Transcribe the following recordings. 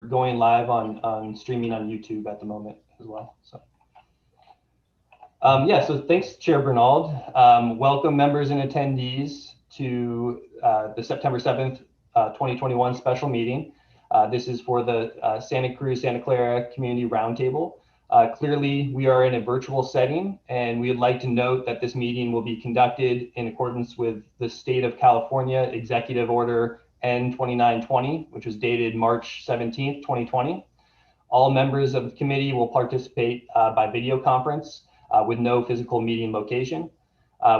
going live on streaming on YouTube at the moment as well. So. Yeah, so thanks, Chair Bernald. Welcome members and attendees to the September 7th, 2021 special meeting. This is for the Santa Cruz, Santa Clara Community Roundtable. Clearly, we are in a virtual setting, and we would like to note that this meeting will be conducted in accordance with the State of California Executive Order N2920, which was dated March 17th, 2020. All members of the committee will participate by video conference with no physical meeting location.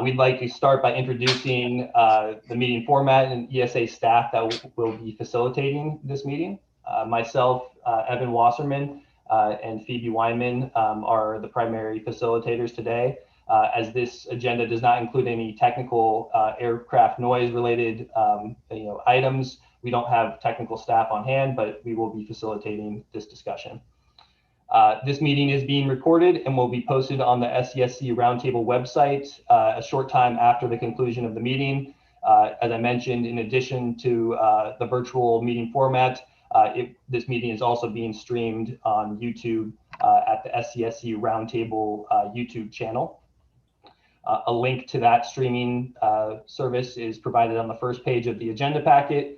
We'd like to start by introducing the meeting format and ESA staff that will be facilitating this meeting. Myself, Evan Wasserman, and Phoebe Weinman are the primary facilitators today. As this agenda does not include any technical aircraft noise related items, we don't have technical staff on hand, but we will be facilitating this discussion. This meeting is being recorded and will be posted on the SCSC Roundtable website a short time after the conclusion of the meeting. As I mentioned, in addition to the virtual meeting format, this meeting is also being streamed on YouTube at the SCSC Roundtable YouTube channel. A link to that streaming service is provided on the first page of the agenda packet.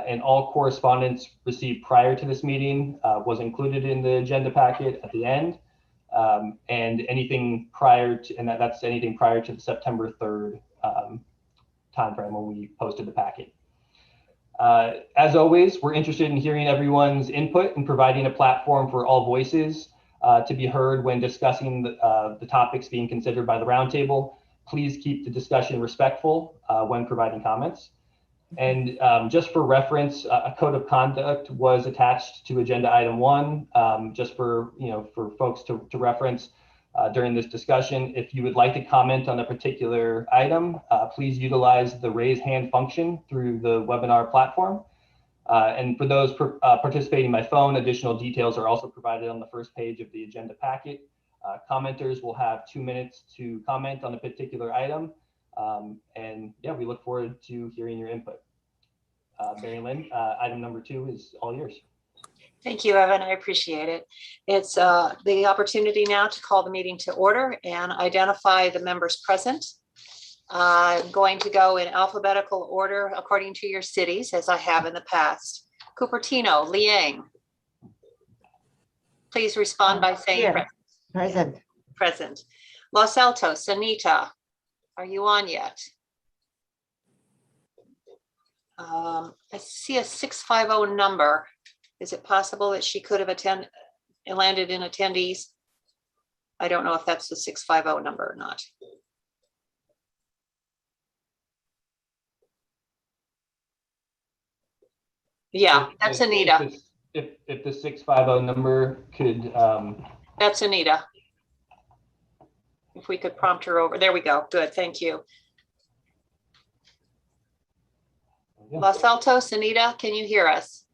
And all correspondence received prior to this meeting was included in the agenda packet at the end, and anything prior to, and that's anything prior to the September 3rd timeframe when we posted the packet. As always, we're interested in hearing everyone's input and providing a platform for all voices to be heard when discussing the topics being considered by the roundtable. Please keep the discussion respectful when providing comments. And just for reference, a code of conduct was attached to agenda item 1, just for for folks to reference during this discussion. If you would like to comment on a particular item, please utilize the raise hand function through the webinar platform. And for those participating by phone, additional details are also provided on the first page of the agenda packet. Commenters will have 2 minutes to comment on a particular item. And yeah, we look forward to hearing your input. Mary Lynn, item number 2 is all yours. Thank you, Evan. I appreciate it. It's the opportunity now to call the meeting to order and identify the members present. I'm going to go in alphabetical order according to your cities, as I have in the past. Cupertino, Liang. Please respond by saying present. Present. Present. Los Altos, Anita. Are you on yet? I see a 650 number. Is it possible that she could have landed in attendees? I don't know if that's the 650 number or not. Yeah, that's Anita. If the 650 number could. That's Anita. If we could prompt her over. There we go. Good. Thank you. Yeah. Los Altos, Anita, can you hear us?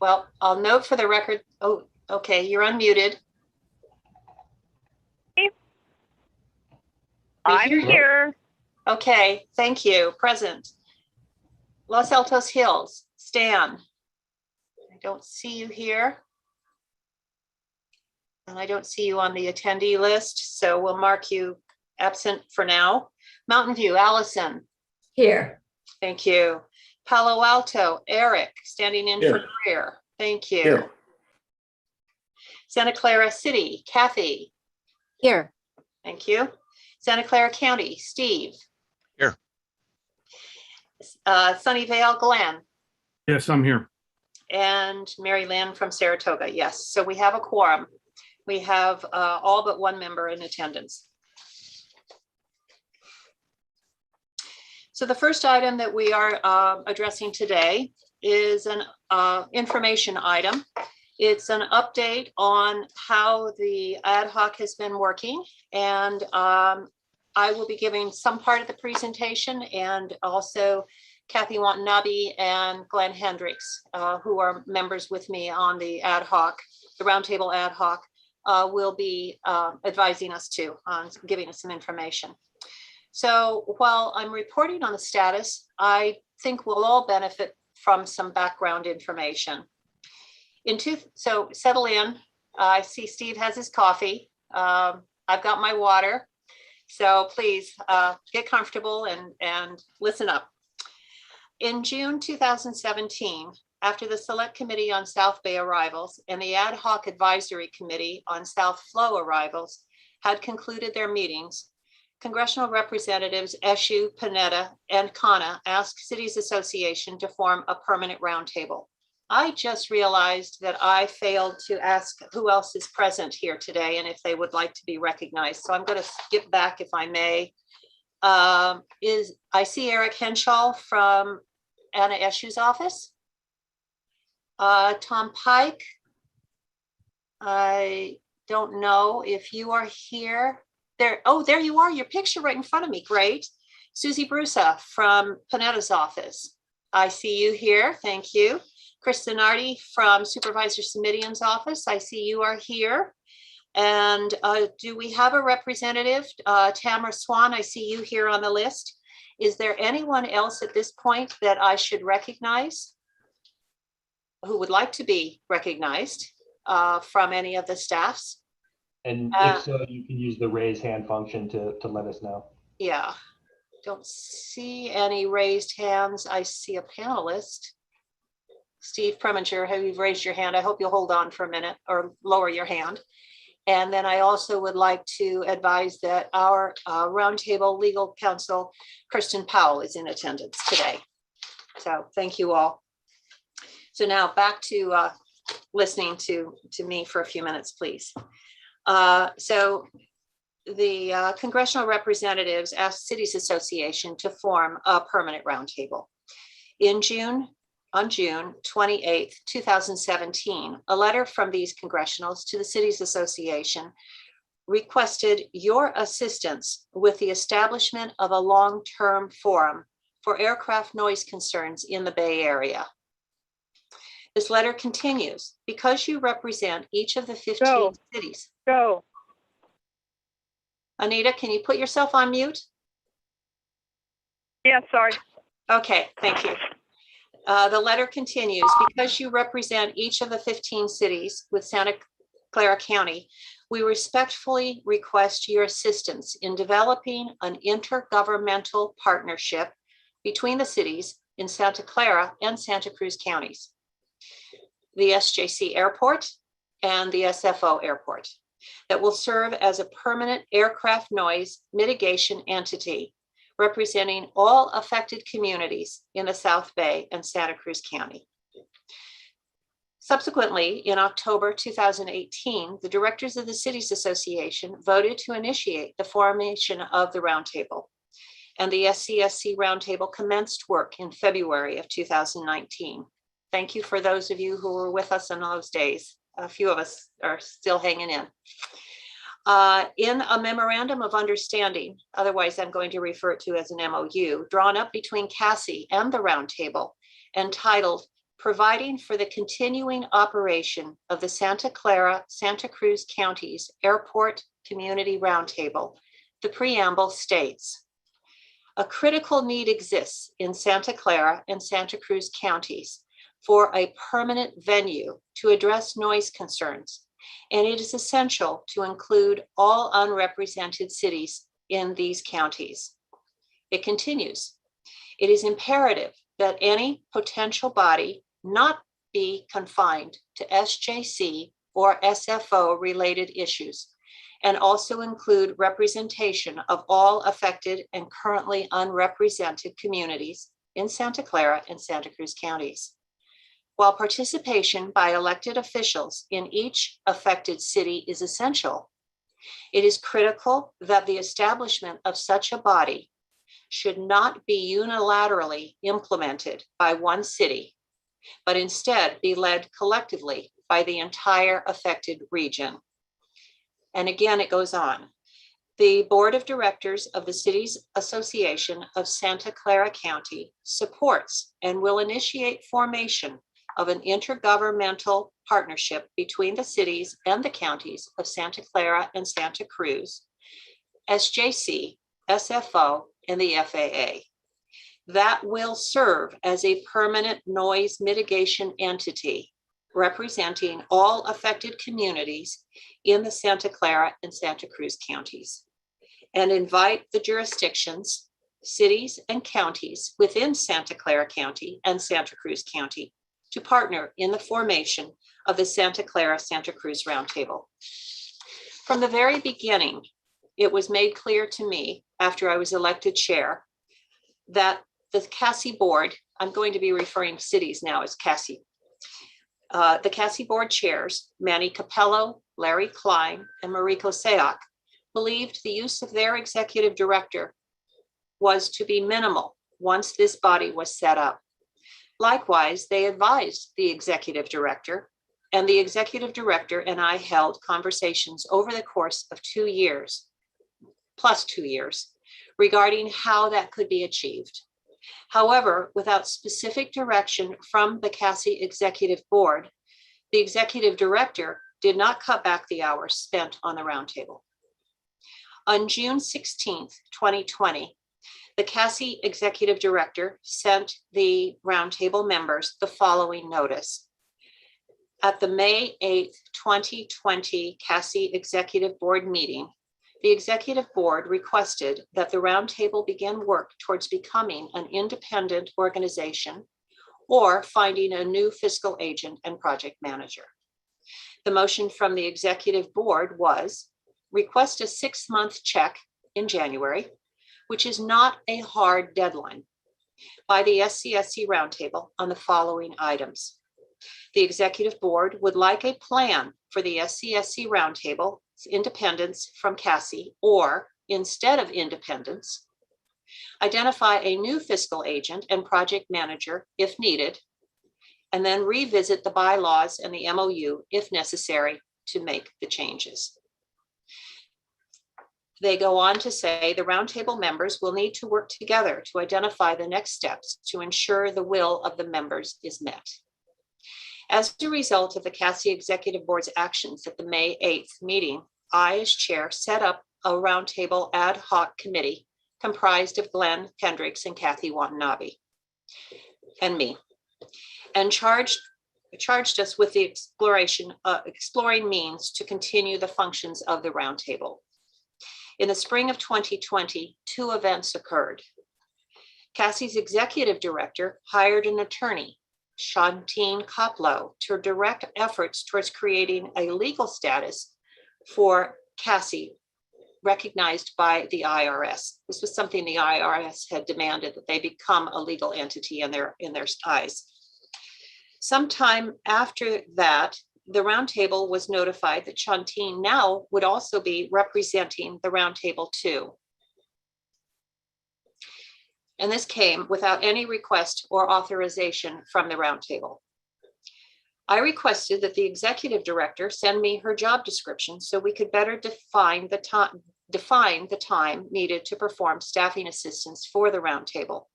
Well, I'll note for the record. Oh, okay. You're unmuted. I'm here. Okay. Thank you. Present. Los Altos Hills, Stan. I don't see you here. And I don't see you on the attendee list, so we'll mark you absent for now. Mountain View, Allison. Here. Thank you. Palo Alto, Eric, standing in for Greer. Thank you. Here. Santa Clara City, Kathy. Here. Thank you. Santa Clara County, Steve. Here. Sunnyvale, Glenn. Yes, I'm here. And Mary Lynn from Saratoga. Yes, so we have a quorum. We have all but one member in attendance. So the first item that we are addressing today is an information item. It's an update on how the ad hoc has been working, and I will be giving some part of the presentation, and also Kathy Watanabe and Glenn Hendricks, who are members with me on the ad hoc, the roundtable ad hoc, will be advising us too on giving us some information. So while I'm reporting on the status, I think we'll all benefit from some background information. So settle in. I see Steve has his coffee. I've got my water. So please get comfortable and listen up. In June 2017, after the Select Committee on South Bay Arrivals and the Ad Hoc Advisory Committee on South Flow Arrivals had concluded their meetings, Congressional Representatives Eshu, Panetta, and Khanna asked Cities Association to form a permanent roundtable. I just realized that I failed to ask who else is present here today and if they would like to be recognized. So I'm going to skip back if I may. I see Eric Henshaw from Anna Eshu's office. Tom Pike. I don't know if you are here. There you are, your picture right in front of me, great. Susie Brusa from Panetta's office. I see you here, thank you. Kristen Nardi from Supervisor Simidian's office, I see you are here. And do we have a representative? Tamara Swan, I see you here on the list. Is there anyone else at this point that I should recognize who would like to be recognized from any of the staffs? And if so, you can use the raise hand function to let us know. Yeah, don't see any raised hands. I see a panelist. Steve Preminger, have you raised your hand? I hope you'll hold on for a minute or lower your hand. And then I also would like to advise that our roundtable legal counsel, Kristen Powell, is in attendance today. So thank you all. So now back to listening to me for a few minutes, please. So the congressional representatives asked Cities Association to form a permanent roundtable. On June 28th, 2017, a letter from these congressionals to the Cities Association requested your assistance with the establishment of a long-term forum for aircraft noise concerns in the Bay Area. This letter continues, because you represent each of the 15 cities. Go. Anita, can you put yourself on mute? Yeah, sorry. Okay, thank you. The letter continues, because you represent each of the 15 cities with Santa Clara County, we respectfully request your assistance in developing an intergovernmental partnership between the cities in Santa Clara and Santa Cruz counties, the SJC Airport and the SFO Airport, that will serve as a permanent aircraft noise mitigation entity representing all affected communities in the South Bay and Santa Cruz County. Subsequently, in October 2018, the directors of the Cities Association voted to initiate the formation of the roundtable, and the SCSC Roundtable commenced work in February of 2019. Thank you for those of you who were with us in those days. A few of us are still hanging in. In a memorandum of understanding, otherwise I'm going to refer to as an MOU, drawn up between CASI and the Roundtable, entitled Providing for the Continuing Operation of the Santa Clara, Santa Cruz Counties Airport Community Roundtable, the preamble states, a critical need exists in Santa Clara and Santa Cruz counties for a permanent venue to address noise concerns, and it is essential to include all unrepresented cities in these counties. It continues, it is imperative that any potential body not be confined to SJC or SFO related issues, and also include representation of all affected and currently unrepresented communities in Santa Clara and Santa Cruz counties. While participation by elected officials in each affected city is essential, it is critical that the establishment of such a body should not be unilaterally implemented by one city, but instead be led collectively by the entire affected region. And again, it goes on. The Board of Directors of the Cities Association of Santa Clara County supports and will initiate formation of an intergovernmental partnership between the cities and the counties of Santa Clara and Santa Cruz, SJC, SFO, and the FAA. That will serve as a permanent noise mitigation entity representing all affected communities in the Santa Clara and Santa Cruz counties, and invite the jurisdictions, cities, and counties within Santa Clara County and Santa Cruz County to partner in the formation of the Santa Clara-Santa Cruz Roundtable. From the very beginning, it was made clear to me after I was elected chair that the CASI board, I'm going to be referring to cities now as CASI, the CASI board chairs, Manny Capello, Larry Klein, and Mariko Sayak, believed the use of their executive director was to be minimal once this body was set up. Likewise, they advised the executive director, and the executive director and I held conversations over the course of 2 years, plus 2 years, regarding how that could be achieved. However, without specific direction from the CASI executive board, the executive director did not cut back the hours spent on the roundtable. On June 16th, 2020, the CASI executive director sent the roundtable members the following notice. At the May 8th, 2020 CASI executive board meeting, the executive board requested that the roundtable begin work towards becoming an independent organization or finding a new fiscal agent and project manager. The motion from the executive board was request a 6-month check in January, which is not a hard deadline, by the SCSC Roundtable on the following items. The executive board would like a plan for the SCSC Roundtable independence from CASI, or instead of independence, identify a new fiscal agent and project manager if needed, and then revisit the bylaws and the MOU if necessary to make the changes. They go on to say the roundtable members will need to work together to identify the next steps to ensure the will of the members is met. As a result of the CASI Executive Board's actions at the May 8th meeting, I, as chair, set up a roundtable ad hoc committee comprised of Glenn Kendricks and Kathy Watanabe and me, and charged us with the exploring means to continue the functions of the roundtable. In the spring of 2020, 2 events occurred. CASI's executive director hired an attorney, Shantine Koplow, to direct efforts towards creating a legal status for CASI recognized by the IRS. This was something the IRS had demanded, that they become a legal entity in their eyes. Sometime after that, the roundtable was notified that Shantine now would also be representing the roundtable too. And this came without any request or authorization from the roundtable. I requested that the executive director send me her job description so we could better define the time needed to perform staffing assistance for the roundtable.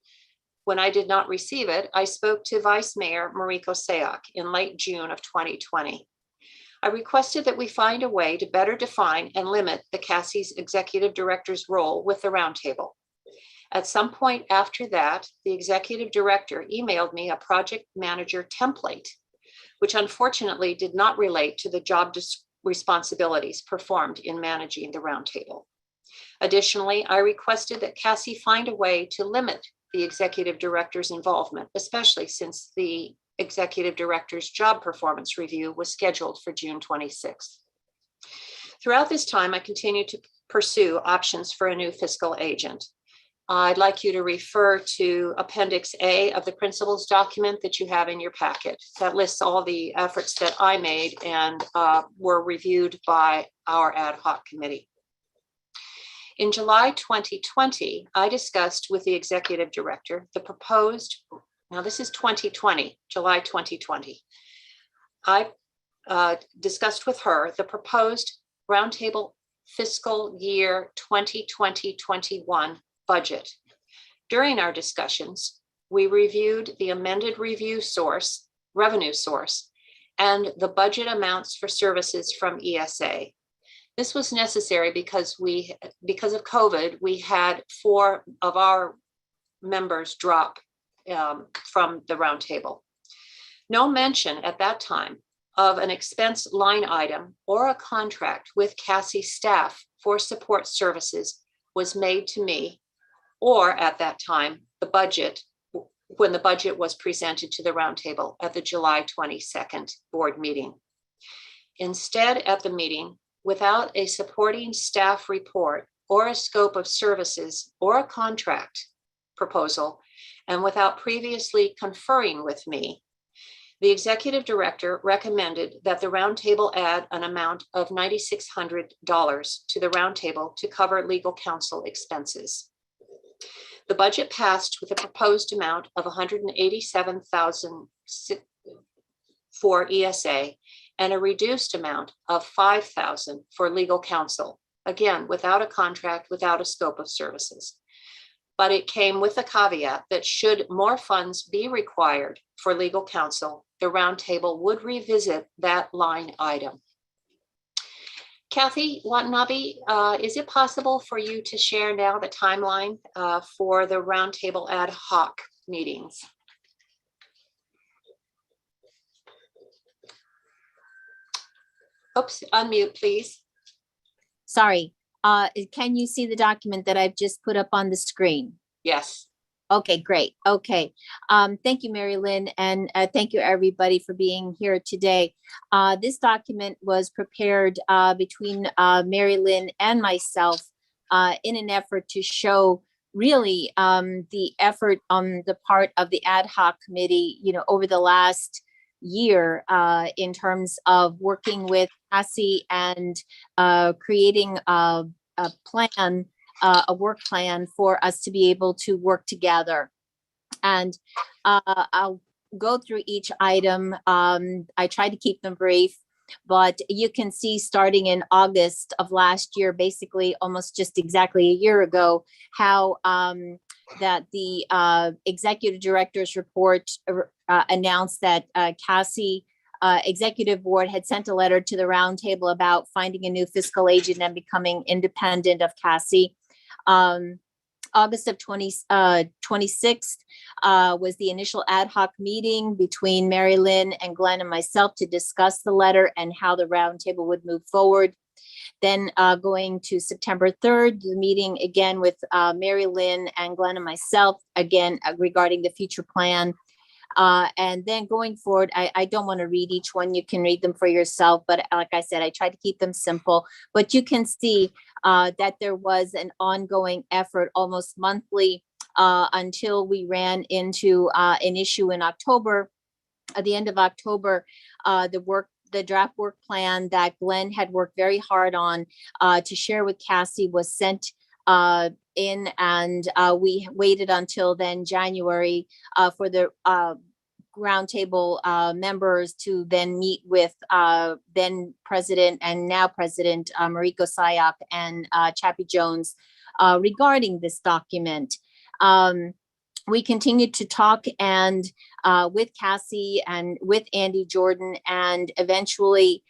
When I did not receive it, I spoke to Vice Mayor Mariko Sayak in late June of 2020. I requested that we find a way to better define and limit the CASI's executive director's role with the roundtable. At some point after that, the executive director emailed me a project manager template, which unfortunately did not relate to the job responsibilities performed in managing the roundtable. Additionally, I requested that CASI find a way to limit the executive director's involvement, especially since the executive director's job performance review was scheduled for June 26th. Throughout this time, I continued to pursue options for a new fiscal agent. I'd like you to refer to Appendix A of the principles document that you have in your packet. That lists all the efforts that I made and were reviewed by our ad hoc committee. In July 2020, I discussed with the executive director the proposed, now this is 2020, July 2020. I discussed with her the proposed roundtable fiscal year 2020-21 budget. During our discussions, we reviewed the amended revenue source, and the budget amounts for services from ESA. This was necessary because of COVID, we had 4 of our members drop from the roundtable. No mention at that time of an expense line item or a contract with CASI staff for support services was made to me, or at that time, the budget, when the budget was presented to the roundtable at the July 22nd board meeting. Instead, at the meeting, without a supporting staff report or a scope of services or a contract proposal, and without previously conferring with me, the executive director recommended that the roundtable add an amount of $9,600 to the roundtable to cover legal counsel expenses. The budget passed with a proposed amount of $187,000 for ESA and a reduced amount of $5,000 for legal counsel, again, without a contract, without a scope of services. But it came with a caveat that should more funds be required for legal counsel, the roundtable would revisit that line item. Kathy Watanabe, is it possible for you to share now the timeline for the roundtable ad hoc meetings? Oops, unmute, please. Sorry. Can you see the document that I've just put up on the screen? Yes. Okay, great. Okay. Thank you, Mary Lynn, and thank you everybody for being here today. This document was prepared between Mary Lynn and myself in an effort to show really the effort on the part of the ad hoc committee, over the last year in terms of working with CASI and creating a plan, a work plan for us to be able to work together. And I'll go through each item. I tried to keep them brief, but you can see starting in August of last year, basically almost just exactly a year ago, how that the executive director's report announced that CASI executive board had sent a letter to the roundtable about finding a new fiscal agent and becoming independent of CASI. August of 26th was the initial ad hoc meeting between Mary Lynn and Glenn and myself to discuss the letter and how the roundtable would move forward. Then going to September 3rd, the meeting again with Mary Lynn and Glenn and myself, again, regarding the future plan. And then going forward, I don't want to read each one. You can read them for yourself. But like I said, I tried to keep them simple. But you can see that there was an ongoing effort almost monthly until we ran into an issue in October. At the end of October, the draft work plan that Glenn had worked very hard on to share with CASI was sent in, and we waited until then January for the roundtable members to then meet with then President and now President Mariko Sayak and Chappie Jones regarding this document. We continued to talk and with CASI and with Andy Jordan, and eventually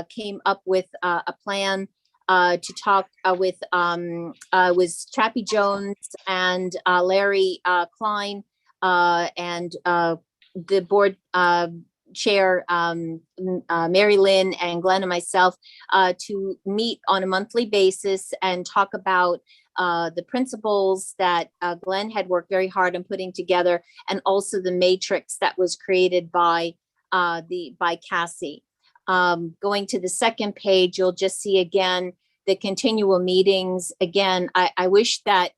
came up with a plan to talk with Chappie Jones and Larry Klein and the board chair, Mary Lynn and Glenn and myself to meet on a monthly basis and talk about the principles that Glenn had worked very hard on putting together, and also the matrix that was created by CASI. Going to the second page, you'll just see again the continual meetings. Again, I wish that,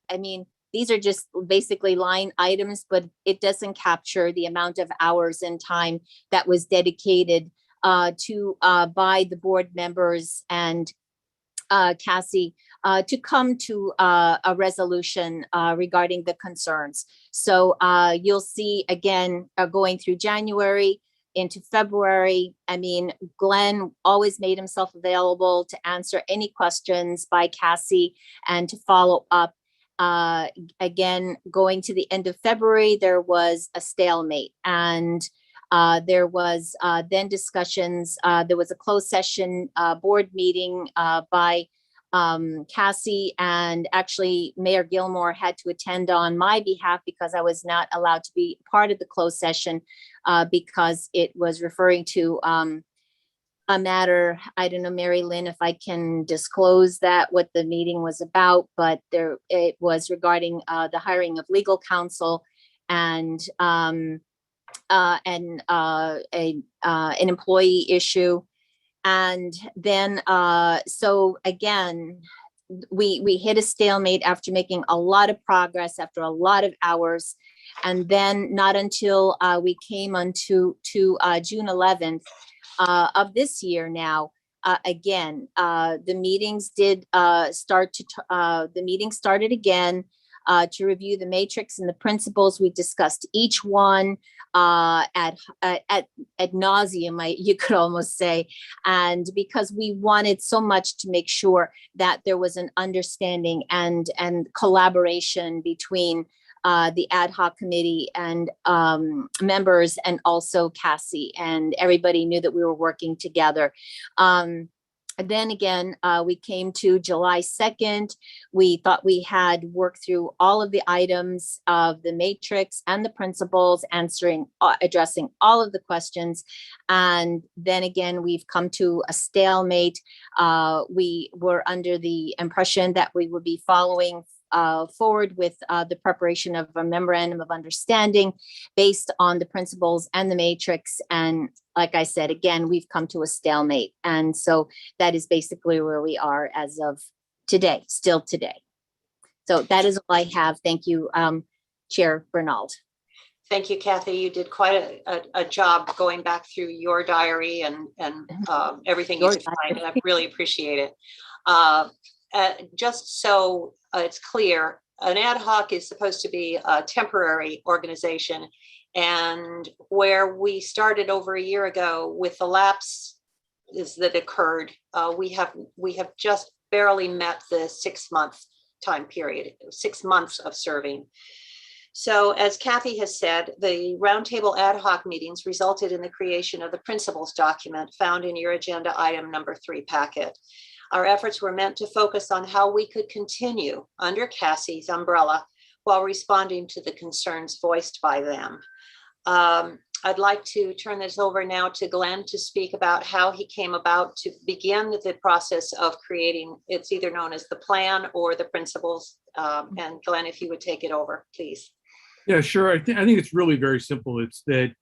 these are just basically line items, but it doesn't capture the amount of hours and time that was dedicated to by the board members and CASI to come to a resolution regarding the concerns. So you'll see again, going through January into February, Glenn always made himself available to answer any questions by CASI and to follow up. Again, going to the end of February, there was a stalemate, and There was then discussions. There was a closed session board meeting by Cassie, and actually Mayor Gilmore had to attend on my behalf because I was not allowed to be part of the closed session because it was referring to a matter. I don't know, Mary Lynn, if I can disclose that, what the meeting was about, but it was regarding the hiring of legal counsel and an employee issue. And then, so again, we hit a stalemate after making a lot of progress, after a lot of hours. And then not until we came to June 11th of this year now, again, the meetings did the meeting started again to review the matrix and the principles. We discussed each one ad nauseum, you could almost say. And because we wanted so much to make sure that there was an understanding and collaboration between the ad hoc committee and members, and also Cassie, and everybody knew that we were working together. And then again, we came to July 2nd. We thought we had worked through all of the items of the matrix and the principles, addressing all of the questions. And then again, we've come to a stalemate. We were under the impression that we would be following forward with the preparation of a memorandum of understanding based on the principles and the matrix. And like I said, again, we've come to a stalemate. And so that is basically where we are as of today, still today. So that is all I have. Thank you, Chair Bernald. Thank you, Kathy. You did quite a job going back through your diary and everything you could find, and I really appreciate it. Just so it's clear, an ad hoc is supposed to be a temporary organization, and where we started over a year ago with the lapse that occurred, we have just barely met the 6-month time period, 6 months of serving. So as Kathy has said, the roundtable ad hoc meetings resulted in the creation of the principles document found in your agenda item number 3 packet. Our efforts were meant to focus on how we could continue under Cassie's umbrella while responding to the concerns voiced by them. I'd like to turn this over now to Glenn to speak about how he came about to begin the process of creating, it's either known as the plan or the principles. And Glenn, if you would take it over, please. Yeah, sure. I think it's really very simple. It's that,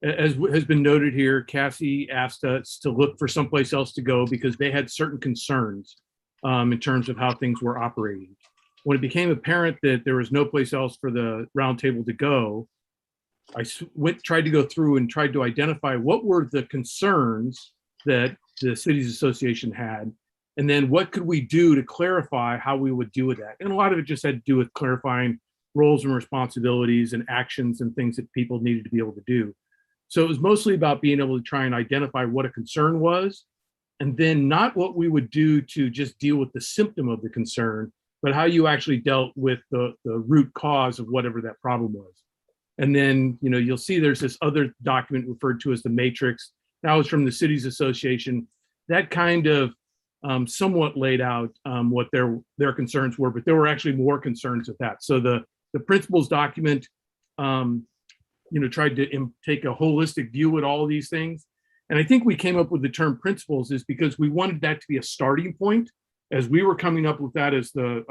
as has been noted here, Cassie asked us to look for someplace else to go because they had certain concerns in terms of how things were operating. When it became apparent that there was no place else for the roundtable to go, I tried to go through and tried to identify what were the concerns that the Cities Association had, and then what could we do to clarify how we would deal with that. And a lot of it just had to do with clarifying roles and responsibilities and actions and things that people needed to be able to do. So it was mostly about being able to try and identify what a concern was, and then not what we would do to just deal with the symptom of the concern, but how you actually dealt with the root cause of whatever that problem was. And then, you'll see there's this other document referred to as the matrix. That was from the Cities Association. That kind of somewhat laid out what their concerns were, but there were actually more concerns with that. So the principles document tried to take a holistic view at all of these things. And I think we came up with the term principles is because we wanted that to be a starting point as we were coming up with that as the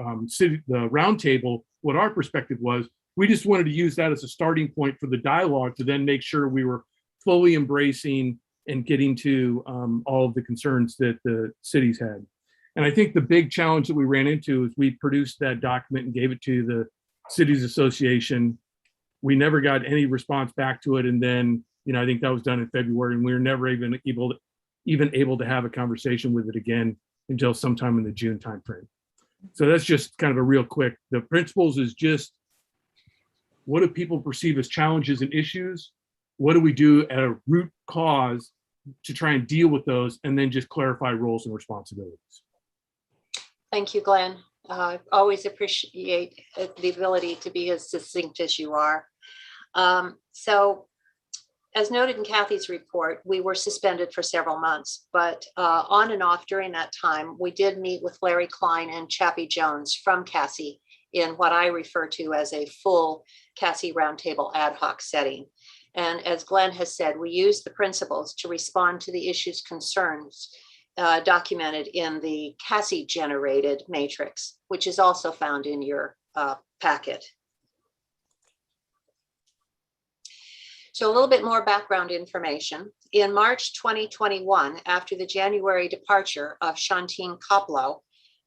roundtable. What our perspective was, we just wanted to use that as a starting point for the dialogue to then make sure we were fully embracing and getting to all of the concerns that the cities had. And I think the big challenge that we ran into is we produced that document and gave it to the Cities Association. We never got any response back to it. And then, I think that was done in February, and we were never even able to have a conversation with it again until sometime in the June timeframe. So that's just kind of a real quick. The principles is just, what do people perceive as challenges and issues? What do we do at a root cause to try and deal with those, and then just clarify roles and responsibilities? Thank you, Glenn. I always appreciate the ability to be as succinct as you are. So as noted in Kathy's report, we were suspended for several months, but on and off during that time, we did meet with Larry Klein and Chappie Jones from CASI in what I refer to as a full CASI Roundtable ad hoc setting. And as Glenn has said, we use the principles to respond to the issues concerns documented in the CASI generated matrix, which is also found in your packet. So a little bit more background information. In March 2021, after the January departure of Shantine Koplow,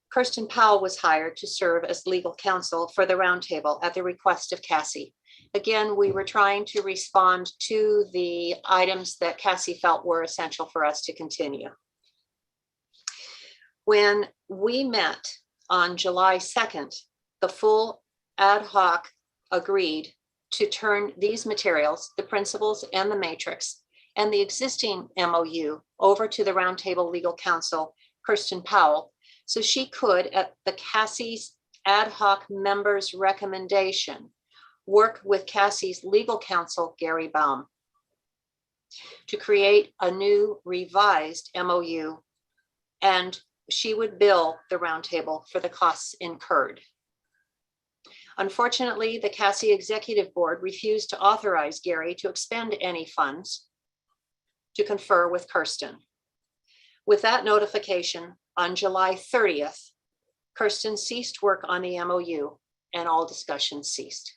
Kirsten Powell was hired to serve as legal counsel for the Roundtable at the request of CASI. Again, we were trying to respond to the items that CASI felt were essential for us to continue. When we met on July 2nd, the full ad hoc agreed to turn these materials, the principles and the matrix, and the existing MOU over to the Roundtable legal counsel, Kirsten Powell, so she could, at the CASI's ad hoc members' recommendation, work with CASI's legal counsel, Gary Baum, to create a new revised MOU, and she would bill the Roundtable for the costs incurred. Unfortunately, the CASI Executive Board refused to authorize Gary to expend any funds to confer with Kirsten. With that notification, on July 30th, Kirsten ceased work on the MOU and all discussion ceased.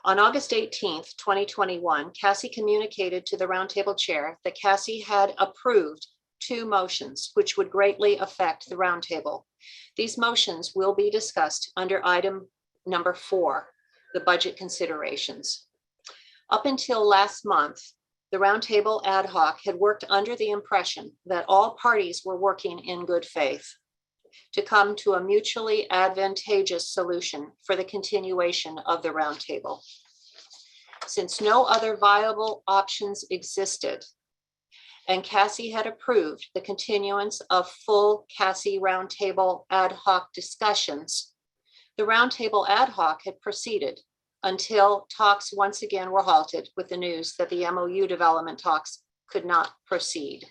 On August 18th, 2021, CASI communicated to the Roundtable chair that CASI had approved 2 motions which would greatly affect the Roundtable. These motions will be discussed under item number 4, the budget considerations. Up until last month, the Roundtable ad hoc had worked under the impression that all parties were working in good faith to come to a mutually advantageous solution for the continuation of the Roundtable. Since no other viable options existed, and CASI had approved the continuance of full CASI Roundtable ad hoc discussions, the Roundtable ad hoc had proceeded until talks once again were halted with the news that the MOU development talks could not proceed.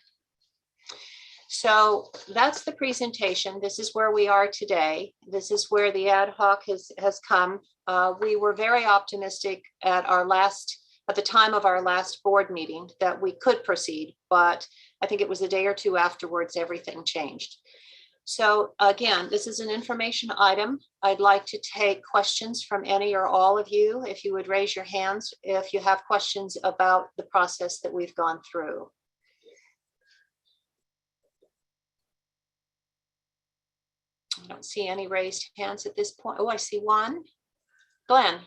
So that's the presentation. This is where we are today. This is where the ad hoc has come. We were very optimistic at the time of our last board meeting that we could proceed, but I think it was a day or two afterwards, everything changed. So again, this is an information item. I'd like to take questions from any or all of you. If you would raise your hands, if you have questions about the process that we've gone through. I don't see any raised hands at this point. Oh, I see one. Glenn.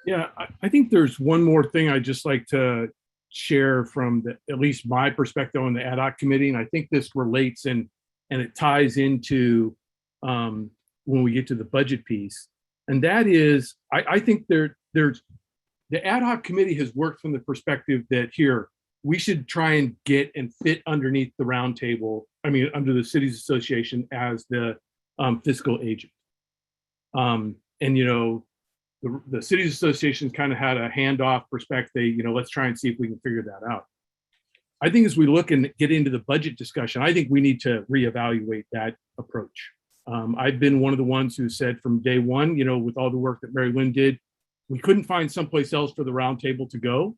Yeah, I think there's one more thing I'd just like to share from at least my perspective on the ad hoc committee. And I think this relates and it ties into when we get to the budget piece. And that is, I think the ad hoc committee has worked from the perspective that here, we should try and get and fit underneath the Roundtable, under the Cities Association as the fiscal agent. And, the Cities Association kind of had a handoff perspective, let's try and see if we can figure that out. I think as we look and get into the budget discussion, I think we need to reevaluate that approach. I've been one of the ones who said from day one, with all the work that Mary Lynn did, we couldn't find someplace else for the Roundtable to go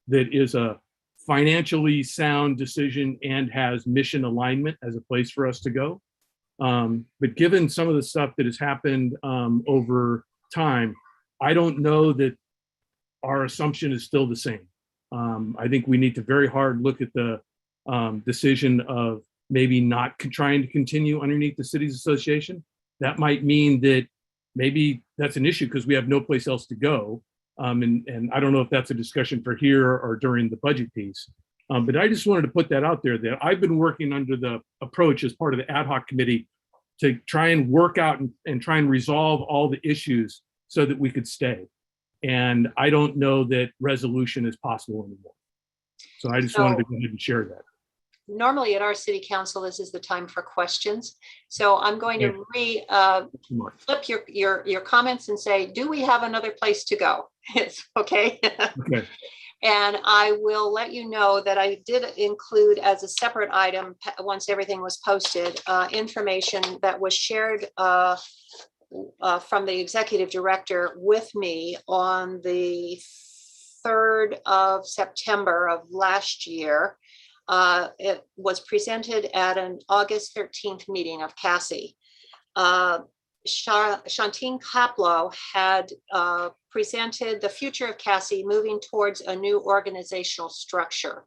that is a financially sound decision and has mission alignment as a place for us to go. But given some of the stuff that has happened over time, I don't know that our assumption is still the same. I think we need to very hard look at the decision of maybe not trying to continue underneath the Cities Association. That might mean that maybe that's an issue because we have no place else to go. And I don't know if that's a discussion for here or during the budget piece. But I just wanted to put that out there that I've been working under the approach as part of the ad hoc committee to try and work out and try and resolve all the issues so that we could stay. And I don't know that resolution is possible anymore. So I just wanted to go ahead and share that. Normally at our city council, this is the time for questions. So I'm going to flip your comments and say, do we have another place to go? It's okay. Okay. And I will let you know that I did include as a separate item, once everything was posted, information that was shared from the executive director with me on the 3rd of September of last year. It was presented at an August 13th meeting of CASI. Shantine Kaplow had presented the future of CASI moving towards a new organizational structure.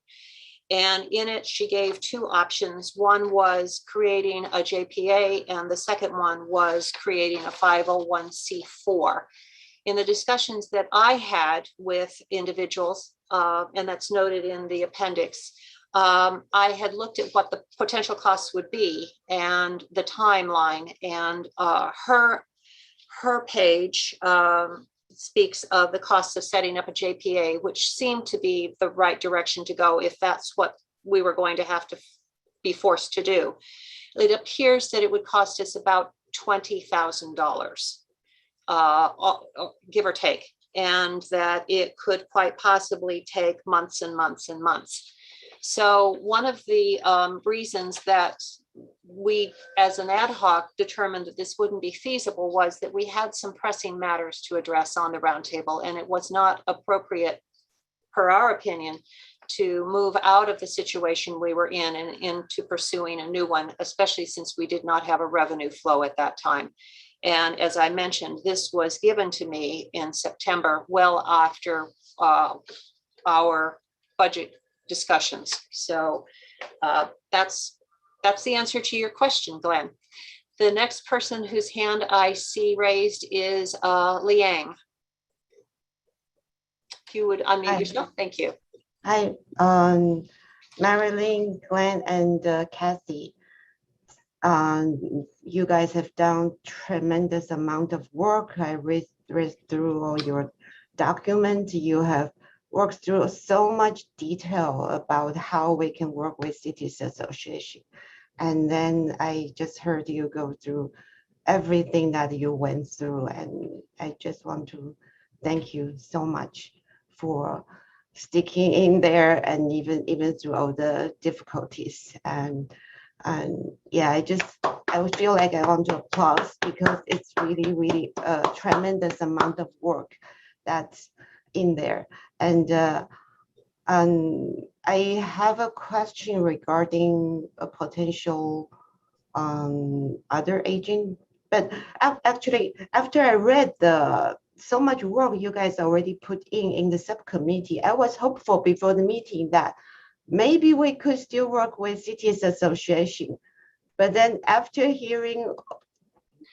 And in it, she gave two options. One was creating a JPA, and the second one was creating a 501c4. In the discussions that I had with individuals, and that's noted in the appendix, I had looked at what the potential costs would be and the timeline, and her page speaks of the costs of setting up a JPA, which seemed to be the right direction to go if that's what we were going to have to be forced to do. It appears that it would cost us about $20,000, give or take, and that it could quite possibly take months and months and months. So one of the reasons that we, as an ad hoc, determined that this wouldn't be feasible was that we had some pressing matters to address on the roundtable, and it was not appropriate, per our opinion, to move out of the situation we were in and into pursuing a new one, especially since we did not have a revenue flow at that time. And as I mentioned, this was given to me in September, well after our budget discussions. So that's the answer to your question, Glenn. The next person whose hand I see raised is Liang. If you would unmute yourself, thank you. Hi, Marilyn, Glenn, and Kathy. You guys have done tremendous amount of work. I read through all your documents. You have worked through so much detail about how we can work with Cities Association. And then I just heard you go through everything that you went through. And I just want to thank you so much for sticking in there and even through all the difficulties. And yeah, I would feel like I want to applaud because it's really a tremendous amount of work that's in there. And I have a question regarding a potential other agent, but actually after I read so much work you guys already put in the subcommittee, I was hopeful before the meeting that maybe we could still work with Cities Association. But then after hearing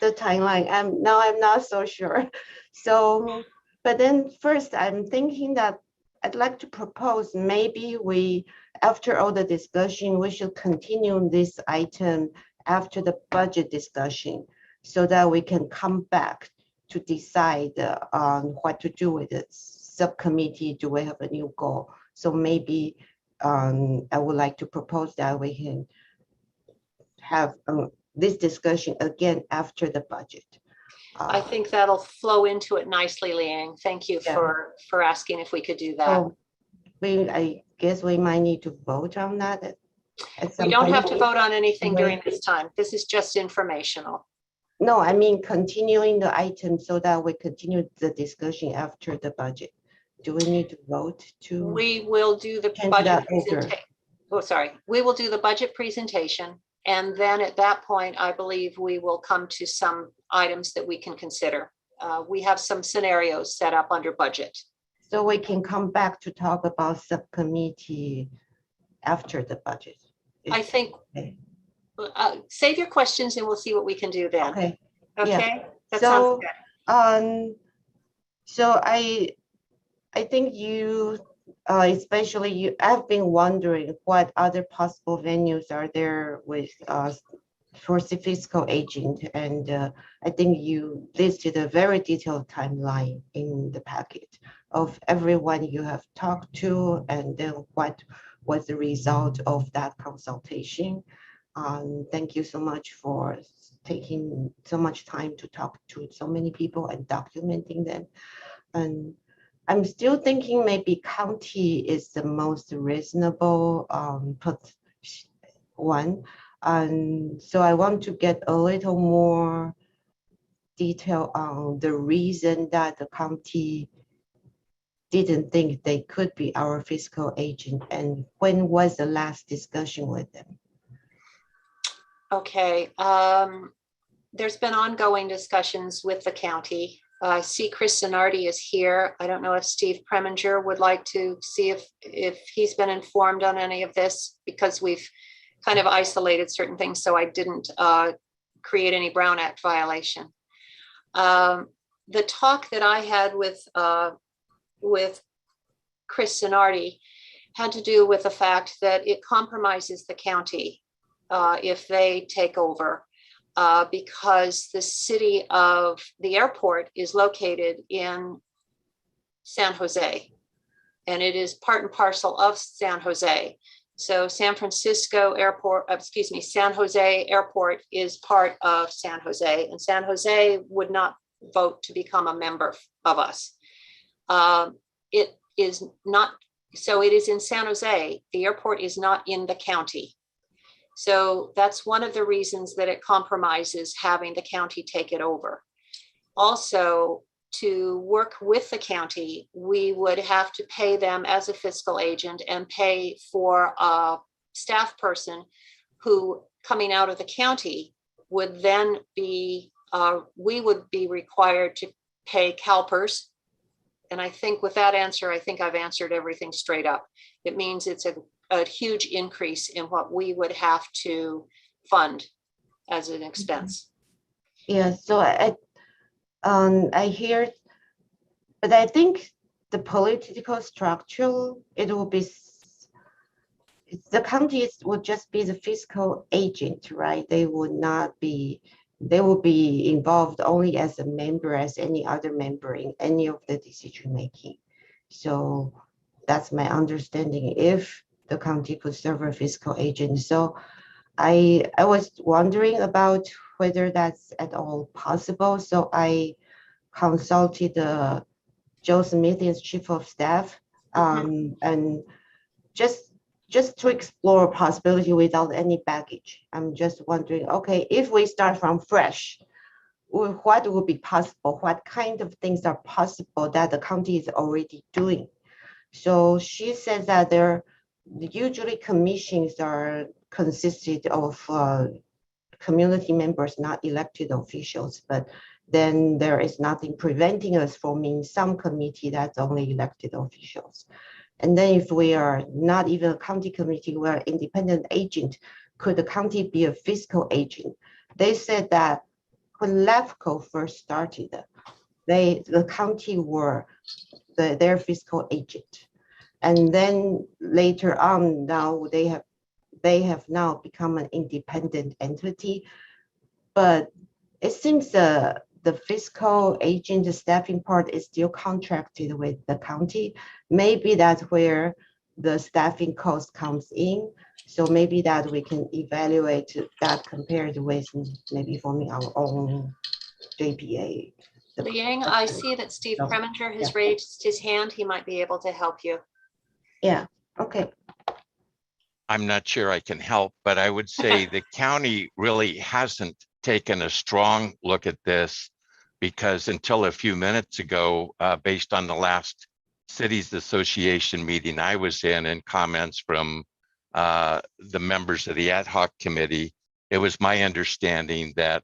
the timeline, I'm not so sure. So, but then first I'm thinking that I'd like to propose maybe we, after all the discussion, we should continue this item after the budget discussion so that we can come back to decide on what to do with the subcommittee. Do we have a new goal? So maybe I would like to propose that we can have this discussion again after the budget. I think that'll flow into it nicely, Liang. Thank you for asking if we could do that. So I guess we might need to vote on that. We don't have to vote on anything during this time. This is just informational. No, I mean continuing the item so that we continue the discussion after the budget. Do we need to vote to? We will do the budget presentation. Oh, sorry. We will do the budget presentation. And then at that point, I believe we will come to some items that we can consider. We have some scenarios set up under budget. So we can come back to talk about subcommittee after the budget. I think, okay. Save your questions and we'll see what we can do then. Okay. Okay. Yeah. That sounds good. So I think you, especially you, I've been wondering what other possible venues are there with for the fiscal agent, and I think you listed a very detailed timeline in the packet of everyone you have talked to, and then what was the result of that consultation. Thank you so much for taking so much time to talk to so many people and documenting them. And I'm still thinking maybe county is the most reasonable one. And so I want to get a little more detail on the reason that the county didn't think they could be our fiscal agent, and when was the last discussion with them? Okay, there's been ongoing discussions with the county. I see Chris Zanardi is here. I don't know if Steve Preminger would like to see if he's been informed on any of this, because we've kind of isolated certain things, so I didn't create any Brown Act violation. The talk that I had with Chris Zanardi had to do with the fact that it compromises the county if they take over, because the city of the airport is located in San Jose, and it is part and parcel of San Jose. So San Francisco Airport, San Jose Airport is part of San Jose, and San Jose would not vote to become a member of us. It is not, so it is in San Jose. The airport is not in the county. So that's one of the reasons that it compromises having the county take it over. Also, to work with the county, we would have to pay them as a fiscal agent and pay for a staff person who, coming out of the county, would then be, we would be required to pay CalPERS. And I think with that answer, I think I've answered everything straight up. It means it's a huge increase in what we would have to fund as an expense. Yeah, so I hear, but I think the political structure, it will be, the counties would just be the fiscal agent, right? They would not be, they will be involved only as a member, as any other member in any of the decision making. So that's my understanding, if the county could serve a fiscal agent. So I was wondering about whether that's at all possible. So I consulted Joe Smith as chief of staff, and just to explore possibility without any baggage. I'm just wondering, okay, if we start from fresh, what would be possible? What kind of things are possible that the county is already doing? So she says that there usually commissions are consisted of community members, not elected officials, but then there is nothing preventing us from in some committee that's only elected officials. And then if we are not even a county committee, we're independent agent, could the county be a fiscal agent? They said that when LAFCO first started, the county were their fiscal agent. And then later on, now they have now become an independent entity. But it seems the fiscal agent, the staffing part is still contracted with the county. Maybe that's where the staffing cost comes in. So maybe that we can evaluate that compared with maybe forming our own JPA. Liang, I see that Steve Preminger has raised his hand. He might be able to help you. Yeah, okay. I'm not sure I can help, but I would say the county really hasn't taken a strong look at this, because until a few minutes ago, based on the last Cities Association meeting I was in and comments from the members of the ad hoc committee, it was my understanding that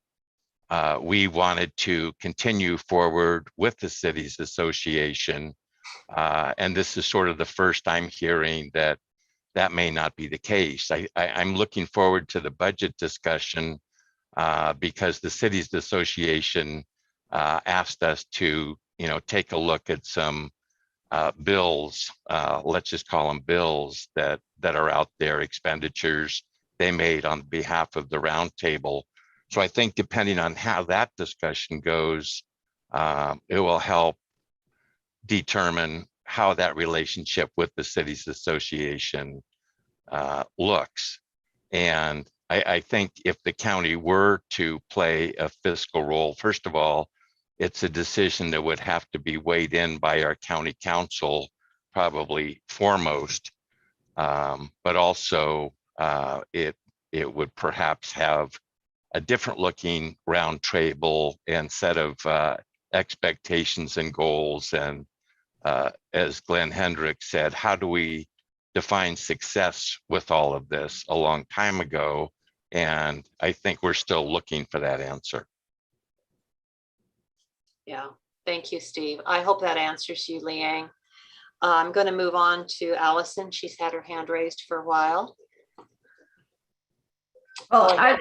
we wanted to continue forward with the Cities Association. And this is sort of the first I'm hearing that that may not be the case. I'm looking forward to the budget discussion because the Cities Association asked us to, take a look at some bills, let's just call them bills that are out there, expenditures they made on behalf of the roundtable. So I think depending on how that discussion goes, it will help determine how that relationship with the Cities Association looks. And I think if the county were to play a fiscal role, first of all, it's a decision that would have to be weighed in by our county council, probably foremost. But also it would perhaps have a different looking round table and set of expectations and goals. And as Glenn Hendricks said, how do we define success with all of this a long time ago? And I think we're still looking for that answer. Yeah, thank you, Steve. I hope that answers you, Liang. I'm going to move on to Allison. She's had her hand raised for a while. Well, I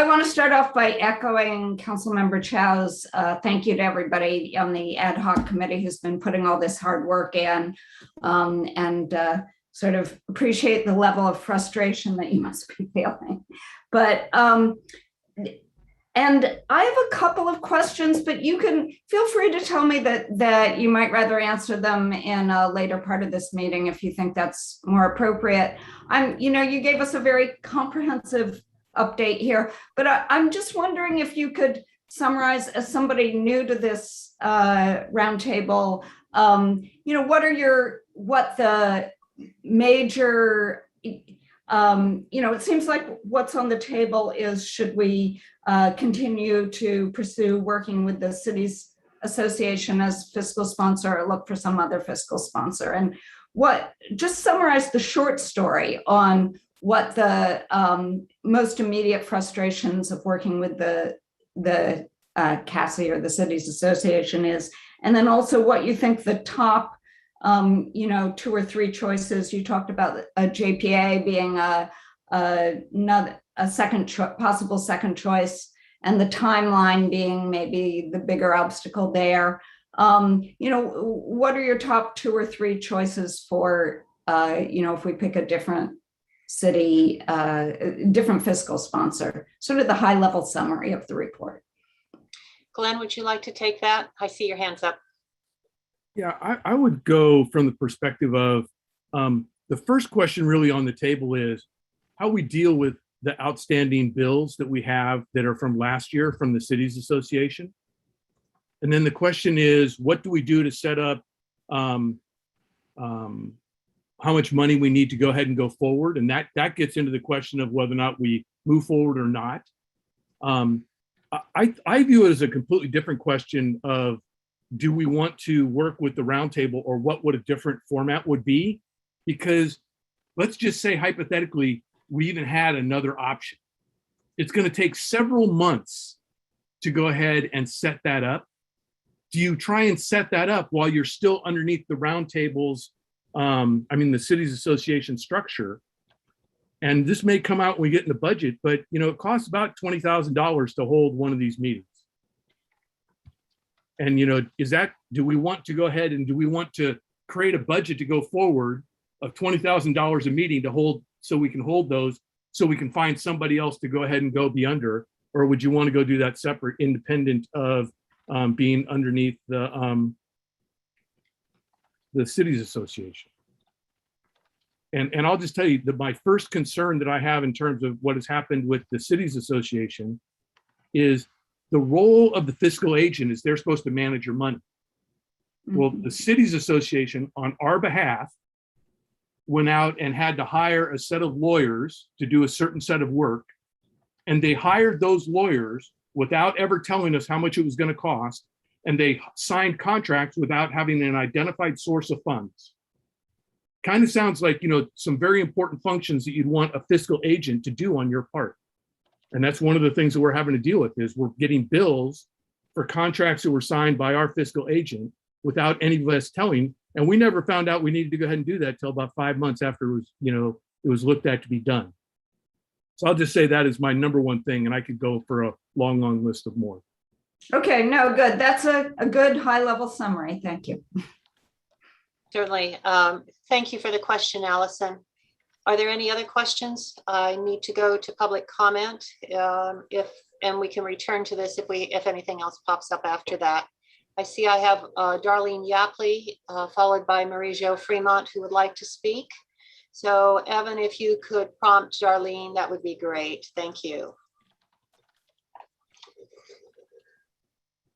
want to start off by echoing Councilmember Chow's thank you to everybody on the ad hoc committee who's been putting all this hard work in, and sort of appreciate the level of frustration that you must be feeling. But and I have a couple of questions, but you can feel free to tell me that you might rather answer them in a later part of this meeting if you think that's more appropriate. You gave us a very comprehensive update here, but I'm just wondering if you could summarize, as somebody new to this roundtable, what the major, it seems like what's on the table is, should we continue to pursue working with the cities association as fiscal sponsor or look for some other fiscal sponsor? And just summarize the short story on what the most immediate frustrations of working with the CASI or the cities association is, and then also what you think the top 2 or 3 choices. You talked about a JPA being possible second choice, and the timeline being maybe the bigger obstacle there. What are your top 2 or 3 choices for, if we pick a different city, different fiscal sponsor, sort of the high level summary of the report? Glenn, would you like to take that? I see your hands up. Yeah, I would go from the perspective of the first question really on the table is how we deal with the outstanding bills that we have that are from last year from the Cities Association. And then the question is, what do we do to set up how much money we need to go ahead and go forward? And that gets into the question of whether or not we move forward or not. I view it as a completely different question of, do we want to work with the roundtable, or what would a different format would be? Because let's just say hypothetically, we even had another option. It's going to take several months to go ahead and set that up. Do you try and set that up while you're still underneath the roundtables, the Cities Association structure? And this may come out when we get in the budget, but it costs about $20,000 to hold one of these meetings. And do we want to go ahead and do we want to create a budget to go forward of $20,000 a meeting to hold, so we can hold those, so we can find somebody else to go ahead and go be under? Or would you want to go do that separate, independent of being underneath the Cities Association? And I'll just tell you that my first concern that I have in terms of what has happened with the Cities Association is the role of the fiscal agent is they're supposed to manage your money. Well, the Cities Association on our behalf went out and had to hire a set of lawyers to do a certain set of work. And they hired those lawyers without ever telling us how much it was going to cost. And they signed contracts without having an identified source of funds. Kind of sounds like, some very important functions that you'd want a fiscal agent to do on your part. And that's one of the things that we're having to deal with, is we're getting bills for contracts that were signed by our fiscal agent without any of us telling. And we never found out we needed to go ahead and do that till about 5 months after it was, it was looked at to be done. So I'll just say that is my number one thing, and I could go for a long, long list of more. Okay, no, good. That's a good high level summary. Thank you. Certainly. Thank you for the question, Allison. Are there any other questions? I need to go to public comment, and we can return to this if anything else pops up after that. I see I have Darlene Yapley, followed by Marie-Jo Fremont, who would like to speak. So Evan, if you could prompt Darlene, that would be great. Thank you.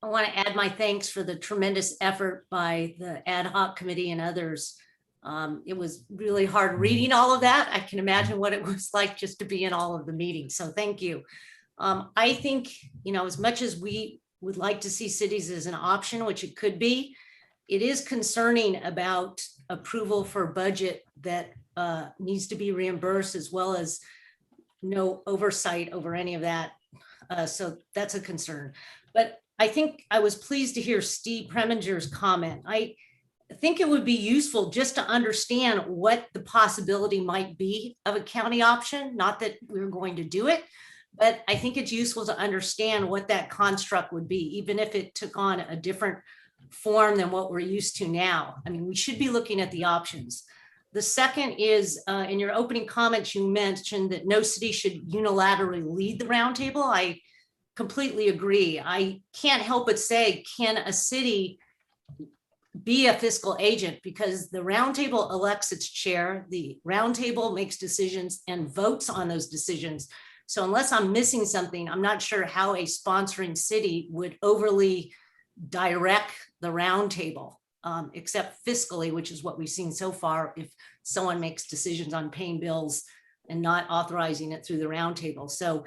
I want to add my thanks for the tremendous effort by the ad hoc committee and others. It was really hard reading all of that. I can imagine what it was like just to be in all of the meetings. So thank you. I think, as much as we would like to see cities as an option, which it could be, it is concerning about approval for budget that needs to be reimbursed, as well as no oversight over any of that. So that's a concern. But I think I was pleased to hear Steve Preminger's comment. I think it would be useful just to understand what the possibility might be of a county option. Not that we're going to do it, but I think it's useful to understand what that construct would be, even if it took on a different form than what we're used to now. I mean, we should be looking at the options. The second is, in your opening comments, you mentioned that no city should unilaterally lead the roundtable. I completely agree. I can't help but say, can a city be a fiscal agent? Because the roundtable elects its chair, the roundtable makes decisions and votes on those decisions. So unless I'm missing something, I'm not sure how a sponsoring city would overly direct the roundtable, except fiscally, which is what we've seen so far, if someone makes decisions on paying bills and not authorizing it through the roundtable. So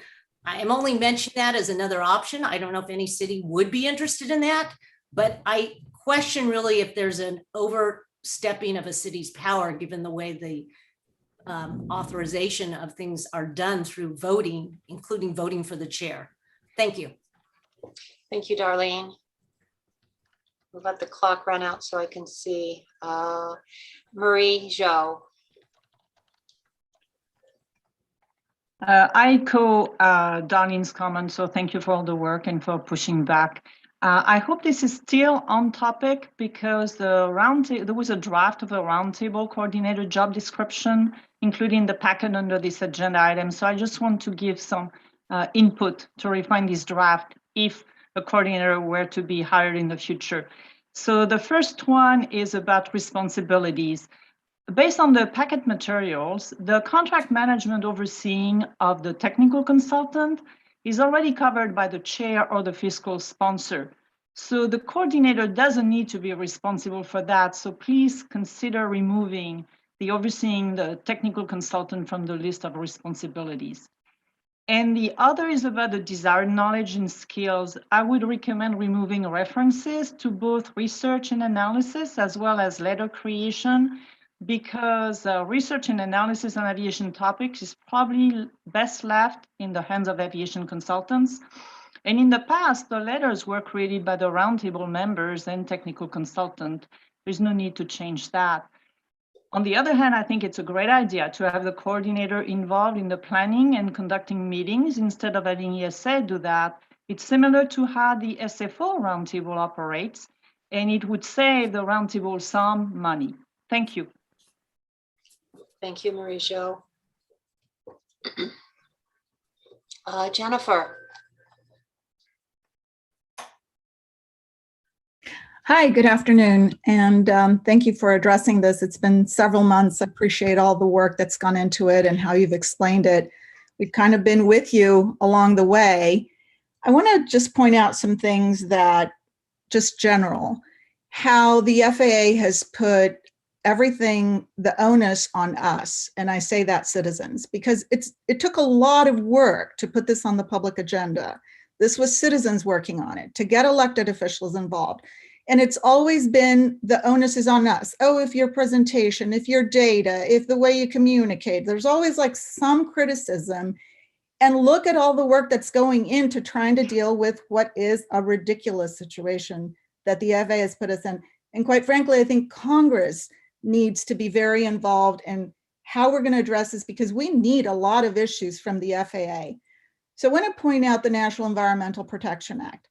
I am only mentioning that as another option. I don't know if any city would be interested in that, but I question really if there's an overstepping of a city's power, given the way the authorization of things are done through voting, including voting for the chair. Thank you. Thank you, Darlene. We'll let the clock run out so I can see. Marie Jo. I echo Darlene's comment, so thank you for all the work and for pushing back. I hope this is still on topic, because there was a draft of a roundtable coordinator job description, including the packet under this agenda item. So I just want to give some input to refine this draft if a coordinator were to be hired in the future. So the first one is about responsibilities. Based on the packet materials, the contract management overseeing of the technical consultant is already covered by the chair or the fiscal sponsor. So the coordinator doesn't need to be responsible for that. So please consider removing the overseeing the technical consultant from the list of responsibilities. And the other is about the desired knowledge and skills. I would recommend removing references to both research and analysis, as well as letter creation, because research and analysis on aviation topics is probably best left in the hands of aviation consultants. And in the past, the letters were created by the roundtable members and technical consultant. There's no need to change that. On the other hand, I think it's a great idea to have the coordinator involved in the planning and conducting meetings instead of having ESA do that. It's similar to how the SFO roundtable operates, and it would save the roundtable some money. Thank you. Thank you, Marie Jo. Jennifer. Hi, good afternoon, and thank you for addressing this. It's been several months. I appreciate all the work that's gone into it and how you've explained it. We've kind of been with you along the way. I want to just point out some things that, just general, how the FAA has put everything, the onus on us, and I say that citizens, because it took a lot of work to put this on the public agenda. This was citizens working on it, to get elected officials involved. And it's always been the onus is on us. Oh, if your presentation, if your data, if the way you communicate, there's always like some criticism. And look at all the work that's going into trying to deal with what is a ridiculous situation that the FAA has put us in. And quite frankly, I think Congress needs to be very involved in how we're going to address this, because we need a lot of issues from the FAA. So I want to point out the National Environmental Protection Act.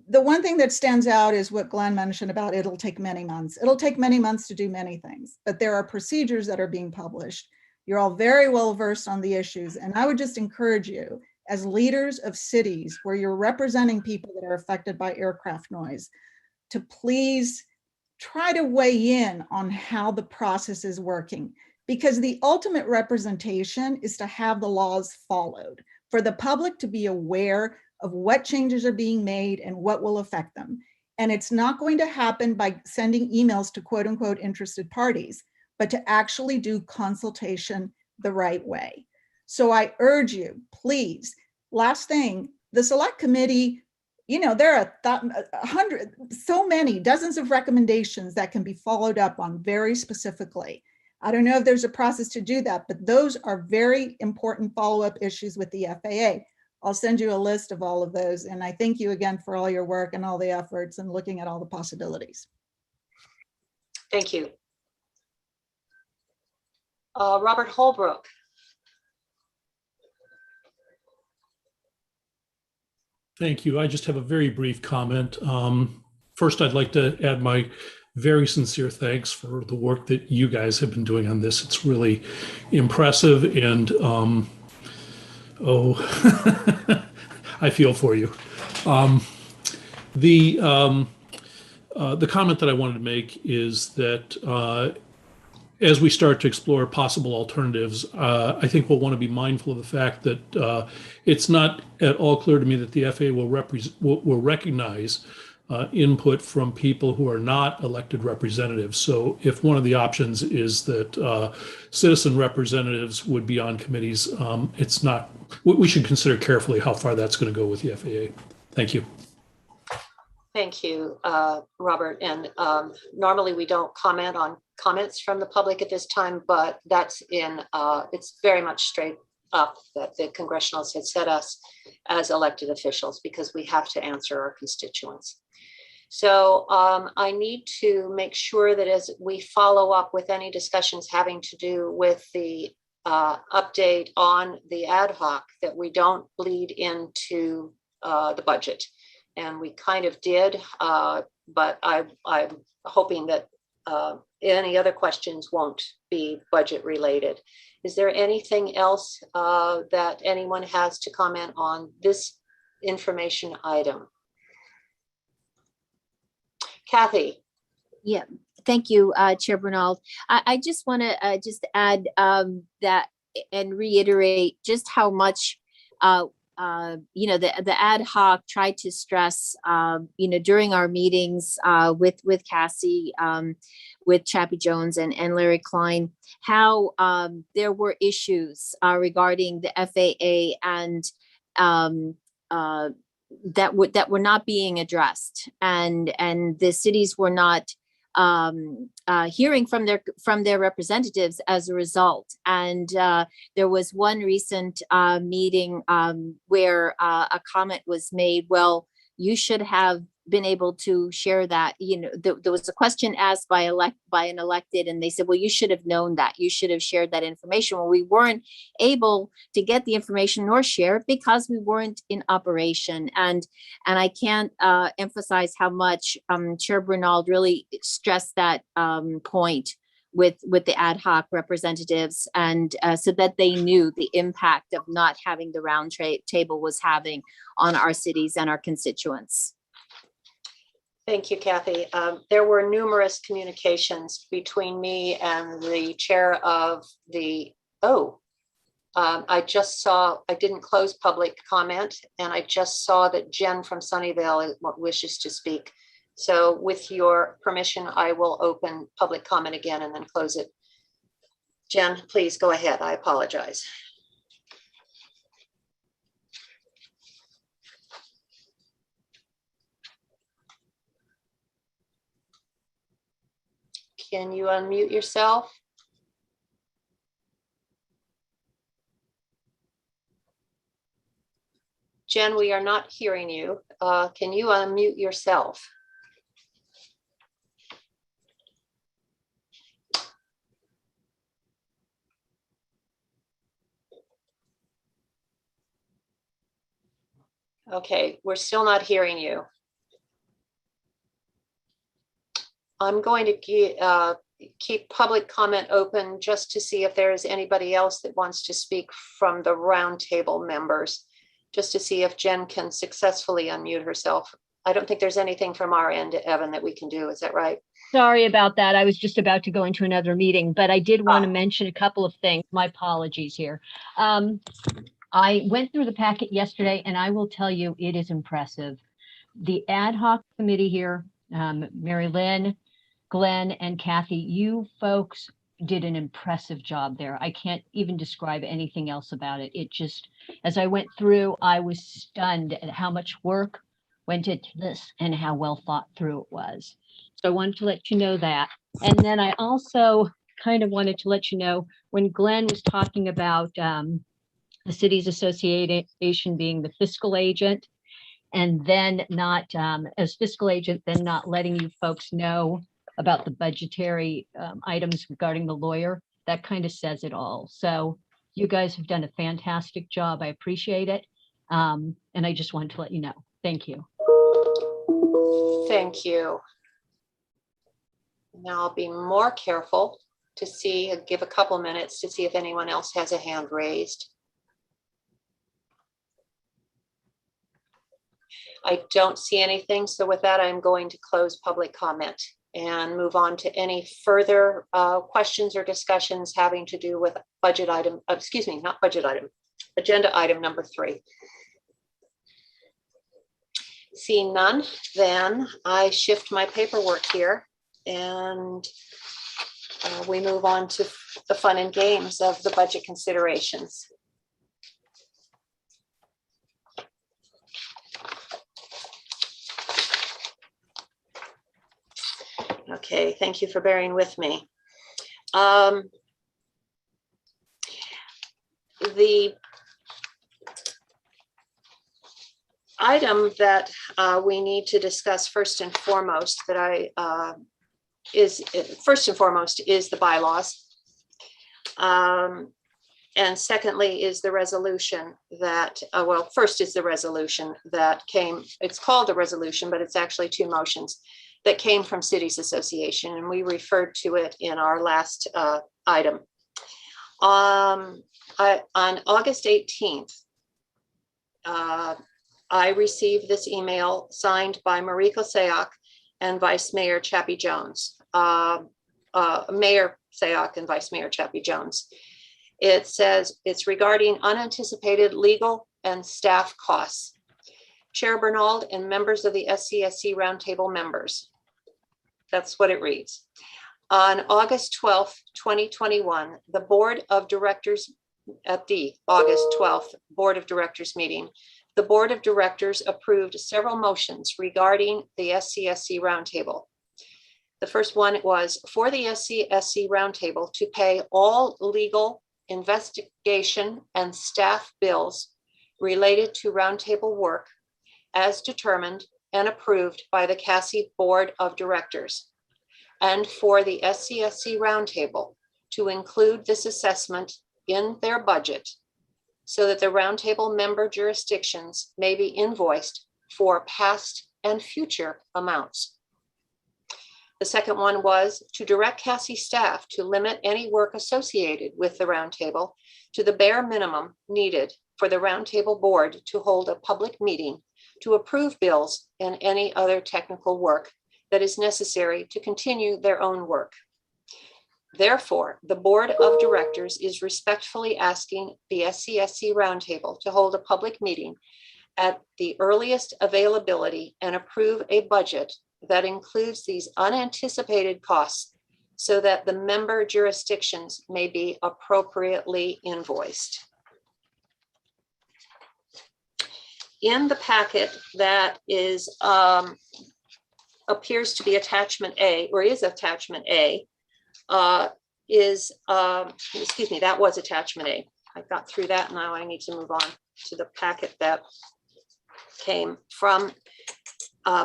The one thing that stands out is what Glenn mentioned about it'll take many months. It'll take many months to do many things, but there are procedures that are being published. You're all very well versed on the issues. And I would just encourage you as leaders of cities where you're representing people that are affected by aircraft noise to please try to weigh in on how the process is working, because the ultimate representation is to have the laws followed, for the public to be aware of what changes are being made and what will affect them. And it's not going to happen by sending emails to quote unquote interested parties, but to actually do consultation the right way. So I urge you, please, last thing, the select committee, you know, there are 100, so many, dozens of recommendations that can be followed up on very specifically. I don't know if there's a process to do that, but those are very important follow-up issues with the FAA. I'll send you a list of all of those. And I thank you again for all your work and all the efforts and looking at all the possibilities. Thank you. Robert Holbrook. Thank you. I just have a very brief comment. First, I'd like to add my very sincere thanks for the work that you guys have been doing on this. It's really impressive, and I feel for you. The comment that I wanted to make is that as we start to explore possible alternatives, I think we'll want to be mindful of the fact that it's not at all clear to me that the FAA will recognize input from people who are not elected representatives. So if one of the options is that citizen representatives would be on committees, it's not, we should consider carefully how far that's going to go with the FAA. Thank you. Thank you, Robert. And normally we don't comment on comments from the public at this time, but that's in, it's very much straight up that the congressionals had set us as elected officials because we have to answer our constituents. So I need to make sure that as we follow up with any discussions having to do with the update on the ad hoc, that we don't bleed into the budget. And we kind of did, but I'm hoping that any other questions won't be budget related. Is there anything else that anyone has to comment on this information item? Kathy. Yeah, thank you, Chair Bernald. I just want to just add that and reiterate just how much you know, the ad hoc tried to stress, you know, during our meetings with Cassie, with Chappie Jones and Larry Klein, how there were issues regarding the FAA and that were not being addressed, and the cities were not hearing from their representatives as a result. And there was one recent meeting where a comment was made, well, you should have been able to share that. You know, there was a question asked by an elected, and they said, well, you should have known that. You should have shared that information. Well, we weren't able to get the information nor share it because we weren't in operation. And I can't emphasize how much Chair Bernald really stressed that point with the ad hoc representatives, and so that they knew the impact of not having the round table was having on our cities and our constituents. Thank you, Kathy. There were numerous communications between me and the chair of the, I just saw, I didn't close public comment, and I just saw that Jen from Sunnyvale wishes to speak. So with your permission, I will open public comment again and then close it. Jen, please go ahead. I apologize. Can you unmute yourself? Jen, we are not hearing you. Can you unmute yourself? Okay, we're still not hearing you. I'm going to keep public comment open just to see if there is anybody else that wants to speak from the roundtable members, just to see if Jen can successfully unmute herself. I don't think there's anything from our end, Evan, that we can do. Is that right? Sorry about that. I was just about to go into another meeting, but I did want to mention a couple of things. My apologies here. I went through the packet yesterday and I will tell you, it is impressive. The ad hoc committee here, Mary Lynn, Glenn, and Kathy, you folks did an impressive job there. I can't even describe anything else about it. It just, as I went through, I was stunned at how much work went into this and how well thought through it was. So I wanted to let you know that. And then I also kind of wanted to let you know, when Glenn was talking about the city's association being the fiscal agent, and then not, as fiscal agent, then not letting you folks know about the budgetary items regarding the lawyer, that kind of says it all. So you guys have done a fantastic job. I appreciate it. And I just wanted to let you know. Thank you. Thank you. Now I'll be more careful to see, give a couple minutes to see if anyone else has a hand raised. I don't see anything. So with that, I'm going to close public comment and move on to any further questions or discussions having to do with budget item, excuse me, not budget item, agenda item number 3. Seeing none, then I shift my paperwork here and we move on to the fun and games of the budget considerations. Okay, thank you for bearing with me. The item that we need to discuss first and foremost is the bylaws. And secondly is the resolution that, well, first is the resolution that came, it's called a resolution, but it's actually 2 motions that came from Cities Association, and we referred to it in our last item. On August 18th, I received this email signed by Mariko Sayoc and Vice Mayor Chappie Jones. Mayor Sayoc and Vice Mayor Chappie Jones. It says it's regarding unanticipated legal and staff costs. Chair Bernald and members of the SCSC Roundtable members. That's what it reads. On August 12th, 2021, the Board of Directors, at the August 12th Board of Directors meeting, the Board of Directors approved several motions regarding the SCSC Roundtable. The first one was for the SCSC Roundtable to pay all legal, investigation, and staff bills related to Roundtable work as determined and approved by the CASI Board of Directors, and for the SCSC Roundtable to include this assessment in their budget so that the Roundtable member jurisdictions may be invoiced for past and future amounts. The second one was to direct CASI staff to limit any work associated with the Roundtable to the bare minimum needed for the Roundtable Board to hold a public meeting to approve bills and any other technical work that is necessary to continue their own work. Therefore, the Board of Directors is respectfully asking the SCSC Roundtable to hold a public meeting at the earliest availability and approve a budget that includes these unanticipated costs so that the member jurisdictions may be appropriately invoiced. In the packet that is appears to be attachment A, or is attachment A, excuse me, that was attachment A. I got through that, now I need to move on to the packet that came from,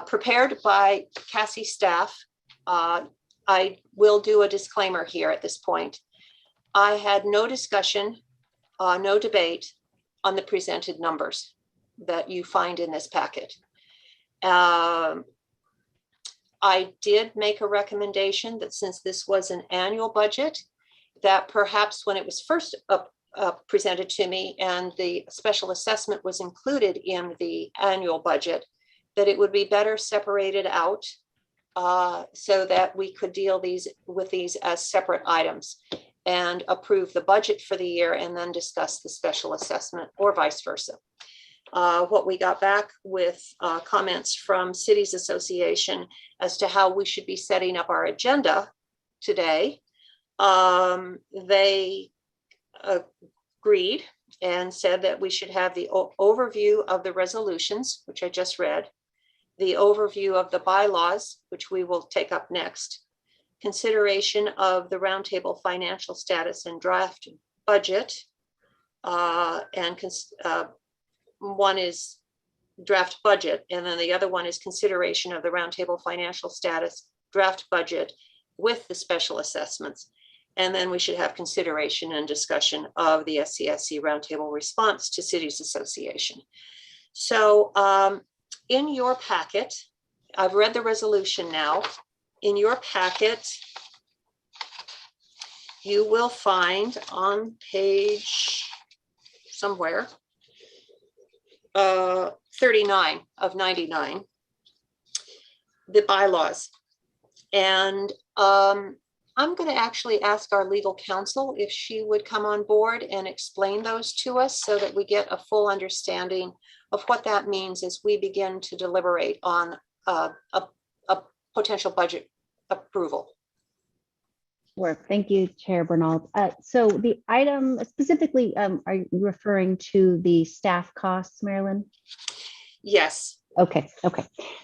prepared by CASI staff. I will do a disclaimer here at this point. I had no discussion, no debate on the presented numbers that you find in this packet. I did make a recommendation that since this was an annual budget, that perhaps when it was first presented to me and the special assessment was included in the annual budget, that it would be better separated out so that we could deal with these as separate items. and approve the budget for the year and then discuss the special assessment or vice versa. What we got back with comments from Cities Association as to how we should be setting up our agenda today. They agreed and said that we should have the overview of the resolutions, which I just read, the overview of the bylaws, which we will take up next, consideration of the roundtable financial status and draft budget, one is draft budget, and then the other one is consideration of the roundtable financial status, draft budget with the special assessments. And then we should have consideration and discussion of the SCSC Roundtable response to Cities Association. So in your packet, I've read the resolution now. In your packet, you will find on page somewhere, 39 of 99, the bylaws. And I'm going to actually ask our legal counsel if she would come on board and explain those to us so that we get a full understanding of what that means as we begin to deliberate on a potential budget approval. Sure. Thank you, Chair Bernald. So the item specifically, are you referring to the staff costs, Marilyn? Yes. Okay.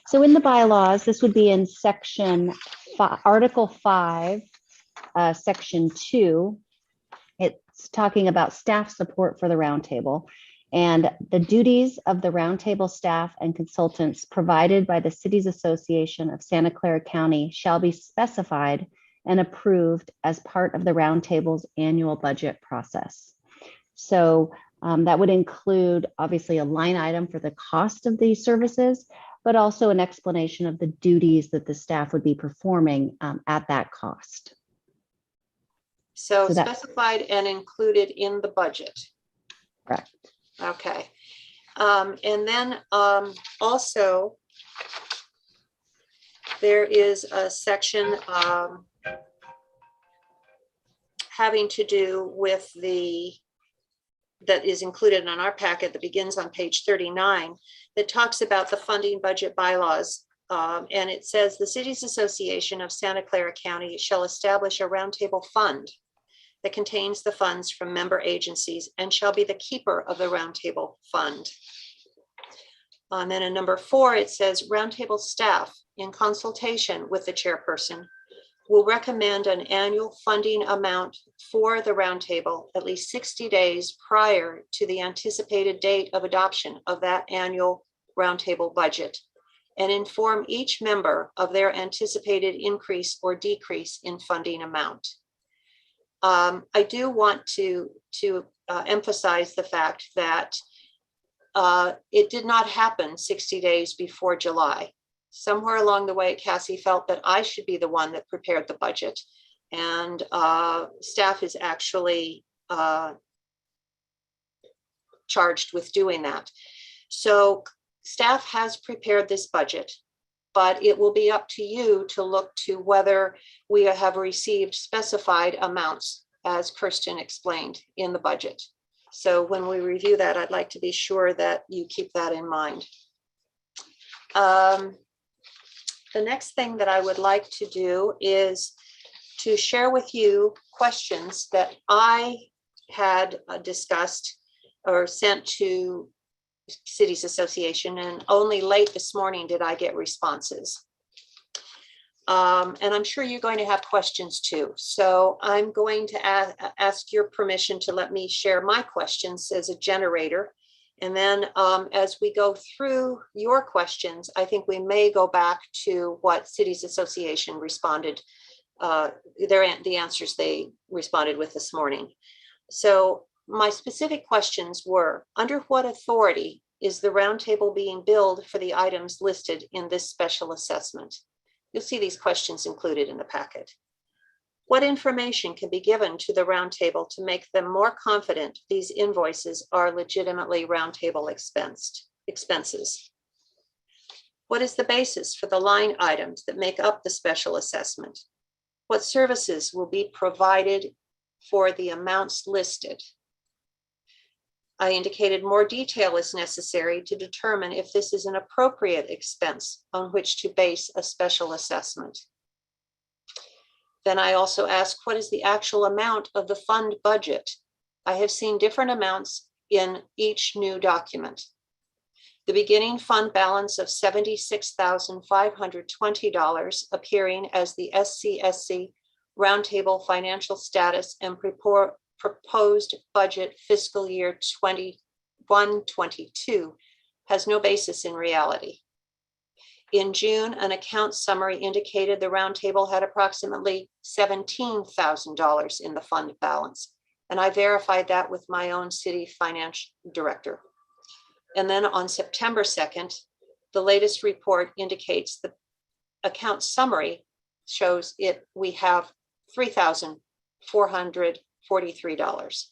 So in the bylaws, this would be in section 5, Article 5, section 2. It's talking about staff support for the roundtable and the duties of the roundtable staff and consultants provided by the Cities Association of Santa Clara County shall be specified and approved as part of the roundtable's annual budget process. So that would include obviously a line item for the cost of these services, but also an explanation of the duties that the staff would be performing at that cost. So specified and included in the budget. Correct. Okay. And then also there is a section having to do with that is included in our packet that begins on page 39 that talks about the funding budget bylaws. And it says the Cities Association of Santa Clara County shall establish a roundtable fund that contains the funds from member agencies and shall be the keeper of the roundtable fund. And then in number 4, it says roundtable staff in consultation with the chairperson will recommend an annual funding amount for the roundtable at least 60 days prior to the anticipated date of adoption of that annual roundtable budget and inform each member of their anticipated increase or decrease in funding amount. I do want to emphasize the fact that it did not happen 60 days before July. Somewhere along the way, Cassie felt that I should be the one that prepared the budget, and staff is actually charged with doing that. So staff has prepared this budget, but it will be up to you to look to whether we have received specified amounts, as Kirsten explained, in the budget. So when we review that, I'd like to be sure that you keep that in mind. The next thing that I would like to do is to share with you questions that I had discussed or sent to Cities Association, and only late this morning did I get responses. And I'm sure you're going to have questions too. So I'm going to ask your permission to let me share my questions as a generator. And then as we go through your questions, I think we may go back to what Cities Association responded, the answers they responded with this morning. So my specific questions were, under what authority is the roundtable being billed for the items listed in this special assessment? You'll see these questions included in the packet. What information can be given to the roundtable to make them more confident these invoices are legitimately roundtable expenses? What is the basis for the line items that make up the special assessment? What services will be provided for the amounts listed. I indicated more detail is necessary to determine if this is an appropriate expense on which to base a special assessment. Then I also asked, what is the actual amount of the fund budget? I have seen different amounts in each new document. The beginning fund balance of $76,520 appearing as the SCSC Roundtable financial status and proposed budget fiscal year 21-22 has no basis in reality. In June, an account summary indicated the roundtable had approximately $17,000 in the fund balance, and I verified that with my own city finance director. And then on September 2nd, the latest report indicates the account summary shows we have $3,443.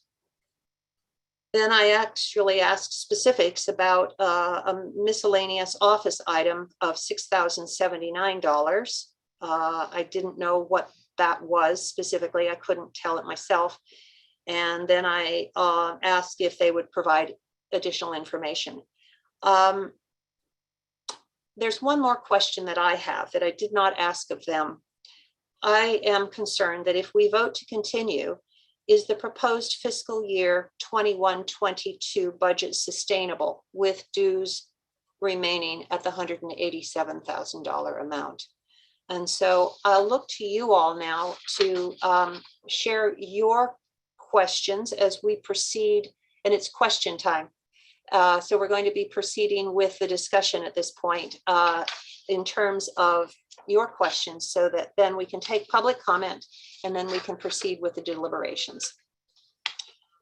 Then I actually asked specifics about a miscellaneous office item of $6,079. I didn't know what that was specifically. I couldn't tell it myself. And then I asked if they would provide additional information. There's one more question that I have that I did not ask of them. I am concerned that if we vote to continue, is the proposed fiscal year 21-22 budget sustainable with dues remaining at the $187,000 amount? And so I'll look to you all now to share your questions as we proceed, and it's question time. So we're going to be proceeding with the discussion at this point in terms of your questions, so that then we can take public comment and then we can proceed with the deliberations.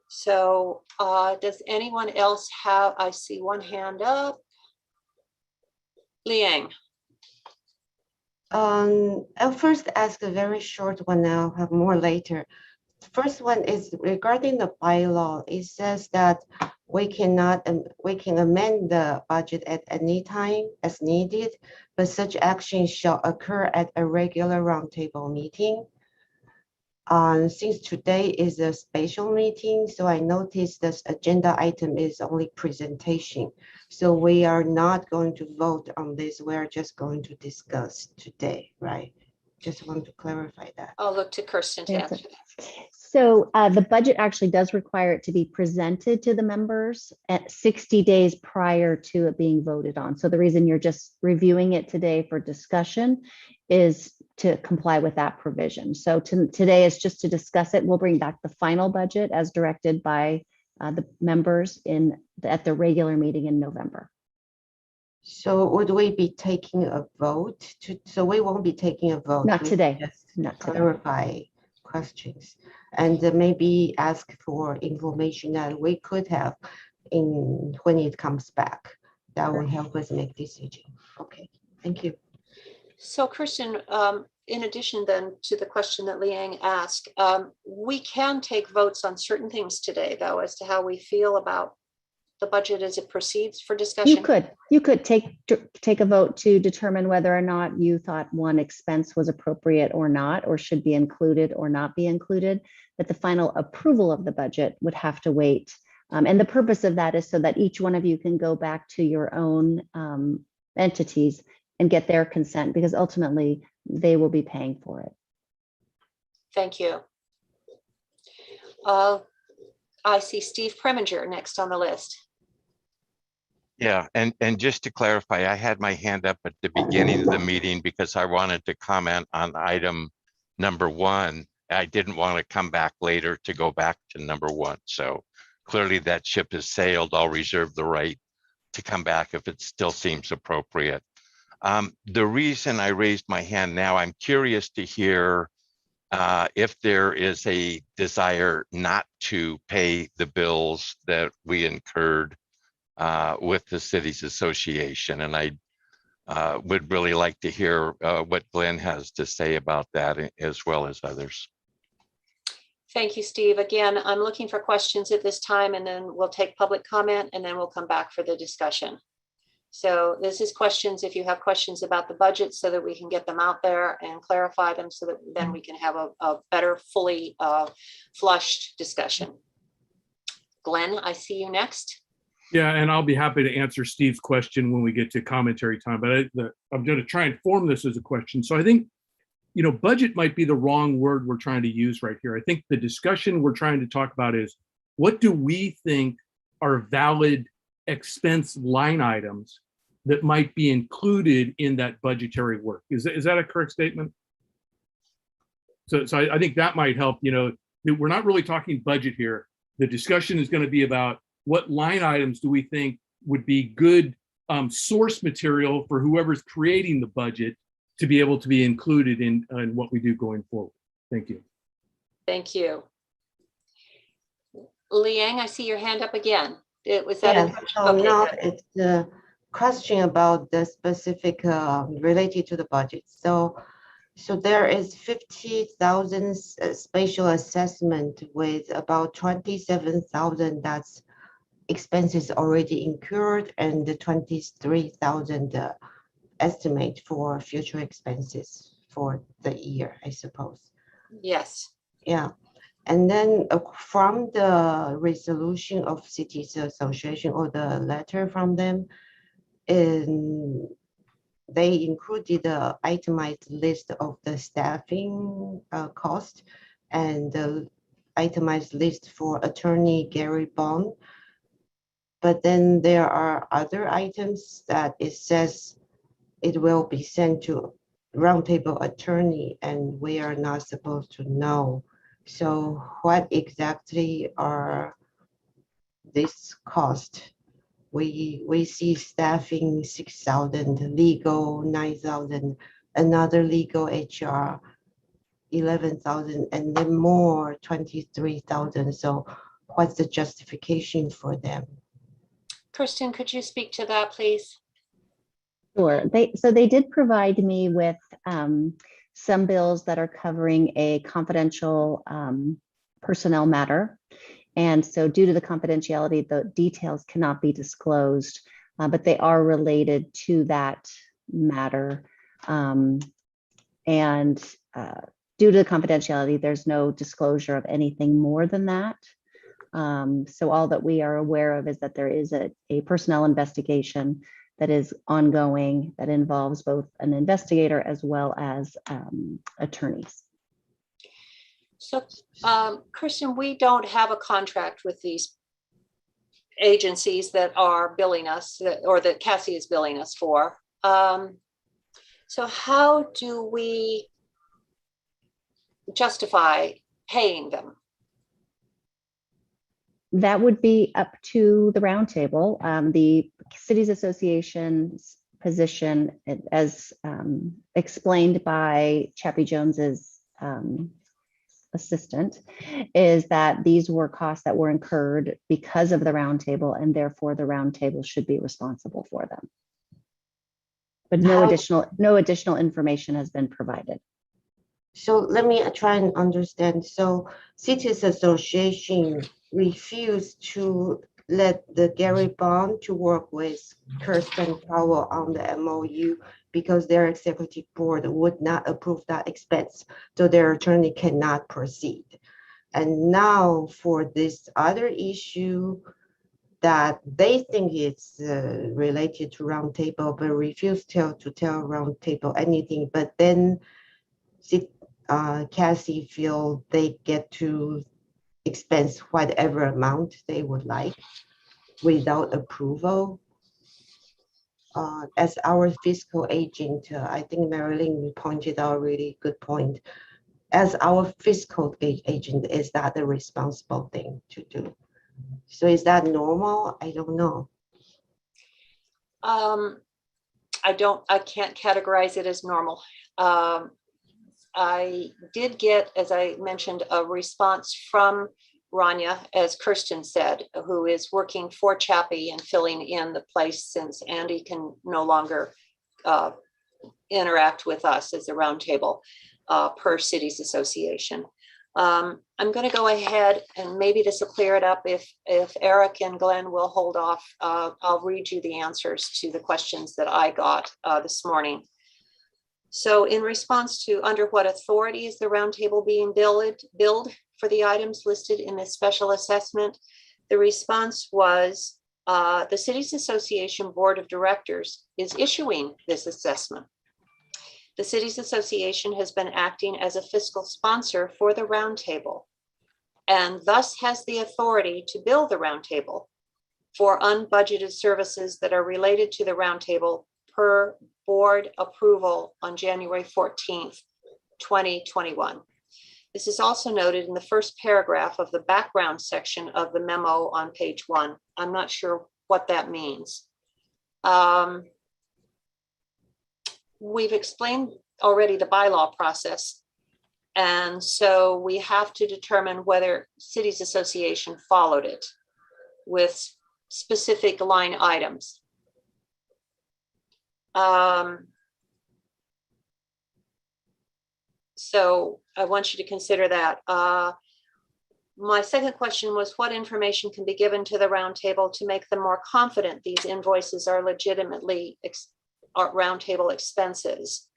So does anyone else have, I see one hand up. Liang. I'll first ask a very short one, I'll have more later. First one is regarding the bylaw. It says that we can amend the budget at any time as needed, but such action shall occur at a regular roundtable meeting. Since today is a special meeting, so I noticed this agenda item is only presentation. So we are not going to vote on this. We're just going to discuss today, right? Just want to clarify that. I'll look to Kirsten to answer that. So the budget actually does require it to be presented to the members at 60 days prior to it being voted on. So the reason you're just reviewing it today for discussion is to comply with that provision. So today is just to discuss it. We'll bring back the final budget as directed by the members at the regular meeting in November. So would we be taking a vote? So we won't be taking a vote. Not today. Just Not today. clarify questions and maybe ask for information that we could have when it comes back. That will help us make decision. Okay, thank you. So Kirsten, in addition then to the question that Liang asked, we can take votes on certain things today, though, as to how we feel about the budget as it proceeds for discussion. You could take a vote to determine whether or not you thought one expense was appropriate or not, or should be included or not be included. But the final approval of the budget would have to wait. And the purpose of that is so that each one of you can go back to your own entities and get their consent, because ultimately they will be paying for it. Thank you. I see Steve Preminger next on the list. Yeah, and just to clarify, I had my hand up at the beginning of the meeting because I wanted to comment on item number 1. I didn't want to come back later to go back to number 1. So clearly that ship has sailed. I'll reserve the right to come back if it still seems appropriate. The reason I raised my hand now, I'm curious to hear if there is a desire not to pay the bills that we incurred with the cities association. And I would really like to hear what Glenn has to say about that, as well as others. Thank you, Steve. Again, I'm looking for questions at this time, and then we'll take public comment, and then we'll come back for the discussion. So this is questions, if you have questions about the budget, so that we can get them out there and clarify them, so that then we can have a better, fully flushed discussion. Glenn, I see you next. Yeah, and I'll be happy to answer Steve's question when we get to commentary time, but I'm going to try and form this as a question. So I think, budget might be the wrong word we're trying to use right here. I think the discussion we're trying to talk about is, what do we think are valid expense line items that might be included in that budgetary work? Is that a correct statement? So I think that might help. We're not really talking budget here. The discussion is going to be about what line items do we think would be good source material for whoever's creating the budget to be able to be included in what we do going forward. Thank you. Thank you. Liang, I see your hand up again. Was that Yes, so okay, now good. it's the question about the specific related to the budget. So there is 50,000 spatial assessment with about 27,000 that's expenses already incurred, and the 23,000 estimate for future expenses for the year, I suppose. Yes. Yeah. And then from the resolution of cities association, or the letter from them, they included the itemized list of the staffing cost, and the itemized list for attorney Gary Bond. But then there are other items that it says it will be sent to Roundtable attorney, and we are not supposed to know. So what exactly are this cost? We see staffing 6,000, legal 9,000, another legal HR 11,000, and then more 23,000. So what's the justification for them? Kirsten, could you speak to that, please? Sure. They did provide me with some bills that are covering a confidential personnel matter. And so due to the confidentiality, the details cannot be disclosed, but they are related to that matter. And due to the confidentiality, there's no disclosure of anything more than that. So all that we are aware of is that there is a personnel investigation that is ongoing, that involves both an investigator as well as attorneys. So, Kirsten, we don't have a contract with these agencies that are billing us, or that Cassie is billing us for. So how do we justify paying them? That would be up to the roundtable. The Cities Association's position, as explained by Chappie Jones's assistant, is that these were costs that were incurred because of the roundtable, and therefore the roundtable should be responsible for them. But no additional information has been provided. So let me try and understand. So Cities Association refused to let the Gary Bond to work with Kirsten Powell on the MOU because their executive board would not approve that expense. So their attorney cannot proceed. And now for this other issue that they think it's related to Roundtable, but refuse to tell Roundtable anything. But then Cassie feel they get to expense whatever amount they would like without approval. As our fiscal agent, I think Marilyn pointed out a really good point. As our fiscal agent, is that the responsible thing to do? So is that normal? I don't know. I can't categorize it as normal. I did get, as I mentioned, a response from Rania, as Kirsten said, who is working for Chappie and filling in the place since Andy can no longer interact with us as a roundtable per Cities Association. I'm going to go ahead and maybe this will clear it up. If Eric and Glenn will hold off, I'll read you the answers to the questions that I got this morning. So in response to under what authority is the roundtable being billed for the items listed in this special assessment, the response was the Cities Association Board of Directors is issuing this assessment. The Cities Association has been acting as a fiscal sponsor for the roundtable and thus has the authority to bill the roundtable for unbudgeted services that are related to the roundtable per board approval on January 14th, 2021. This is also noted in the first paragraph of the background section of the memo on page 1. I'm not sure what that means. We've explained already the bylaw process. And so we have to determine whether Cities Association followed it with specific line items. So I want you to consider that. My second question was what information can be given to the roundtable to make them more confident these invoices are legitimately roundtable expenses.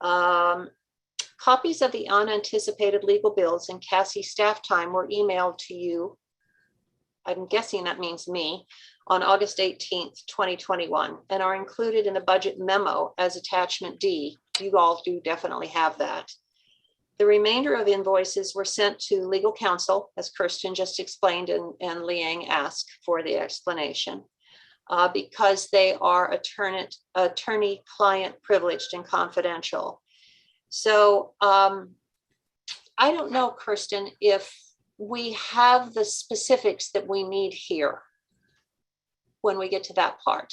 Copies of the unanticipated legal bills and CASI staff time were emailed to you, I'm guessing that means me, on August 18th, 2021, and are included in the budget memo as attachment D. You all do definitely have that. The remainder of invoices were sent to legal counsel, as Kirsten just explained, and Liang asked for the explanation, because they are attorney-client privileged and confidential. So I don't know, Kirsten, if we have the specifics that we need here when we get to that part.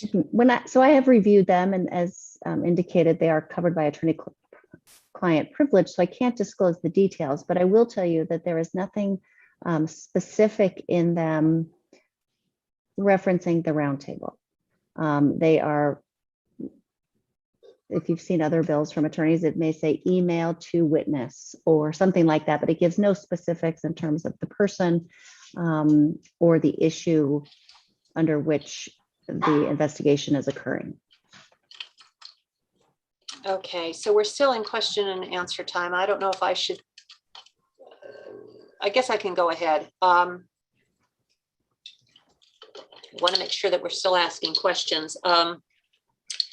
So I have reviewed them, and as indicated, they are covered by attorney-client privilege, so I can't disclose the details, but I will tell you that there is nothing specific in them referencing the roundtable. They are, if you've seen other bills from attorneys, it may say email to witness or something like that, but it gives no specifics in terms of the person or the issue under which the investigation is occurring. Okay, so we're still in question and answer time. I don't know if I should, I guess I can go ahead. Want to make sure that we're still asking questions.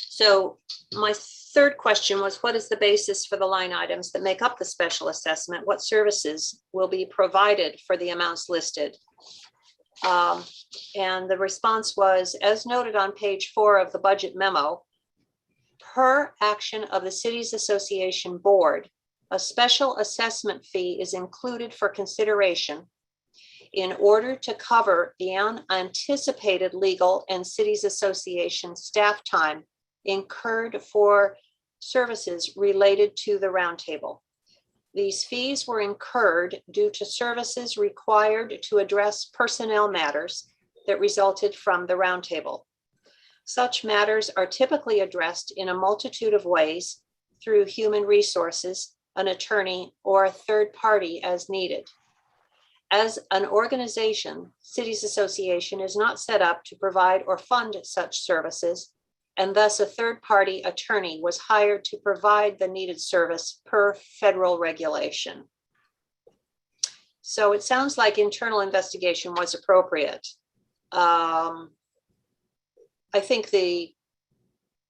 So my third question was, what is the basis for the line items that make up the special assessment? What services will be provided for the amounts listed? And the response was, as noted on page 4 of the budget memo, per action of the Cities Association Board, a special assessment fee is included for consideration in order to cover the unanticipated legal and Cities Association staff time incurred for services related to the roundtable. These fees were incurred due to services required to address personnel matters that resulted from the roundtable. Such matters are typically addressed in a multitude of ways through human resources, an attorney, or a third party as needed. As an organization, Cities Association is not set up to provide or fund such services, and thus a third-party attorney was hired to provide the needed service per federal regulation. So it sounds like internal investigation was appropriate. I think the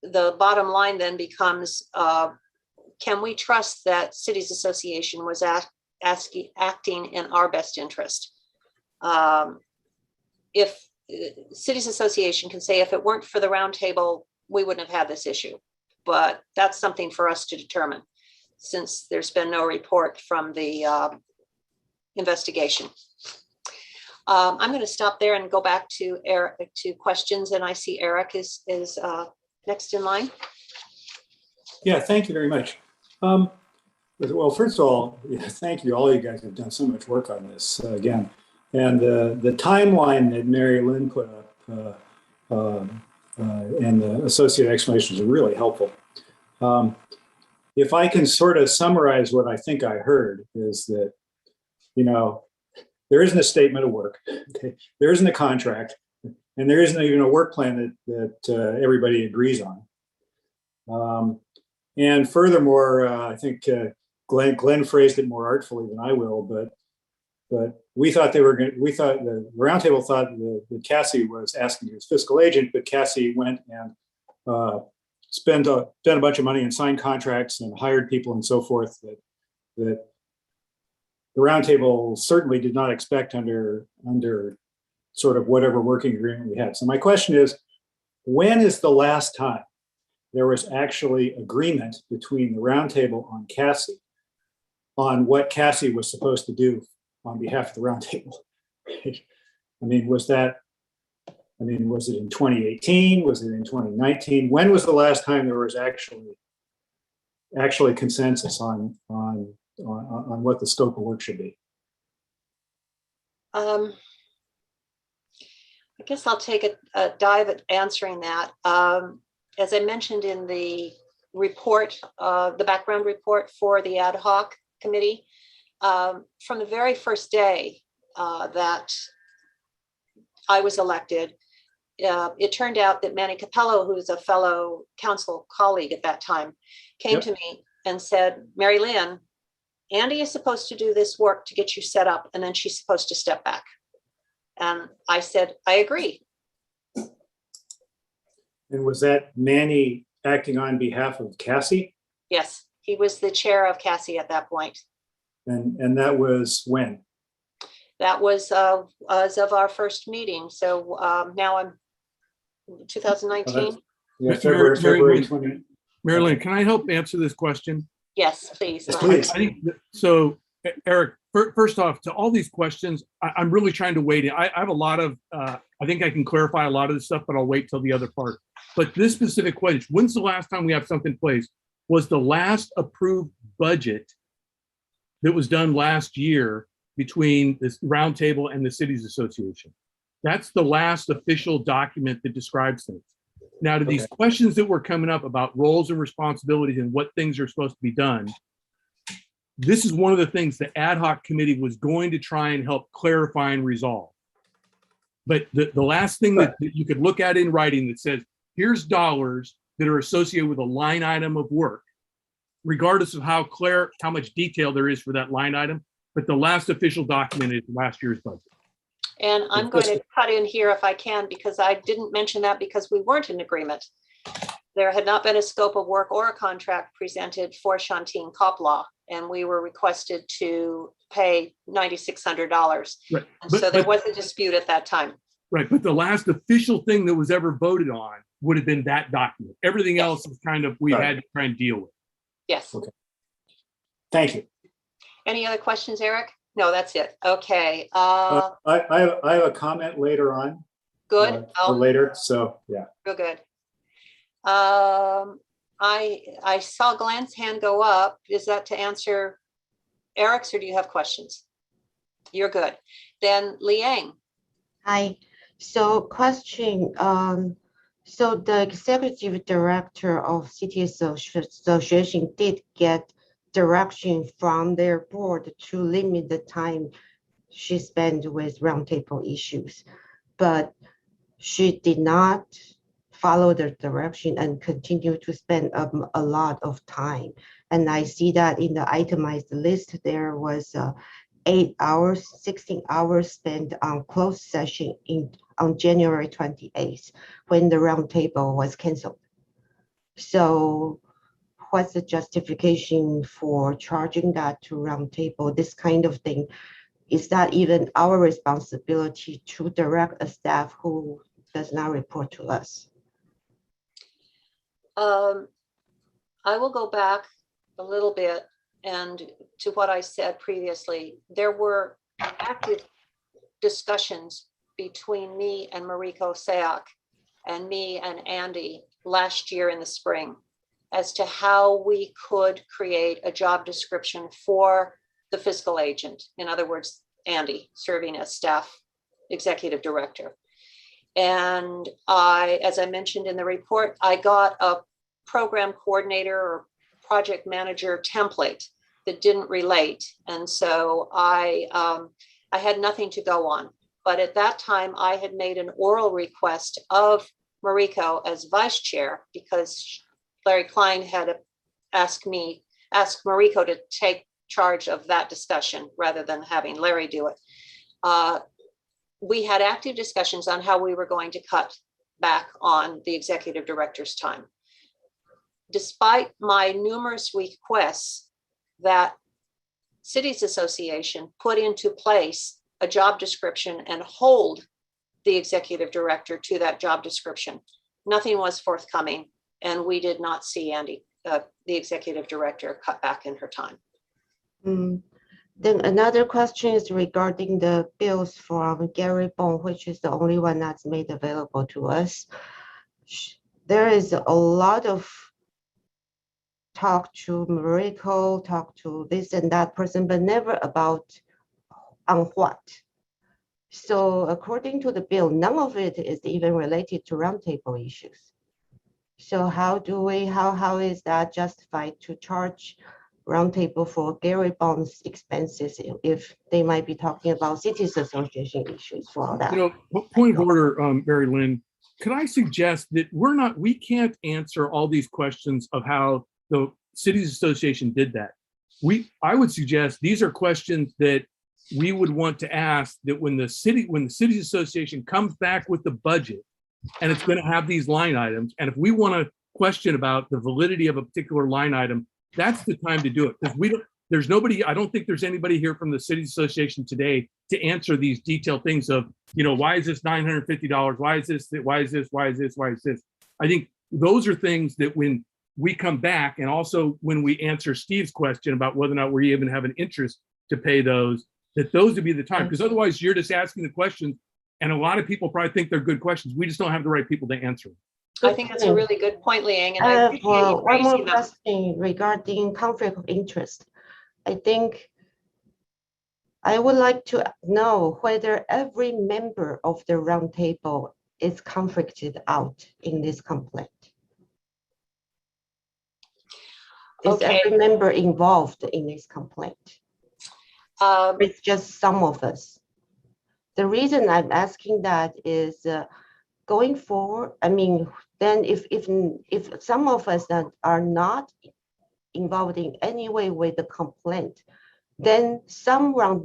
bottom line then becomes, can we trust that Cities Association was acting in our best interest? If Cities Association can say, if it weren't for the roundtable, we wouldn't have had this issue, but that's something for us to determine since there's been no report from the investigation. I'm going to stop there and go back to Eric to questions, and I see Eric is next in line. Yeah, thank you very much. Well, first of all, thank you. All you guys have done so much work on this again. And the timeline that Mary Lynn put up and the associated explanations are really helpful. If I can sort of summarize what I think I heard is that you know, there isn't a statement of work. Okay? There isn't a contract, and there isn't even a work plan that everybody agrees on. And furthermore, I think Glenn phrased it more artfully than I will, but we thought we thought the roundtable thought that Cassie was asking his fiscal agent, but Cassie went and spent a bunch of money and signed contracts and hired people and so forth that the roundtable certainly did not expect under sort of whatever working agreement we had. So my question is, when is the last time there was actually agreement between the roundtable on Cassie on what Cassie was supposed to do on behalf of the roundtable? I mean, was it in 2018? Was it in 2019? When was the last time there was actually consensus on what the scope of work should be? I guess I'll take a dive at answering that. As I mentioned in the report, the background report for the ad hoc committee, from the very first day that I was elected, it turned out that Manny Capello, who was a fellow council colleague at that time, came to me and said, Mary Lynn, Andy is supposed to do this work to get you set up, and then she's supposed to step back. And I said, I agree. And was that Manny acting on behalf of Cassie? Yes, he was the chair of Cassie at that point. And that was when? That was as of our first meeting. So now I'm 2019. Yeah, February 20. Mary Lynn, can I help answer this question? Yes, please. Yes, please. I think so. Eric, first off, to all these questions, I'm really trying to wait. I have a lot of, I think I can clarify a lot of this stuff, but I'll wait till the other part. But this specific question, when's the last time we have something in place? Was the last approved budget that was done last year between this roundtable and the cities association? That's the last official document that describes things. Now, to these questions that were coming up about roles and responsibilities and what things are supposed to be done, this is one of the things the ad hoc committee was going to try and help clarify and resolve. But the last thing that you could look at in writing that says, here's dollars that are associated with a line item of work, regardless of how much detail there is for that line item. But the last official document is last year's budget. And I'm going to cut in here if I can, because I didn't mention that because we weren't in agreement. There had not been a scope of work or a contract presented for Shantine Coplaw, and we were requested to pay $9,600. Right. And so there was a dispute at that time. Right, but the last official thing that was ever voted on would have been that document. Everything else is kind of, we had to try and deal with. Yes. Okay. Thank you. Any other questions, Eric? No, that's it. Okay. I have a comment later on. Good. Or later, so yeah. Real good. I saw Glenn's hand go up. Is that to answer Eric's, or do you have questions? You're good. Then Liang. Hi. So question, so the executive director of City Association did get direction from their board to limit the time she spent with roundtable issues, but she did not follow the direction and continue to spend a lot of time. And I see that in the itemized list, there was 8 hours, 16 hours spent on closed session on January 28th when the roundtable was canceled. So what's the justification for charging that to roundtable, this kind of thing? Is that even our responsibility to direct a staff who does not report to us? I will go back a little bit and to what I said previously. There were active discussions between me and Mariko Sayak and me and Andy last year in the spring as to how we could create a job description for the fiscal agent. In other words, Andy serving as staff executive director. And as I mentioned in the report, I got a program coordinator or project manager template that didn't relate. And so I had nothing to go on. But at that time, I had made an oral request of Mariko as vice chair because Larry Klein had asked Mariko to take charge of that discussion rather than having Larry do it. We had active discussions on how we were going to cut back on the executive director's time. Despite my numerous requests, that Cities Association put into place a job description and hold the executive director to that job description. Nothing was forthcoming, and we did not see Andy, the executive director, cut back in her time. Then another question is regarding the bills from Gary Bond, which is the only one that's made available to us. There is a lot of talk to Mariko, talk to this and that person, but never about on what. So according to the bill, none of it is even related to roundtable issues. So how is that justified to charge roundtable for Gary Bond's expenses if they might be talking about Cities Association issues for all that? Point of order, Mary Lynn, could I suggest that we can't answer all these questions of how the Cities Association did that. I would suggest these are questions that we would want to ask, that when the Cities Association comes back with the budget and it's going to have these line items, and if we want to question about the validity of a particular line item, that's the time to do it. Because I don't think there's anybody here from the Cities Association today to answer these detailed things of, why is this $950? Why is this? Why is this? Why is this? Why is this? I think those are things that when we come back, and also when we answer Steve's question about whether or not we even have an interest to pay those would be the time. Because otherwise you're just asking the questions, and a lot of people probably think they're good questions. We just don't have the right people to answer them. I think that's a really good point, Liang, and I appreciate you one more raising them. question regarding conflict of interest. I think I would like to know whether every member of the roundtable is conflicted out in this complaint. Is every member involved in this complaint? It's just some of us. The reason I'm asking that is going forward, then if some of us that are not involved in any way with the complaint, then some round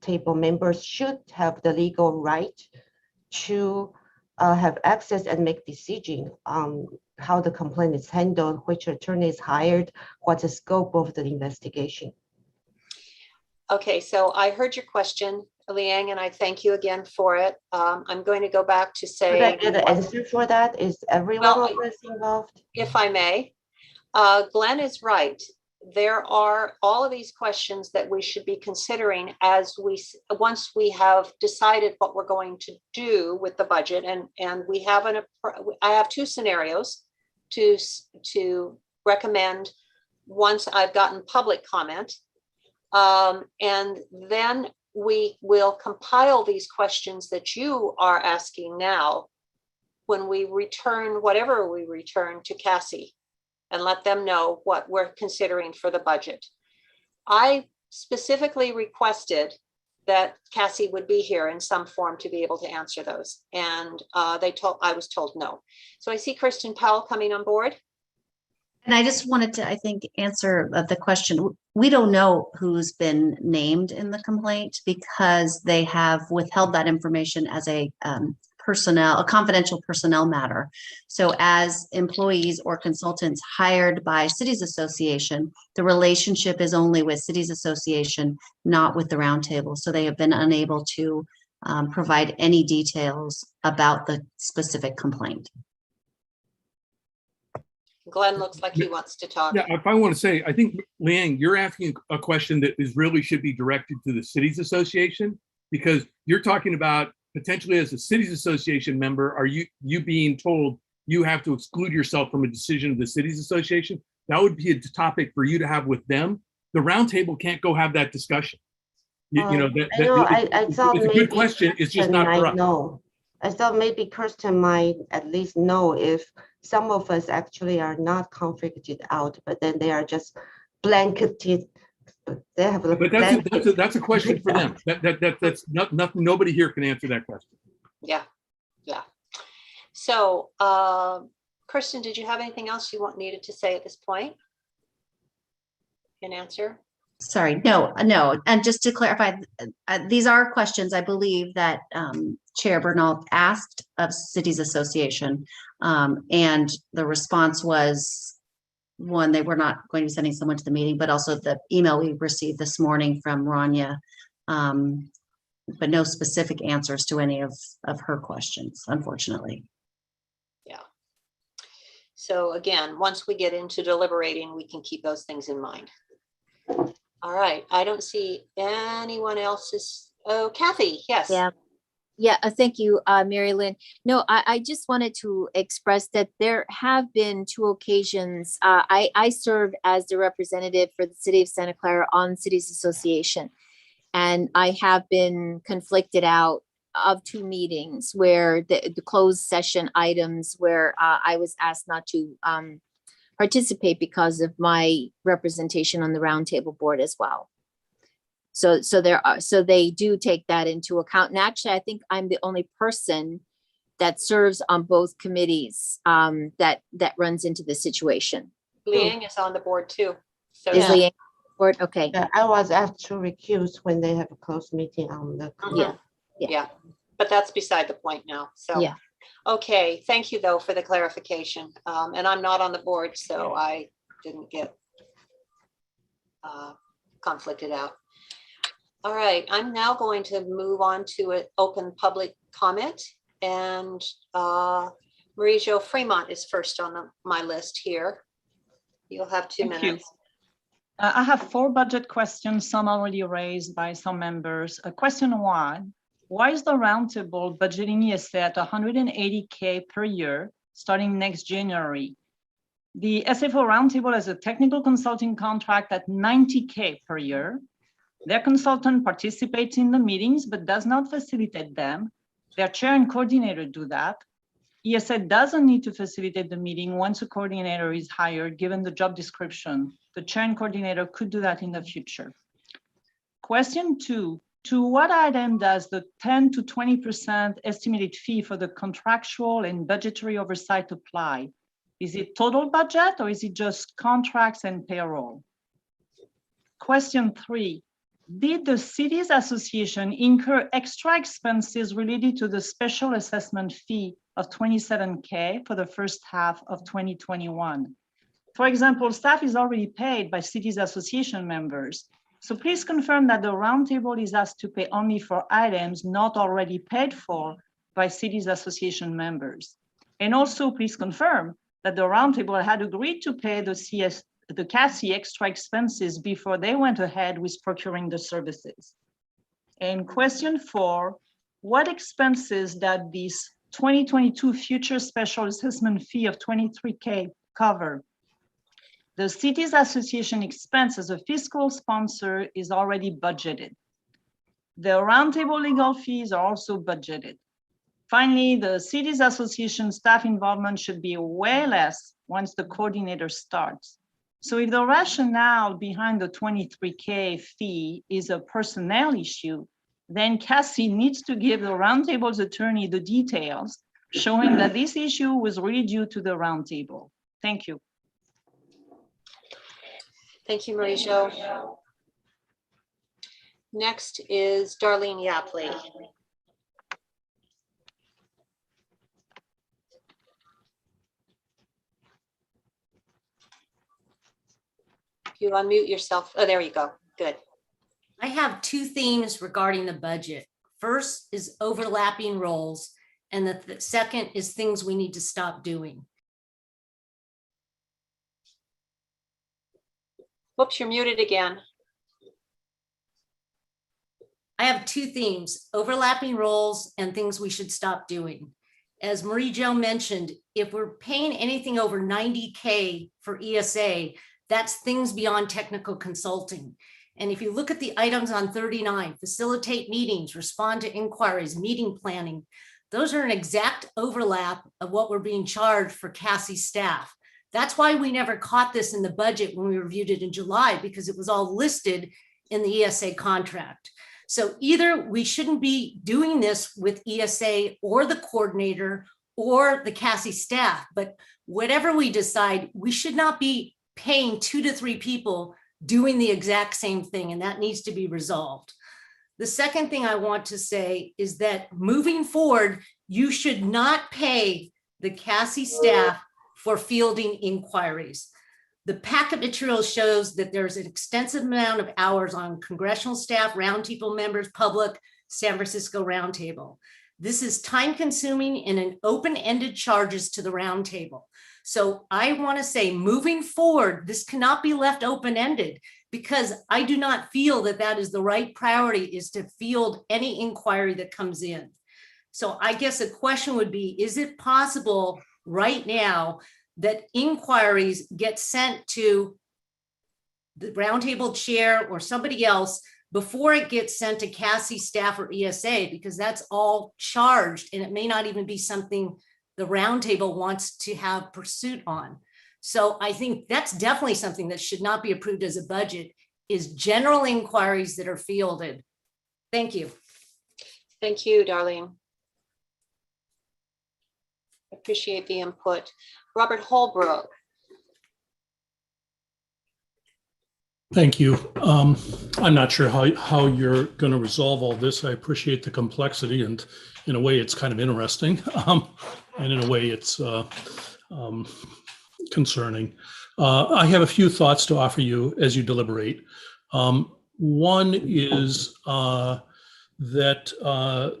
table members should have the legal right to have access and make decision on how the complaint is handled, which attorney is hired, what's the scope of the investigation. Okay, so I heard your question, Liang, and I thank you again for it. I'm going to go back to say— Could I get an answer for that? Is everyone of us involved? If I may, Glenn is right. There are all of these questions that we should be considering once we have decided what we're going to do with the budget, and we have I have two scenarios to recommend once I've gotten public comment. And then we will compile these questions that you are asking now when we return, whatever we return, to Cassie, and let them know what we're considering for the budget. I specifically requested that Cassie would be here in some form to be able to answer those, and I was told no. So I see Kristen Powell coming on board. And I just wanted to, I think, answer the question. We don't know who's been named in the complaint because they have withheld that information as a confidential personnel matter. So as employees or consultants hired by Cities Association, the relationship is only with Cities Association, not with the roundtable. So they have been unable to provide any details about the specific complaint. Glenn looks like he wants to talk. Yeah, if I want to say, I think, Liang, you're asking a question that really should be directed to the Cities Association, because you're talking about potentially as a Cities Association member, are you being told you have to exclude yourself from a decision of the Cities Association? That would be a topic for you to have with them. The roundtable can't go have that discussion. I thought it's a good question. It's just not for us. No, I thought maybe Kirsten might at least know if some of us actually are not conflicted out, but then they are just blanketed. They have a But that's a question for them. That's nothing. Nobody here can answer that question. Yeah, yeah. So, Kirsten, did you have anything else you needed to say at this point? An answer? Sorry, no. And just to clarify, these are questions I believe that Chair Bernal asked of Cities Association. And the response was, one, they were not going to be sending someone to the meeting, but also the email we received this morning from Rania, but no specific answers to any of her questions, unfortunately. Yeah. So again, once we get into deliberating, we can keep those things in mind. All right, I don't see anyone else's. Oh, Kathy, yes. Yeah, thank you, Mary Lynn. No, I just wanted to express that there have been 2 occasions. I serve as the representative for the City of Santa Clara on Cities Association, and I have been conflicted out of 2 meetings where the closed session items where I was asked not to participate because of my representation on the roundtable board as well. So they do take that into account. And actually, I think I'm the only person that serves on both committees that runs into the situation. Liang is on the board too. So is Liang on the board? Okay. Yeah, I was asked to recuse when they have a closed meeting on the. Yeah, but that's beside the point now. So yeah. Okay, thank you though for the clarification. And I'm not on the board, so I didn't get conflicted out. All right, I'm now going to move on to an open public comment, and Marie-Jo Fremont is first on my list here. You'll have 2 minutes. I have 4 budget questions, some already raised by some members. Question 1, why is the roundtable budgeting ESA at $180K per year starting next January? The SFO roundtable has a technical consulting contract at $90K per year. Their consultant participates in the meetings but does not facilitate them. Their chair and coordinator do that. ESA doesn't need to facilitate the meeting once a coordinator is hired, given the job description. The chair and coordinator could do that in the future. Question 2, to what item does the 10 to 20% estimated fee for the contractual and budgetary oversight apply? Is it total budget or is it just contracts and payroll? Question 3, did the Cities Association incur extra expenses related to the special assessment fee of $27K for the first half of 2021? For example, staff is already paid by Cities Association members. So please confirm that the roundtable is asked to pay only for items not already paid for by Cities Association members. And also please confirm that the roundtable had agreed to pay the CASI extra expenses before they went ahead with procuring the services. And question 4, what expenses that this 2022 future special assessment fee of $23K cover? The Cities Association expense as a fiscal sponsor is already budgeted. The roundtable legal fees are also budgeted. Finally, the Cities Association staff involvement should be way less once the coordinator starts. So if the rationale behind the $23K fee is a personnel issue, then CASI needs to give the roundtable's attorney the details showing that this issue was really due to the roundtable. Thank you. Thank you, Marie-Jo. Next is Darlene Yapley. You unmute yourself. Oh, there you go. Good. I have 2 themes regarding the budget. First is overlapping roles, and the second is things we need to stop doing. Whoops, you're muted again. I have 2 themes, overlapping roles and things we should stop doing. As Marie-Jo mentioned, if we're paying anything over $90K for ESA, that's things beyond technical consulting. And if you look at the items on 39, facilitate meetings, respond to inquiries, meeting planning, those are an exact overlap of what we're being charged for CASI staff. That's why we never caught this in the budget when we reviewed it in July, because it was all listed in the ESA contract. So either we shouldn't be doing this with ESA or the coordinator or the CASI staff, but whatever we decide, we should not be paying 2 to 3 people doing the exact same thing, and that needs to be resolved. The second thing I want to say is that moving forward, you should not pay the CASI staff for fielding inquiries. The packet material shows that there's an extensive amount of hours on congressional staff, roundtable members, public, San Francisco Roundtable. This is time consuming and an open-ended charges to the roundtable. So I want to say moving forward, this cannot be left open-ended, because I do not feel that that is the right priority, is to field any inquiry that comes in. So I guess a question would be, is it possible right now that inquiries get sent to the roundtable chair or somebody else before it gets sent to CASI staff or ESA, because that's all charged and it may not even be something the roundtable wants to have pursuit on. So I think that's definitely something that should not be approved as a budget, is general inquiries that are fielded. Thank you. Thank you, Darlene. Appreciate the input. Robert Holbrook. Thank you. I'm not sure how you're going to resolve all this. I appreciate the complexity, and in a way it's kind of interesting, and in a way it's concerning. I have a few thoughts to offer you as you deliberate. One is that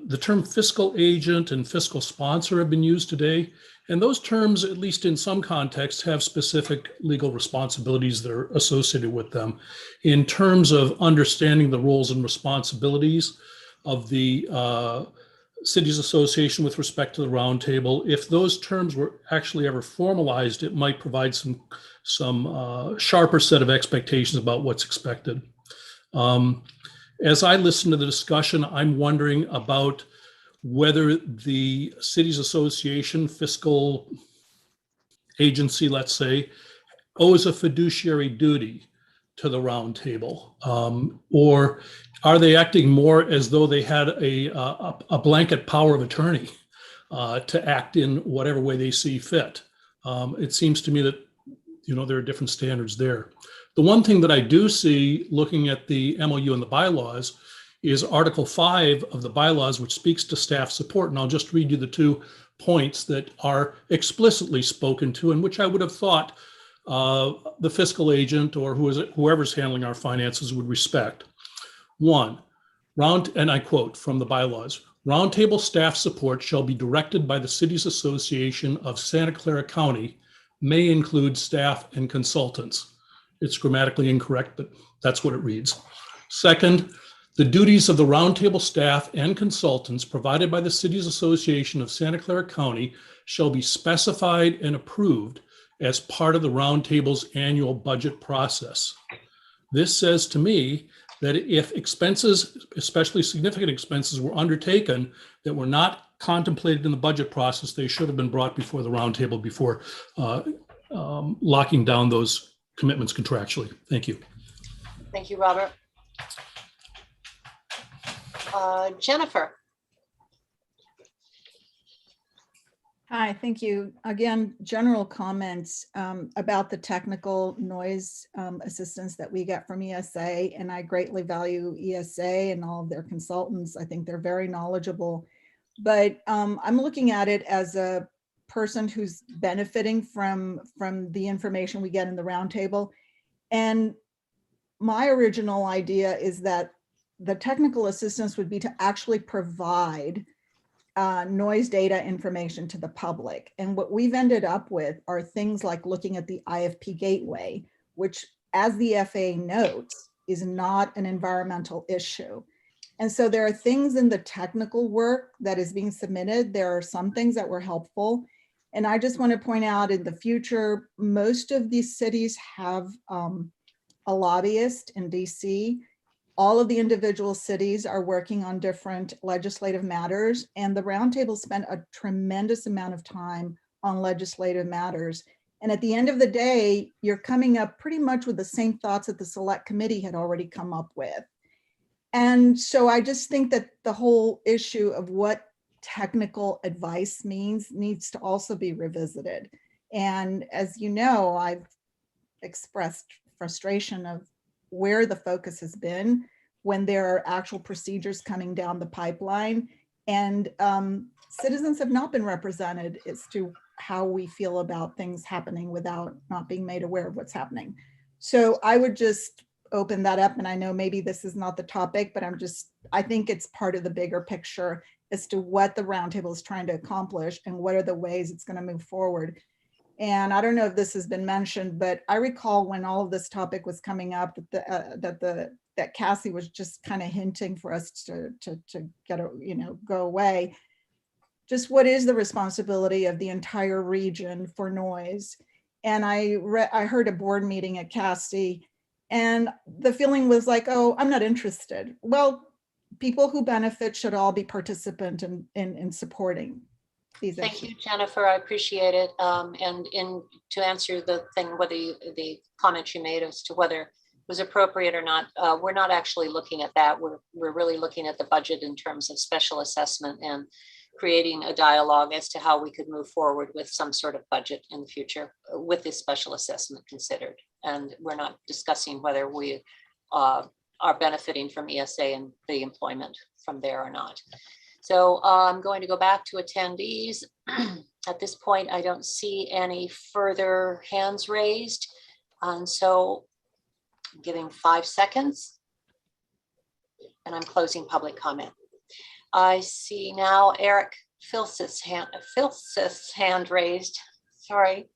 the term fiscal agent and fiscal sponsor have been used today. And those terms, at least in some contexts, have specific legal responsibilities that are associated with them. In terms of understanding the roles and responsibilities of the Cities Association with respect to the roundtable, if those terms were actually ever formalized, it might provide some sharper set of expectations about what's expected. As I listen to the discussion, I'm wondering about whether the Cities Association fiscal agency, let's say, owes a fiduciary duty to the roundtable, or are they acting more as though they had a blanket power of attorney to act in whatever way they see fit? It seems to me that there are different standards there. The one thing that I do see looking at the MOU and the bylaws is Article 5 of the bylaws, which speaks to staff support. And I'll just read you the 2 points that are explicitly spoken to, and which I would have thought the fiscal agent or whoever's handling our finances would respect. 1, and I quote from the bylaws, roundtable staff support shall be directed by the Cities Association of Santa Clara County, may include staff and consultants. It's grammatically incorrect, but that's what it reads. 2nd, the duties of the roundtable staff and consultants provided by the Cities Association of Santa Clara County shall be specified and approved as part of the roundtable's annual budget process. This says to me that if expenses, especially significant expenses, were undertaken that were not contemplated in the budget process, they should have been brought before the roundtable before locking down those commitments contractually. Thank you. Thank you, Robert. Jennifer. Hi, thank you. Again, general comments about the technical noise assistance that we get from ESA, and I greatly value ESA and all of their consultants. I think they're very knowledgeable, but I'm looking at it as a person who's benefiting from the information we get in the roundtable. And my original idea is that the technical assistance would be to actually provide noise data information to the public. And what we've ended up with are things like looking at the IFP gateway, which, as the FAA notes, is not an environmental issue. And so there are things in the technical work that is being submitted. There are some things that were helpful. And I just want to point out, in the future, most of these cities have a lobbyist in DC. All of the individual cities are working on different legislative matters, and the roundtable spent a tremendous amount of time on legislative matters. And at the end of the day, you're coming up pretty much with the same thoughts that the select committee had already come up with. And so I just think that the whole issue of what technical advice means needs to also be revisited. And as you know, I've expressed frustration of where the focus has been when there are actual procedures coming down the pipeline, and citizens have not been represented as to how we feel about things happening without not being made aware of what's happening. So I would just open that up, and I know maybe this is not the topic, but I think it's part of the bigger picture as to what the roundtable is trying to accomplish and what are the ways it's going to move forward. And I don't know if this has been mentioned, but I recall when all of this topic was coming up that Cassie was just kind of hinting for us to get go away. Just what is the responsibility of the entire region for noise? And I heard a board meeting at Cassie, and the feeling was like, oh, I'm not interested. Well, people who benefit should all be participant in supporting these issues. Thank you, Jennifer. I appreciate it. And to answer the thing, whether the comment you made as to whether it was appropriate or not, we're not actually looking at that. We're really looking at the budget in terms of special assessment and creating a dialogue as to how we could move forward with some sort of budget in the future with this special assessment considered. And we're not discussing whether we are benefiting from ESA and the employment from there or not. So I'm going to go back to attendees. At this point, I don't see any further hands raised. And so I'm giving 5 seconds and I'm closing public comment. I see now Eric Filseth's hand raised. Sorry.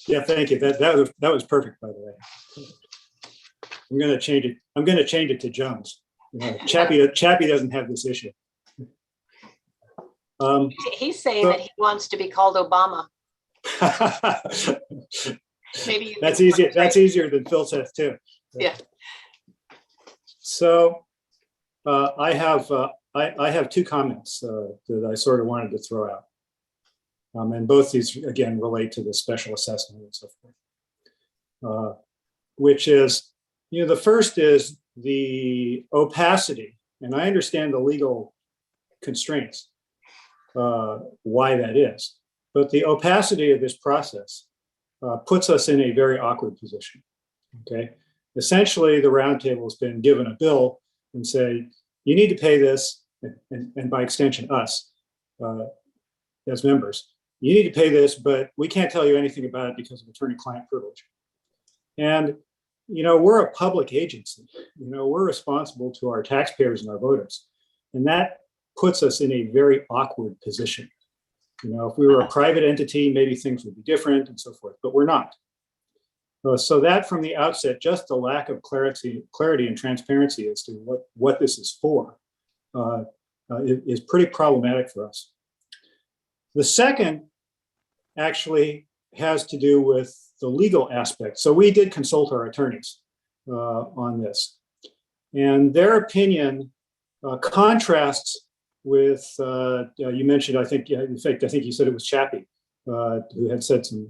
Yeah, thank you. That was perfect, by the way. I'm going to change it. I'm going to change it to Jones. Chappie doesn't have this issue. He's saying that he wants to be called Obama. Maybe that's easier. That's easier than Filseth too. Yeah. So I have 2 comments that I sort of wanted to throw out, and both these again relate to the special assessment and so forth. Which is, the first is the opacity, and I understand the legal constraints, why that is, but the opacity of this process puts us in a very awkward position. Okay, essentially, the roundtable has been given a bill and say, you need to pay this, and by extension, us as members, you need to pay this, but we can't tell you anything about it because of attorney-client privilege. And we're a public agency. We're responsible to our taxpayers and our voters, and that puts us in a very awkward position. If we were a private entity, maybe things would be different and so forth, but we're not. So that from the outset, just the lack of clarity and transparency as to what this is for is pretty problematic for us. The second actually has to do with the legal aspect. So we did consult our attorneys on this, and their opinion contrasts with, you mentioned, I think, in fact, I think you said it was Chappie, who had said some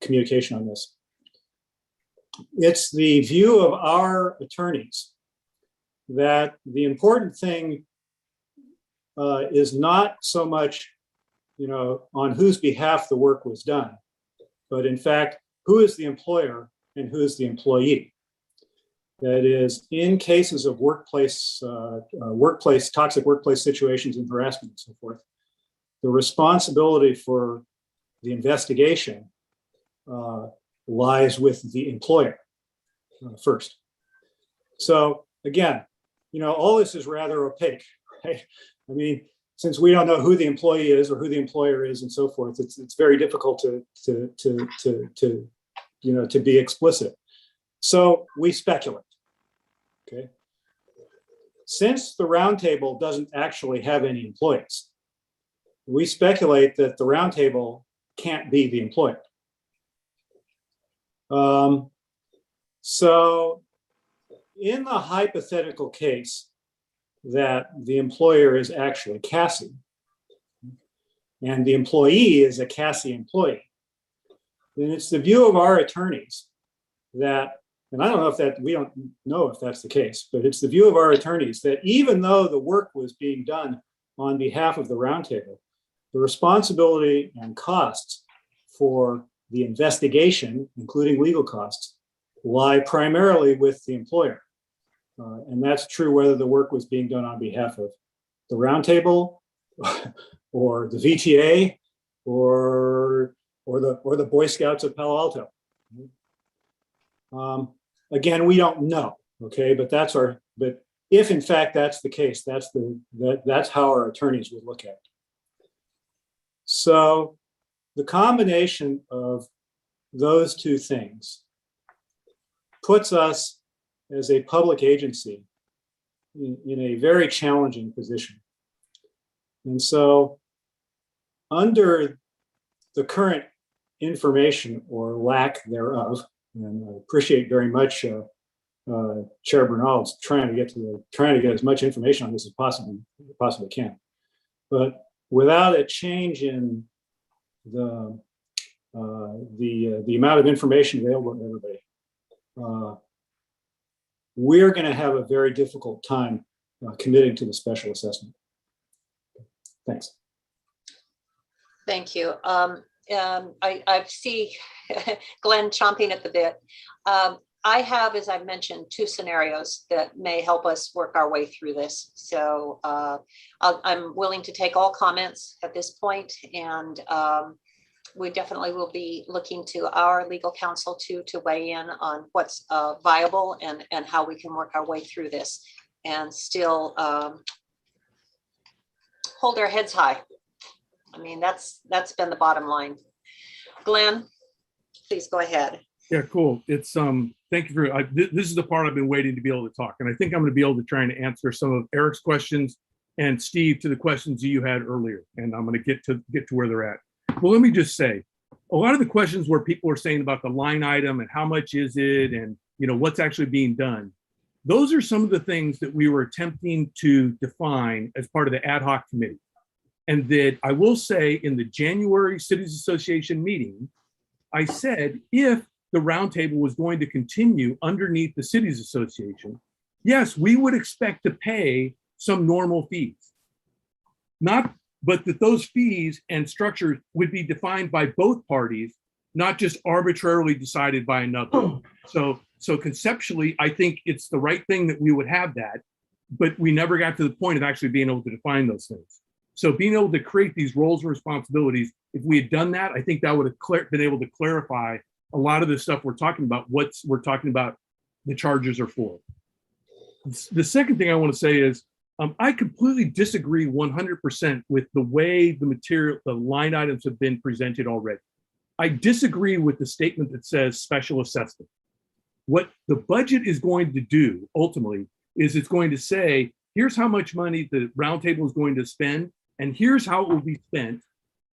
communication on this. It's the view of our attorneys that the important thing is not so much, on whose behalf the work was done, but in fact, who is the employer and who is the employee. That is, in cases of toxic workplace situations and harassment and so forth, the responsibility for the investigation lies with the employer first. So again, all this is rather opaque, right? I mean, since we don't know who the employee is or who the employer is and so forth, it's very difficult to be explicit. So we speculate. Okay. Since the roundtable doesn't actually have any employees, we speculate that the roundtable can't be the employer. So in the hypothetical case that the employer is actually Cassie, and the employee is a CASI employee, then it's the view of our attorneys that, and I don't know if that, we don't know if that's the case, but it's the view of our attorneys that even though the work was being done on behalf of the roundtable, the responsibility and costs for the investigation, including legal costs, lie primarily with the employer. And that's true whether the work was being done on behalf of the roundtable or the VTA or the Boy Scouts of Palo Alto. Again, we don't know, okay, but but if in fact that's the case, that's how our attorneys would look at it. So the combination of those two things puts us as a public agency in a very challenging position. And so under the current information or lack thereof, and I appreciate very much Chair Bernald's trying to get as much information on this as possibly can. But without a change in the amount of information available to everybody, we're going to have a very difficult time committing to the special assessment. Thanks. Thank you. I see Glenn chomping at the bit. I have, as I've mentioned, two scenarios that may help us work our way through this. So I'm willing to take all comments at this point, and we definitely will be looking to our legal counsel to weigh in on what's viable and how we can work our way through this and still hold our heads high. I mean, that's been the bottom line. Glenn, please go ahead. Yeah, cool. It's thank you for this is the part I've been waiting to be able to talk, and I think I'm going to be able to try and answer some of Eric's questions and Steve to the questions you had earlier, and I'm going to get to where they're at. Well, let me just say, a lot of the questions where people are saying about the line item and how much is it, and what's actually being done, those are some of the things that we were attempting to define as part of the ad hoc committee. And that I will say in the January Cities Association meeting, I said if the roundtable was going to continue underneath the Cities Association, yes, we would expect to pay some normal fees. But that those fees and structures would be defined by both parties, not just arbitrarily decided by another. So conceptually, I think it's the right thing that we would have that, but we never got to the point of actually being able to define those things. So being able to create these roles and responsibilities, if we had done that, I think that would have been able to clarify a lot of the stuff we're talking about, we're talking about the charges are for. The second thing I want to say is, I completely disagree 100% with the way the line items have been presented already. I disagree with the statement that says special assessment. What the budget is going to do ultimately is it's going to say, here's how much money the roundtable is going to spend, and here's how it will be spent.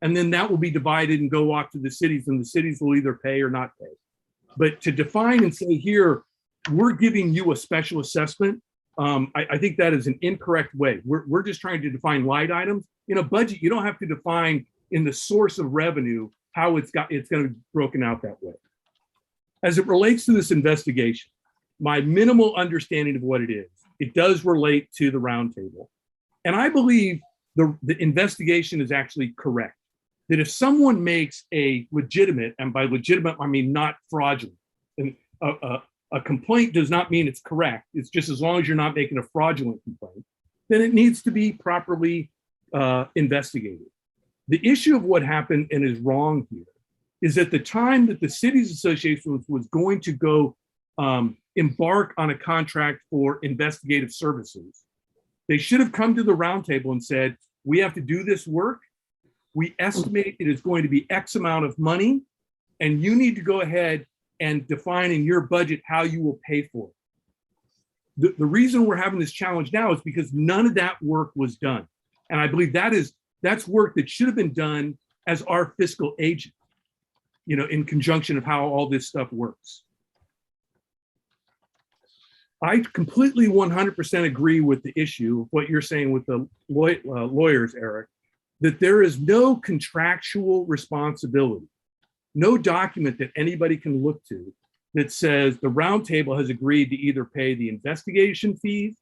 And then that will be divided and go off to the cities, and the cities will either pay or not pay. But to define and say here, we're giving you a special assessment, I think that is an incorrect way. We're just trying to define line items. In a budget, you don't have to define in the source of revenue how it's going to be broken out that way. As it relates to this investigation, my minimal understanding of what it is, it does relate to the roundtable. And I believe the investigation is actually correct. That if someone makes a legitimate, and by legitimate, I mean not fraudulent, and a complaint does not mean it's correct. It's just as long as you're not making a fraudulent complaint, then it needs to be properly investigated. The issue of what happened and is wrong here is at the time that the Cities Association was going to go embark on a contract for investigative services, they should have come to the roundtable and said, we have to do this work. We estimate it is going to be X amount of money, and you need to go ahead and define in your budget how you will pay for it. The reason we're having this challenge now is because none of that work was done. And I believe that's work that should have been done as our fiscal agent, in conjunction of how all this stuff works. I completely 100% agree with the issue of what you're saying with the lawyers, Eric. that there is no contractual responsibility, no document that anybody can look to that says the roundtable has agreed to either pay the investigation fees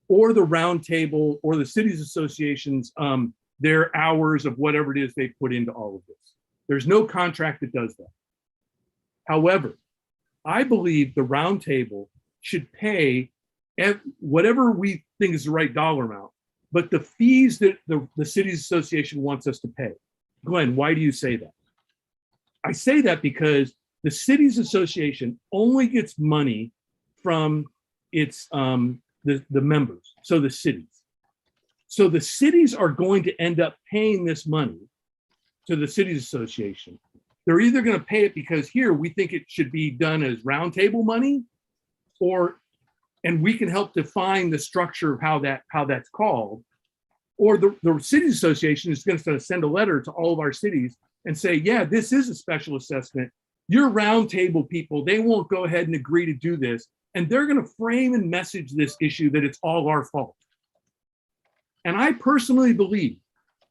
or the roundtable or the cities associations their hours of whatever it is they put into all of this. There's no contract that does that. However, I believe the roundtable should pay whatever we think is the right dollar amount, but the fees that the cities association wants us to pay. Glenn, why do you say that? I say that because the cities association only gets money from its the members, so the cities. So the cities are going to end up paying this money to the cities association. They're either going to pay it because here we think it should be done as roundtable money, and we can help define the structure of how that's called, or the cities association is going to send a letter to all of our cities and say, yeah, this is a special assessment. Your roundtable people, they won't go ahead and agree to do this, and they're going to frame and message this issue that it's all our fault. And I personally believe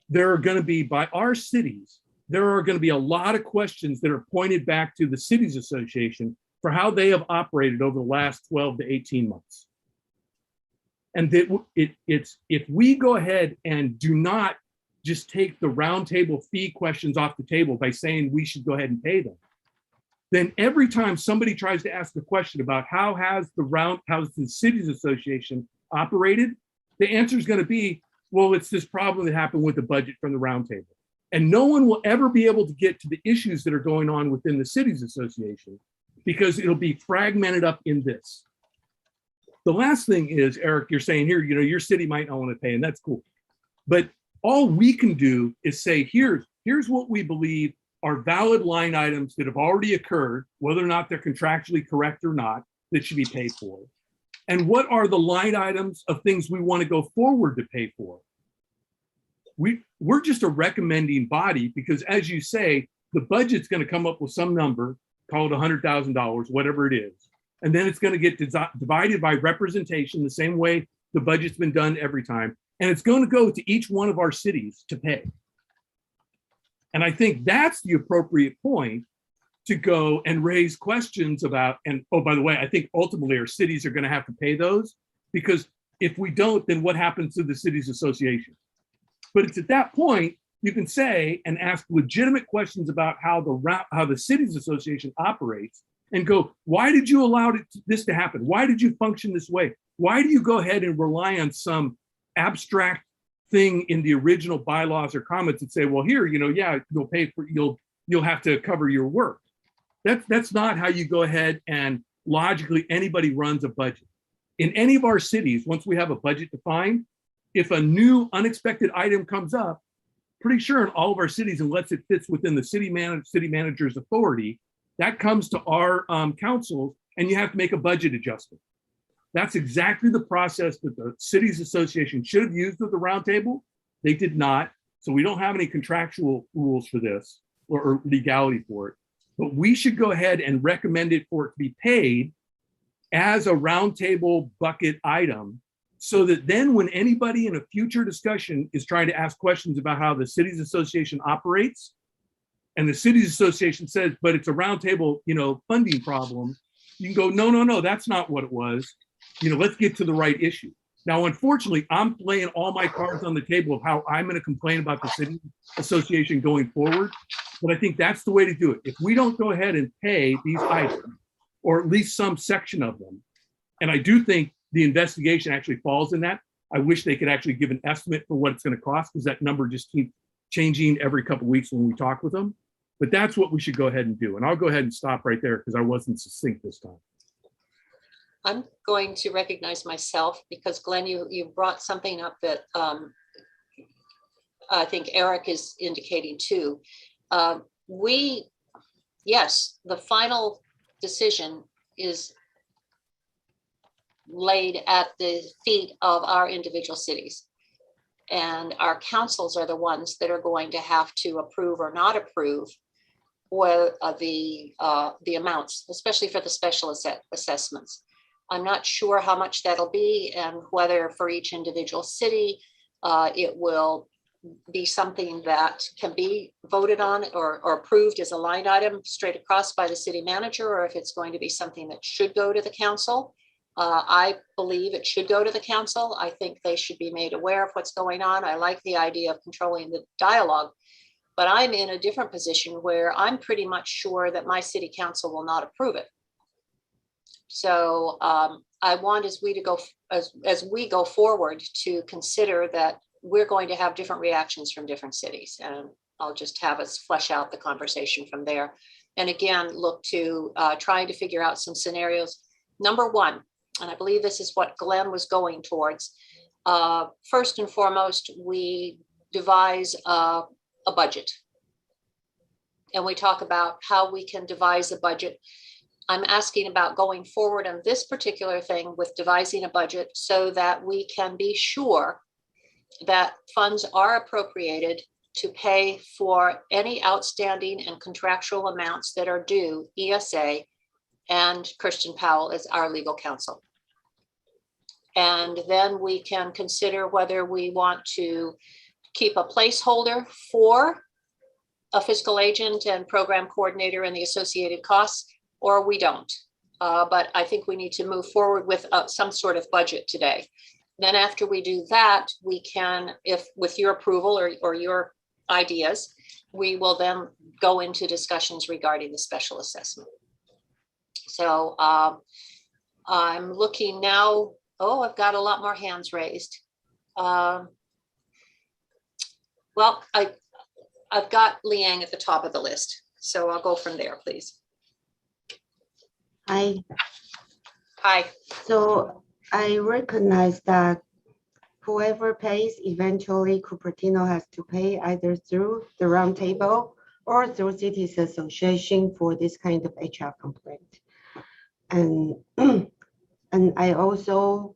there are going to be, by our cities, there are going to be a lot of questions that are pointed back to the cities association for how they have operated over the last 12 to 18 months. And that if we go ahead and do not just take the roundtable fee questions off the table by saying we should go ahead and pay them, then every time somebody tries to ask the question about how has the cities association operated, the answer is going to be, well, it's this problem that happened with the budget from the roundtable. And no one will ever be able to get to the issues that are going on within the cities association because it'll be fragmented up in this. The last thing is, Eric, you're saying here, your city might not want to pay, and that's cool. But all we can do is say, here's what we believe are valid line items that have already occurred, whether or not they're contractually correct or not, that should be paid for. And what are the line items of things we want to go forward to pay for? We're just a recommending body because, as you say, the budget's going to come up with some number, call it $100,000, whatever it is. And then it's going to get divided by representation the same way the budget's been done every time. And it's going to go to each one of our cities to pay. And I think that's the appropriate point to go and raise questions about, and oh, by the way, I think ultimately our cities are going to have to pay those, because if we don't, then what happens to the cities association? But it's at that point you can say and ask legitimate questions about how the cities association operates and go, why did you allow this to happen? Why did you function this way? Why do you go ahead and rely on some abstract thing in the original bylaws or comments that say, well, here, yeah, you'll pay for, you'll have to cover your work. That's not how you go ahead and logically anybody runs a budget. In any of our cities, once we have a budget defined, if a new unexpected item comes up, pretty sure in all of our cities, unless it fits within the city manager's authority, that comes to our councils and you have to make a budget adjustment. That's exactly the process that the cities association should have used with the roundtable. They did not. So we don't have any contractual rules for this or legality for it. But we should go ahead and recommend it for it to be paid as a roundtable bucket item, so that then when anybody in a future discussion is trying to ask questions about how the cities association operates, and the cities association says, but it's a roundtable, funding problem, you can go, no, that's not what it was. Let's get to the right issue. Now, unfortunately, I'm laying all my cards on the table of how I'm going to complain about the city association going forward. But I think that's the way to do it. If we don't go ahead and pay these items, or at least some section of them, and I do think the investigation actually falls in that. I wish they could actually give an estimate for what it's going to cost, because that number just keeps changing every couple of weeks when we talk with them. But that's what we should go ahead and do. And I'll go ahead and stop right there because I wasn't succinct this time. I'm going to recognize myself because Glenn, you brought something up that I think Eric is indicating too. Yes, the final decision is laid at the feet of our individual cities. And our councils are the ones that are going to have to approve or not approve the amounts, especially for the special assessments. I'm not sure how much that'll be and whether for each individual city it will be something that can be voted on or approved as a line item straight across by the city manager, or if it's going to be something that should go to the council. I believe it should go to the council. I think they should be made aware of what's going on. I like the idea of controlling the dialogue, but I'm in a different position where I'm pretty much sure that my city council will not approve it. So I want as we go forward to consider that we're going to have different reactions from different cities, and I'll just have us flesh out the conversation from there. And again, look to trying to figure out some scenarios. Number one, and I believe this is what Glenn was going towards. First and foremost, we devise a budget. And we talk about how we can devise a budget. I'm asking about going forward on this particular thing with devising a budget so that we can be sure that funds are appropriated to pay for any outstanding and contractual amounts that are due ESA and Christian Powell as our legal counsel. And then we can consider whether we want to keep a placeholder for a fiscal agent and program coordinator and the associated costs, or we don't. But I think we need to move forward with some sort of budget today. Then after we do that, we can, if with your approval or your ideas, we will then go into discussions regarding the special assessment. So I'm looking now. Oh, I've got a lot more hands raised. Well, I've got Liang at the top of the list, so I'll go from there, please. Hi. Hi. So I recognize that whoever pays, eventually Cupertino has to pay either through the roundtable or through Cities Association for this kind of HR complaint. And I also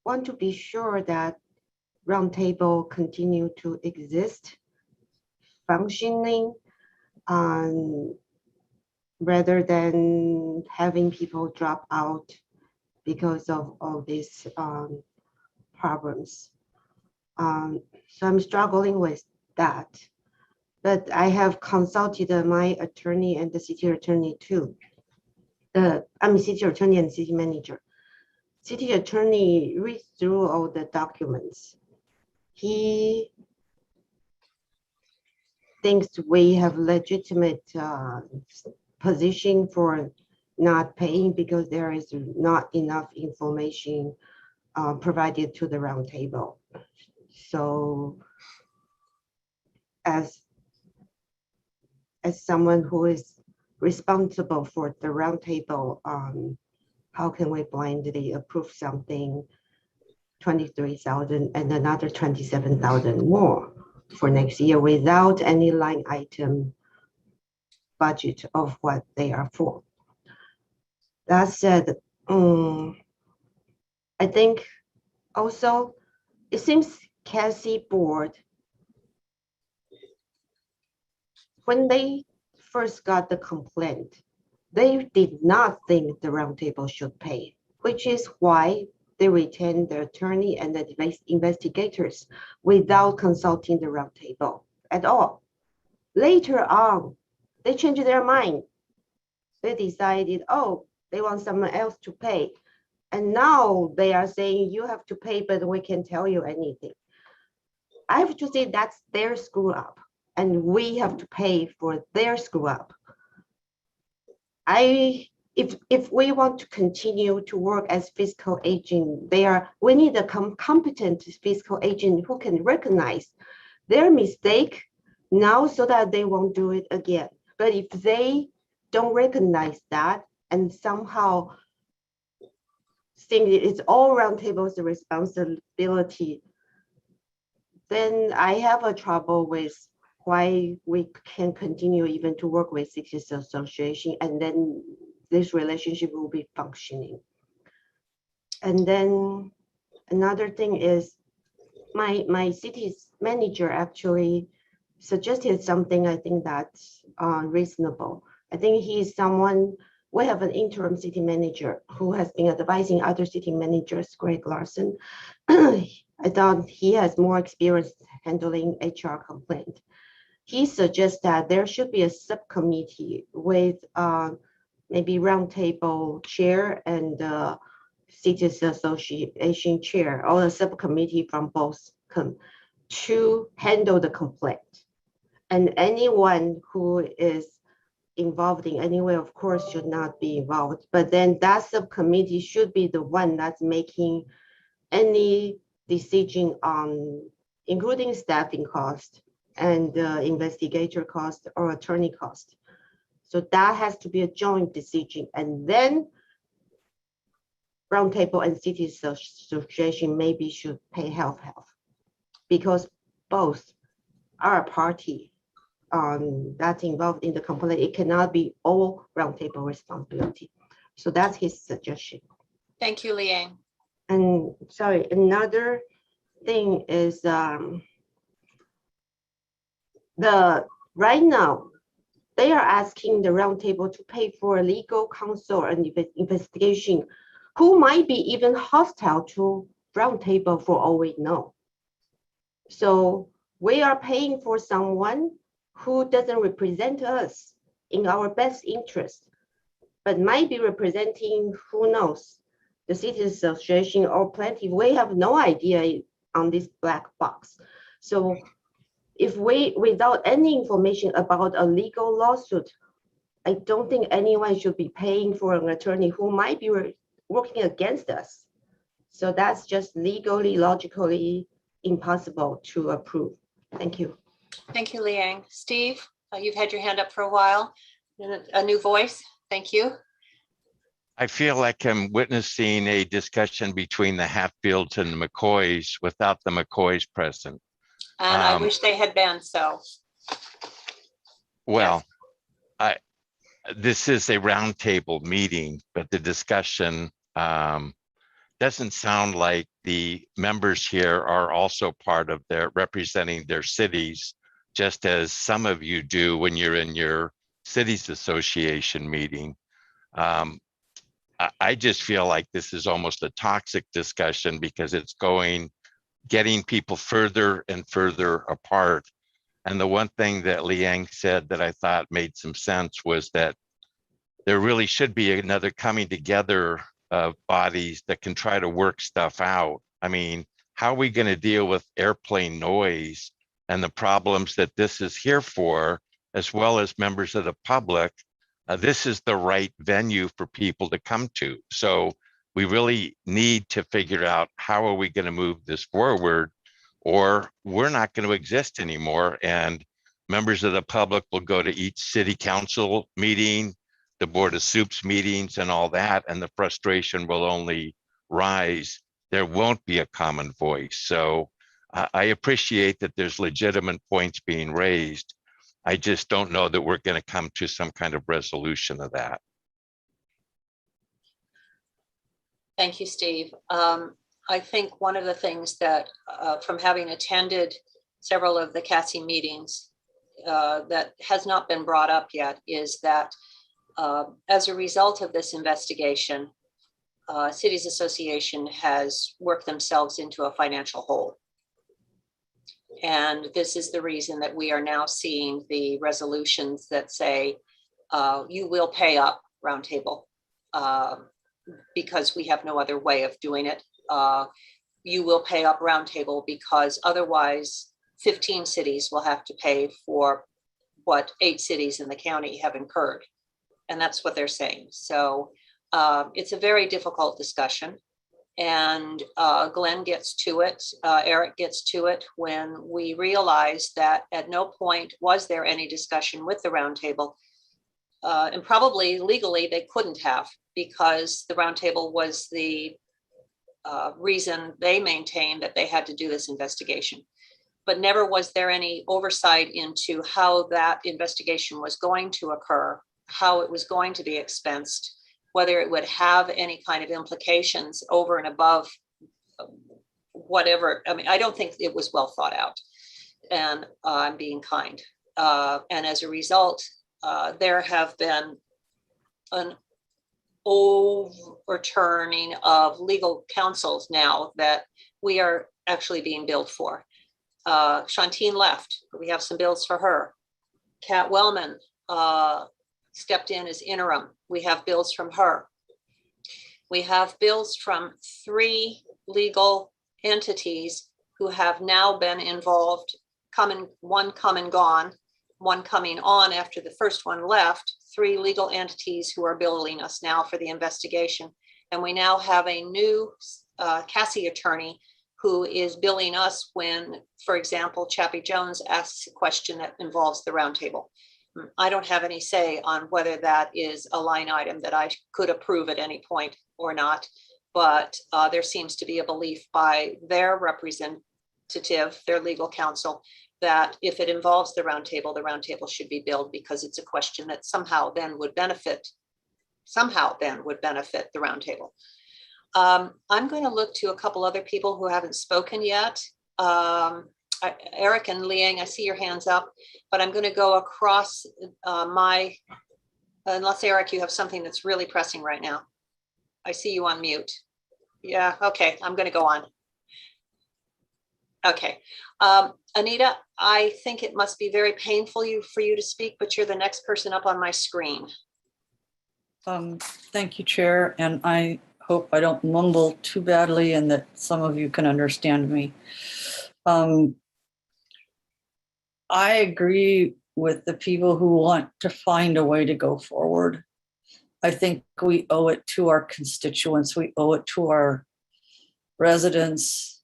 want to be sure that roundtable continue to exist, functioning, rather than having people drop out because of all these problems. So I'm struggling with that. But I have consulted my attorney and the city attorney too. I'm city attorney and city manager. City attorney reads through all the documents. He thinks we have legitimate position for not paying because there is not enough information provided to the roundtable. So as someone who is responsible for the roundtable, how can we blindly approve something 23,000 and another 27,000 more for next year without any line item budget of what they are for? That said, I think also it seems Cassie board, when they first got the complaint, they did not think the roundtable should pay, which is why they retained the attorney and the investigators without consulting the roundtable at all. Later on, they changed their mind. They decided, oh, they want someone else to pay. And now they are saying you have to pay, but we can't tell you anything. I have to say that's their screw up, and we have to pay for their screw up. If we want to continue to work as fiscal agent, we need a competent fiscal agent who can recognize their mistake now so that they won't do it again. But if they don't recognize that and somehow think it's all roundtable's responsibility, then I have a trouble with why we can continue even to work with Cities Association, and then this relationship will be functioning. And then another thing is my city's manager actually suggested something I think that's reasonable. I think he's someone, we have an interim city manager who has been advising other city managers, Greg Larson. I thought he has more experience handling HR complaint. He suggests that there should be a subcommittee with maybe roundtable chair and Cities Association chair, or a subcommittee from both to handle the complaint. And anyone who is involved in any way, of course, should not be involved. But then that subcommittee should be the one that's making any decision on, including staffing cost and investigator cost or attorney cost. So that has to be a joint decision. And then Roundtable and Cities Association maybe should pay half, because both are a party that's involved in the complaint. It cannot be all Roundtable responsibility. So that's his suggestion. Thank you, Liang. And sorry, another thing is right now they are asking the Roundtable to pay for a legal counsel and investigation who might be even hostile to Roundtable for all we know. So we are paying for someone who doesn't represent us in our best interest, but might be representing, who knows, the Cities Association or plenty. We have no idea on this black box. So if we, without any information about a legal lawsuit, I don't think anyone should be paying for an attorney who might be working against us. So that's just legally, logically impossible to approve. Thank you. Thank you, Liang. Steve, you've had your hand up for a while. A new voice. Thank you. I feel like I'm witnessing a discussion between the Hatfields and the McCoys without the McCoys present. And I wish they had been so. Well, yes. This is a roundtable meeting, but the discussion doesn't sound like the members here are also part of their representing their cities, just as some of you do when you're in your cities association meeting. I just feel like this is almost a toxic discussion because it's getting people further and further apart. And the one thing that Liang said that I thought made some sense was that there really should be another coming together of bodies that can try to work stuff out. I mean, how are we going to deal with airplane noise and the problems that this is here for, as well as members of the public? This is the right venue for people to come to. So we really need to figure out how are we going to move this forward, or we're not going to exist anymore. And members of the public will go to each city council meeting, the Board of Soups meetings and all that, and the frustration will only rise. There won't be a common voice. So I appreciate that there's legitimate points being raised. I just don't know that we're going to come to some kind of resolution of that. Thank you, Steve. I think one of the things that from having attended several of the CASI meetings that has not been brought up yet is that as a result of this investigation, Cities Association has worked themselves into a financial hole. And this is the reason that we are now seeing the resolutions that say you will pay up, Roundtable, because we have no other way of doing it. You will pay up, Roundtable, because otherwise 15 cities will have to pay for what 8 cities in the county have incurred. And that's what they're saying. So it's a very difficult discussion. And Glenn gets to it, Eric gets to it when we realized that at no point was there any discussion with the Roundtable. And probably legally they couldn't have, because the Roundtable was the reason they maintained that they had to do this investigation. But never was there any oversight into how that investigation was going to occur, how it was going to be expensed, whether it would have any kind of implications over and above whatever. I mean, I don't think it was well thought out, and I'm being kind. And as a result, there have been an overturning of legal counsels now that we are actually being billed for. Shantine left, but we have some bills for her. Kat Wellman stepped in as interim. We have bills from her. We have bills from 3 legal entities who have now been involved, one come and gone, one coming on after the first one left, 3 legal entities who are billing us now for the investigation. And we now have a new Cassie attorney who is billing us when, for example, Chappie Jones asks a question that involves the roundtable. I don't have any say on whether that is a line item that I could approve at any point or not, but there seems to be a belief by their representative, their legal counsel, that if it involves the roundtable should be billed because it's a question that somehow then would benefit the roundtable. I'm going to look to a couple other people who haven't spoken yet. Eric and Liang, I see your hands up, but I'm going to go across unless Eric, you have something that's really pressing right now. I see you on mute. Yeah, okay, I'm going to go on. Okay. Anita, I think it must be very painful for you to speak, but you're the next person up on my screen. Thank you, Chair, and I hope I don't mumble too badly and that some of you can understand me. I agree with the people who want to find a way to go forward. I think we owe it to our constituents, we owe it to our residents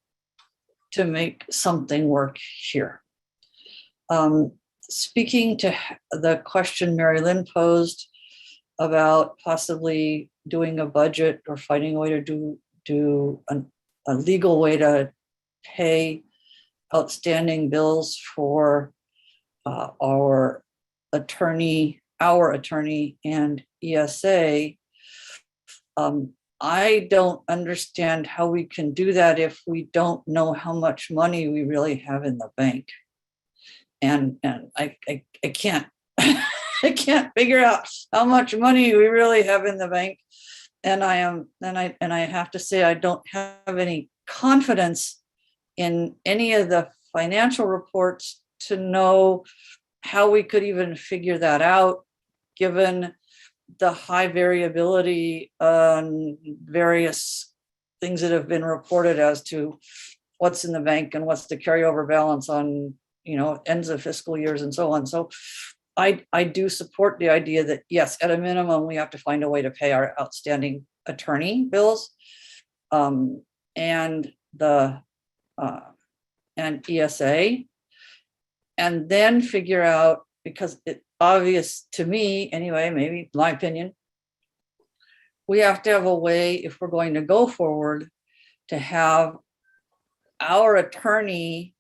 to make something work here. Speaking to the question Mary Lynn posed about possibly doing a budget or finding a way to do a legal way to pay outstanding bills for our attorney and ESA. I don't understand how we can do that if we don't know how much money we really have in the bank. And I can't I can't figure out how much money we really have in the bank. And I have to say I don't have any confidence in any of the financial reports to know how we could even figure that out, given the high variability on various things that have been reported as to what's in the bank and what's the carryover balance on, ends of fiscal years and so on. So I do support the idea that yes, at a minimum, we have to find a way to pay our outstanding attorney bills and ESA, and then figure out, because it's obvious to me anyway, maybe my opinion, we have to have a way, if we're going to go forward, to have our attorney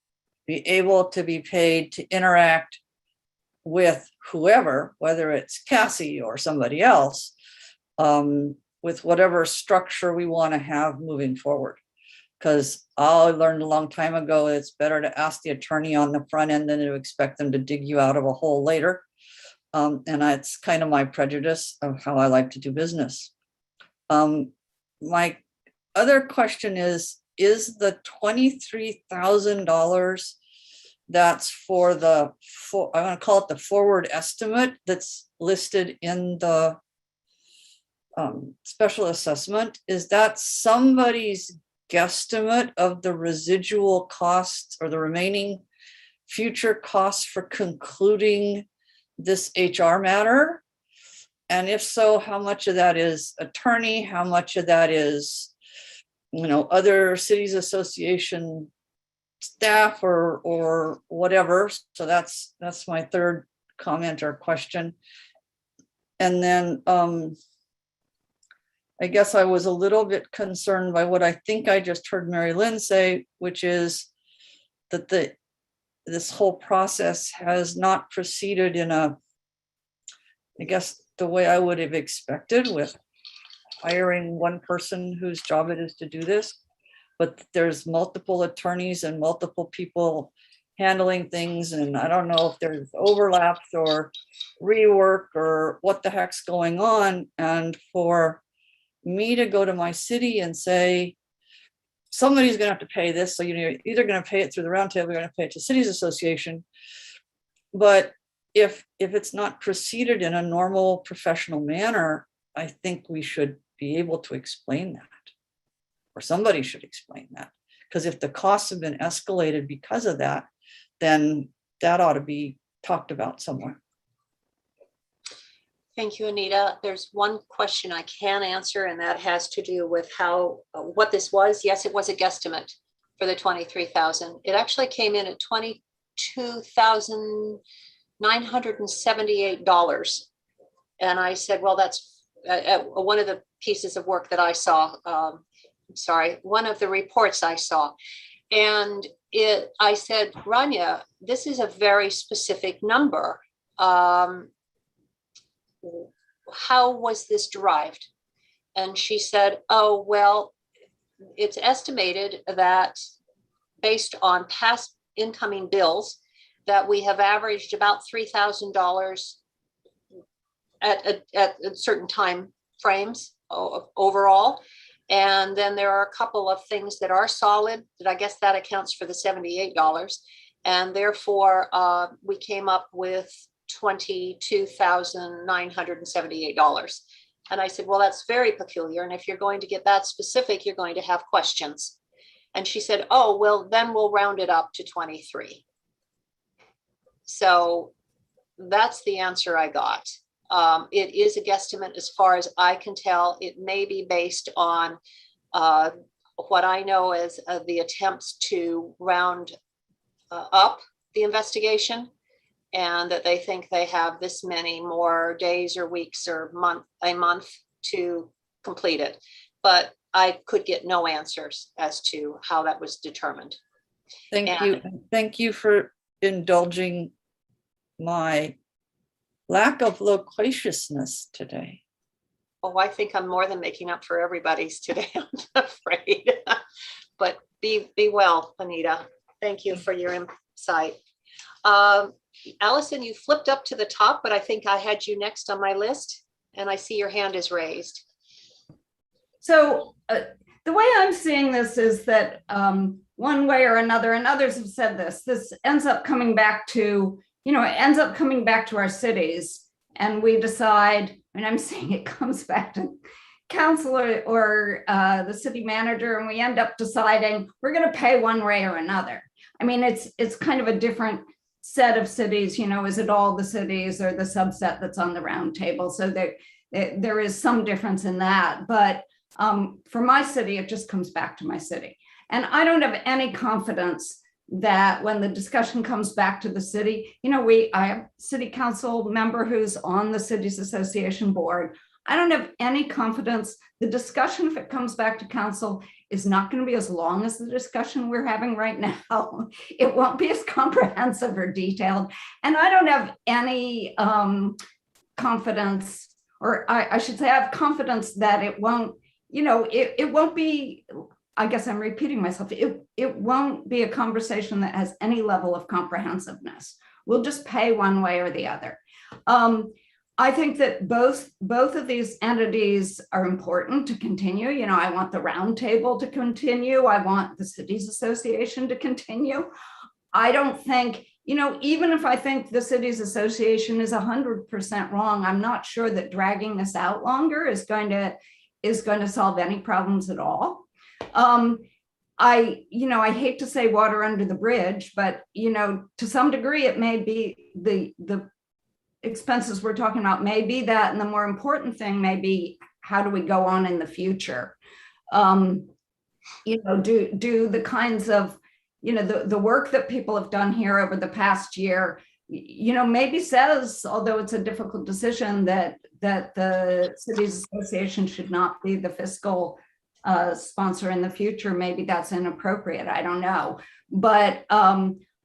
be able to be paid to interact with whoever, whether it's Cassie or somebody else, with whatever structure we want to have moving forward. Because I learned a long time ago, it's better to ask the attorney on the front end than to expect them to dig you out of a hole later. And it's kind of my prejudice of how I like to do business. My other question is the $23,000 that's for I'm going to call it the forward estimate that's listed in the special assessment, is that somebody's guesstimate of the residual costs or the remaining future costs for concluding this HR matter? And if so, how much of that is attorney? How much of that is, other cities association staff or whatever? So that's my third comment or question. And then I guess I was a little bit concerned by what I think I just heard Mary Lynn say, which is that this whole process has not proceeded in I guess the way I would have expected, with hiring one person whose job it is to do this, but there's multiple attorneys and multiple people handling things. And I don't know if there's overlaps or rework or what the heck's going on. And for me to go to my city and say, somebody's going to have to pay this. So you're either going to pay it through the roundtable, you're going to pay it to Cities Association. But if it's not proceeded in a normal professional manner, I think we should be able to explain that, or somebody should explain that. Because if the costs have been escalated because of that, then that ought to be talked about somewhere. Thank you, Anita. There's one question I can answer, and that has to do with how, what this was. Yes, it was a guesstimate for the 23,000. It actually came in at $22,978. And I said, well, that's one of the pieces of work that I saw. One of the reports I saw. And I said, Rania, this is a very specific number. How was this derived? And she said, oh, well, it's estimated that based on past incoming bills, that we have averaged about $3,000 at certain time frames overall. And then there are a couple of things that are solid, that I guess that accounts for the $78. And therefore, we came up with $22,978. And I said, well, that's very peculiar. And if you're going to get that specific, you're going to have questions. And she said, oh, well, then we'll round it up to 23. So that's the answer I got. It is a guesstimate as far as I can tell. It may be based on what I know as the attempts to round up the investigation, and that they think they have this many more days or weeks or a month to complete it. But I could get no answers as to how that was determined. Thank you. Thank you for indulging my lack of loquaciousness today. Oh, I think I'm more than making up for everybody's today, I'm afraid. But be well, Anita. Thank you for your insight. Allison, you flipped up to the top, but I think I had you next on my list, and I see your hand is raised. So the way I'm seeing this is that one way or another, and others have said this ends up coming back to, it ends up coming back to our cities, and we decide, and I'm saying it comes back to council or the city manager, and we end up deciding we're going to pay one way or another. I mean, it's kind of a different set of cities, is it all the cities or the subset that's on the round table? So there is some difference in that. But for my city, it just comes back to my city. And I don't have any confidence that when the discussion comes back to the city, I have a city council member who's on the Cities Association board. I don't have any confidence. The discussion, if it comes back to council, is not going to be as long as the discussion we're having right now. It won't be as comprehensive or detailed. And I don't have any confidence, or I should say I have confidence that it won't, it won't be, I guess I'm repeating myself, it won't be a conversation that has any level of comprehensiveness. We'll just pay one way or the other. I think that both of these entities are important to continue. I want the roundtable to continue. I want the Cities Association to continue. I don't think, even if I think the Cities Association is 100% wrong, I'm not sure that dragging this out longer is going to solve any problems at all. I hate to say water under the bridge, but to some degree it may be the expenses we're talking about may be that, and the more important thing may be how do we go on in the future. Do the kinds of the work that people have done here over the past year, maybe says, although it's a difficult decision, that the Cities Association should not be the fiscal sponsor in the future. Maybe that's inappropriate. I don't know, but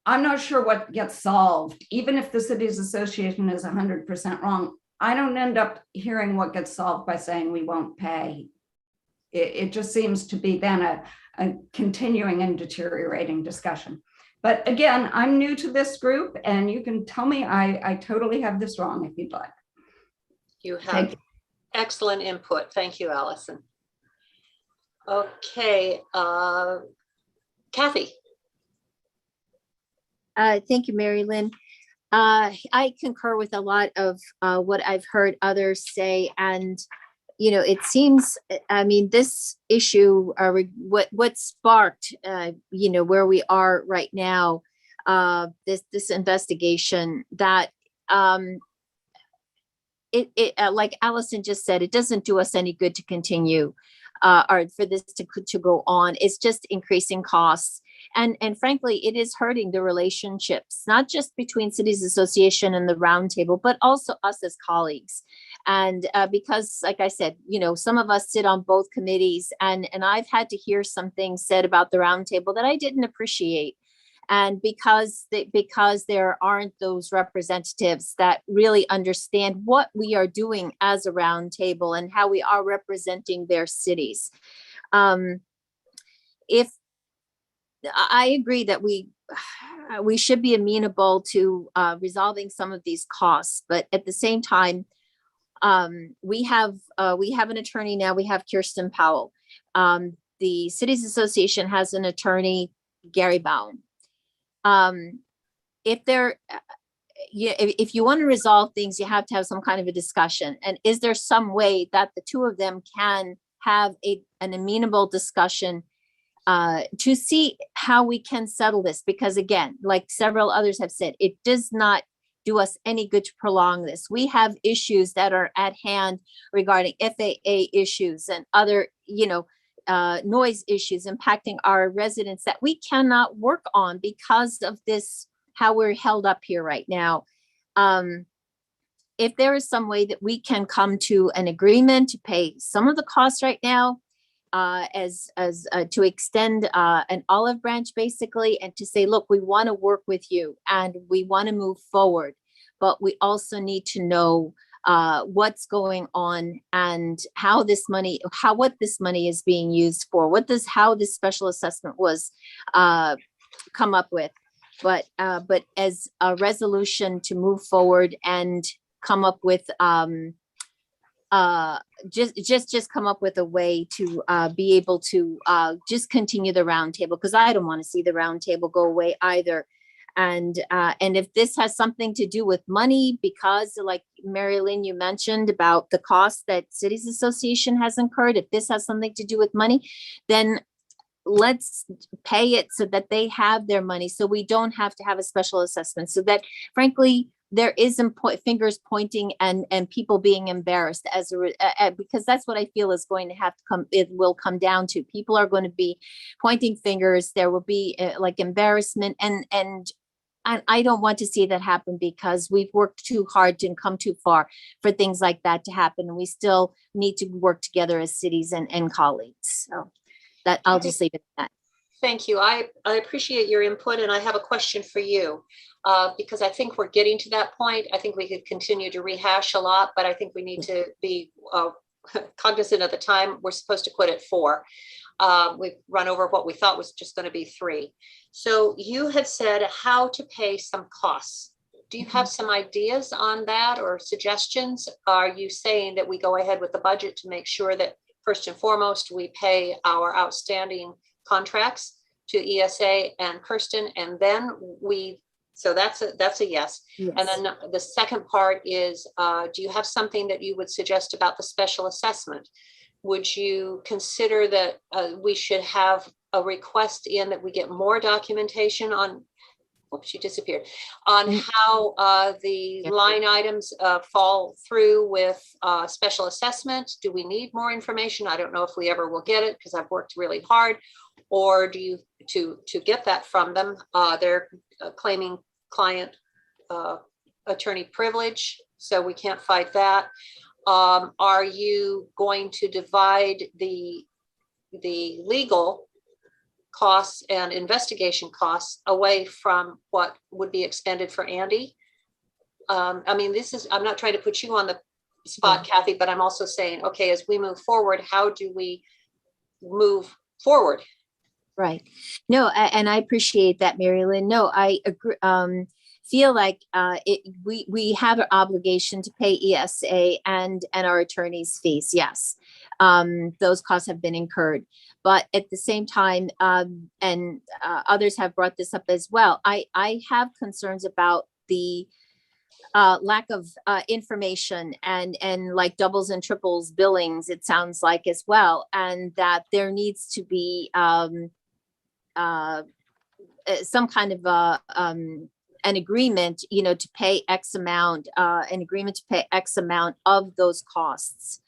I'm not sure what gets solved. Even if the Cities Association is 100% wrong, I don't end up hearing what gets solved by saying we won't pay. It just seems to be then a continuing and deteriorating discussion. But again, I'm new to this group, and you can tell me I totally have this wrong if you'd like. You have excellent input. Thank you, Allison. Okay, Kathy. Thank you, Mary Lynn. I concur with a lot of what I've heard others say, and it seems, I mean, this issue, what sparked, where we are right now, this investigation, that it like Allison just said, it doesn't do us any good to continue, or for this to go on. It's just increasing costs. And frankly, it is hurting the relationships, not just between Cities Association and the Roundtable, but also us as colleagues. And because, like I said, some of us sit on both committees, and I've had to hear some things said about the Roundtable that I didn't appreciate. And because there aren't those representatives that really understand what we are doing as a Roundtable and how we are representing their cities. If I agree that we should be amenable to resolving some of these costs, but at the same time, we have an attorney now. We have Kirsten Powell. The Cities Association has an attorney, Gary Bowen. If you want to resolve things, you have to have some kind of a discussion. And is there some way that the two of them can have an amenable discussion to see how we can settle this? Because again, like several others have said, it does not do us any good to prolong this. We have issues that are at hand regarding FAA issues and other, noise issues impacting our residents that we cannot work on because of this, how we're held up here right now. If there is some way that we can come to an agreement to pay some of the costs right now, to extend an olive branch basically, and to say, look, we want to work with you and we want to move forward, but we also need to know what's going on and what this money is being used for, how this special assessment was come up with, but as a resolution to move forward and come up with just come up with a way to be able to just continue the Roundtable, because I don't want to see the Roundtable go away either. And if this has something to do with money, because like Mary Lynn, you mentioned about the cost that Cities Association has incurred, if this has something to do with money, then let's pay it so that they have their money, so we don't have to have a special assessment, so that frankly, there isn't fingers pointing and people being embarrassed because that's what I feel is going to have to come. It will come down to people are going to be pointing fingers. There will be like embarrassment, and I don't want to see that happen, because we've worked too hard and come too far for things like that to happen, and we still need to work together as cities and colleagues. So that I'll just leave it at that. Thank you. I appreciate your input, and I have a question for you, because I think we're getting to that point. I think we could continue to rehash a lot, but I think we need to be cognizant of the time. We're supposed to quit at 4. We've run over what we thought was just going to be 3. So you had said how to pay some costs. Do you have some ideas on that or suggestions? Are you saying that we go ahead with the budget to make sure that first and foremost we pay our outstanding contracts to ESA and Kirsten, and then so that's a yes. Yes. And then the second part is, do you have something that you would suggest about the special assessment? Would you consider that we should have a request in that we get more documentation on, oops, she disappeared, on how the line items fall through with special assessment? Do we need more information? I don't know if we ever will get it, because I've worked really hard. Or do you, to get that from them, they're claiming client attorney privilege, so we can't fight that. Are you going to divide the legal costs and investigation costs away from what would be expended for Andy? I mean, I'm not trying to put you on the spot, Kathy, but I'm also saying, okay, as we move forward, how do we move forward? Right. No, and I appreciate that, Mary Lynn. No, I agree. feel like we have an obligation to pay ESA and our attorney's fees. Yes, those costs have been incurred, but at the same time, and others have brought this up as well. I have concerns about the lack of information and like doubles and triples billings, it sounds like as well, and that there needs to be some kind of an agreement, to pay X amount, an agreement to pay X amount of those costs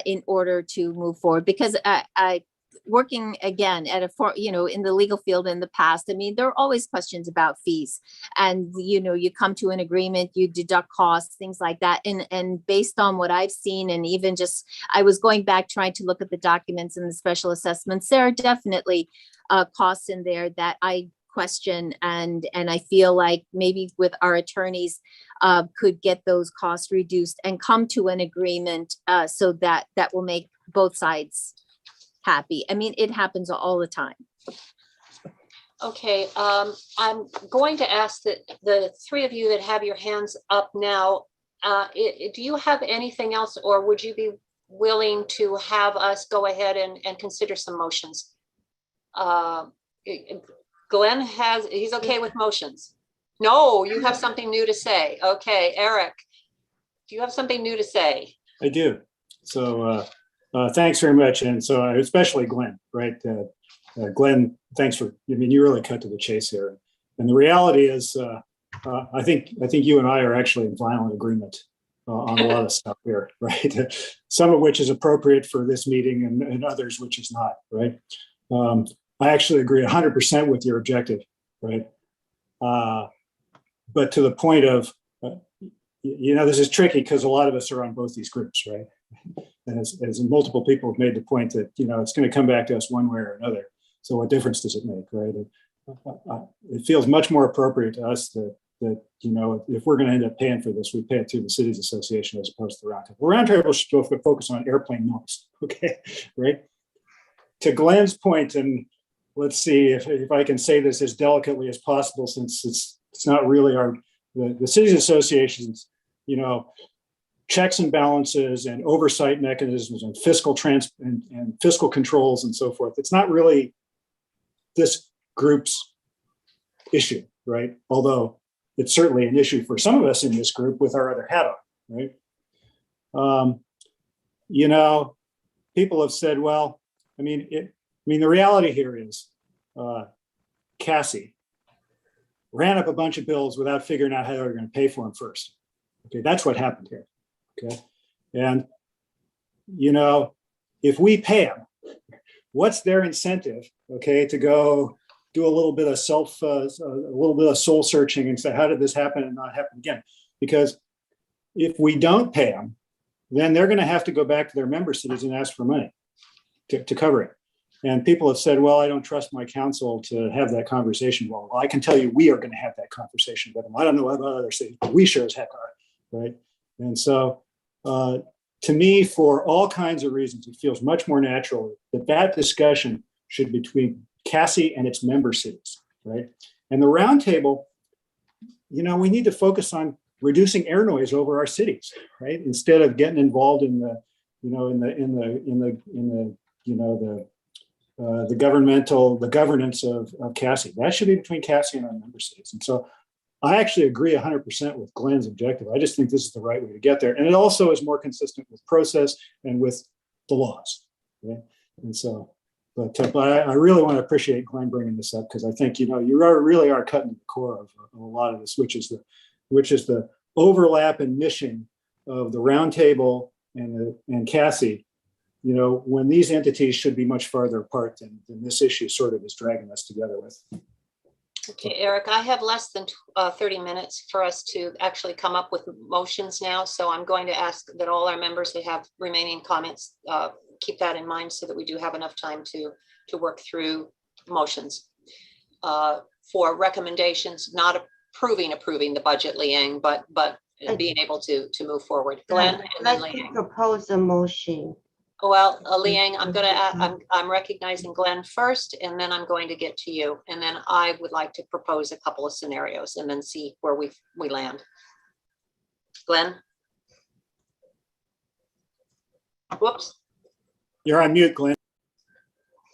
in order to move forward. Because I working again at in the legal field in the past, I mean, there are always questions about fees, and you come to an agreement, you deduct costs, things like that, and based on what I've seen, and even just I was going back trying to look at the documents and the special assessments, there are definitely costs in there that I question, and I feel like maybe with our attorneys could get those costs reduced and come to an agreement so that will make both sides happy. I mean, it happens all the time. Okay, I'm going to ask that the three of you that have your hands up now, do you have anything else, or would you be willing to have us go ahead and consider some motions? Glenn he's okay with motions. No, you have something new to say. Okay, Eric, do you have something new to say? I do. So thanks very much. And so especially Glenn, right? Glenn, thanks for, you really cut to the chase here. And the reality is, I think you and I are actually in violent agreement on a lot of stuff here, right? Some of which is appropriate for this meeting and others which is not, right? I actually agree 100% with your objective, right? But to the point of, this is tricky because a lot of us are on both these groups, right? And as multiple people have made the point that, it's going to come back to us one way or another. So what difference does it make, right? It feels much more appropriate to us that if we're going to end up paying for this, we pay it through the Cities Association as opposed to the Roundtable. The Roundtable should focus on airplane noise, okay, right? To Glenn's point, and let's see if I can say this as delicately as possible, since it's not really the Cities Associations, checks and balances and oversight mechanisms and fiscal and fiscal controls and so forth. It's not really this group's issue, right? Although it's certainly an issue for some of us in this group with our other hat on, right? People have said, well, the reality here is Cassie ran up a bunch of bills without figuring out how they were going to pay for them first. Okay, that's what happened here. Okay, and if we pay them, what's their incentive? Okay, to go do a little bit of soul searching and say, how did this happen and not happen again? Because if we don't pay them, then they're going to have to go back to their member cities and ask for money to cover it. And people have said, well, I don't trust my council to have that conversation. Well, I can tell you, we are going to have that conversation with them. I don't know about other cities, but we sure as heck are, right? And so to me, for all kinds of reasons, it feels much more natural that discussion should be between Cassie and its member cities, right? And the roundtable, we need to focus on reducing air noise over our cities, right? Instead of getting involved in the governance of Cassie. That should be between Cassie and our member cities. And so I actually agree 100% with Glenn's objective. I just think this is the right way to get there. And it also is more consistent with process and with the laws. Right? And so, but I really want to appreciate Glenn bringing this up, because I think, you really are cutting the core of a lot of this, which is the overlap and mission of the roundtable and Cassie, when these entities should be much farther apart than this issue sort of is dragging us together with. Okay, Eric, I have less than 30 minutes for us to actually come up with motions now. So I'm going to ask that all our members that have remaining comments keep that in mind so that we do have enough time to work through motions for recommendations, not approving the budget, Liang, but being able to move forward. Glenn, and then Let's Liang. propose a motion Well, Liang, I'm recognizing Glenn first, and then I'm going to get to you. And then I would like to propose a couple of scenarios and then see where we land. Glenn? Whoops. You're on mute, Glenn.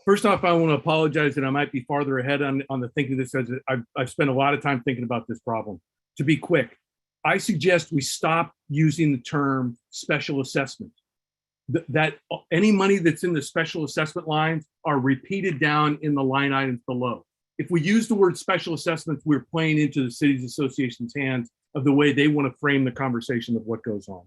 First off, I want to apologize that I might be farther ahead on the thinking that says I've spent a lot of time thinking about this problem. To be quick, I suggest we stop using the term special assessment. That any money that's in the special assessment lines are repeated down in the line items below. If we use the word special assessments, we're playing into the cities association's hands of the way they want to frame the conversation of what goes on.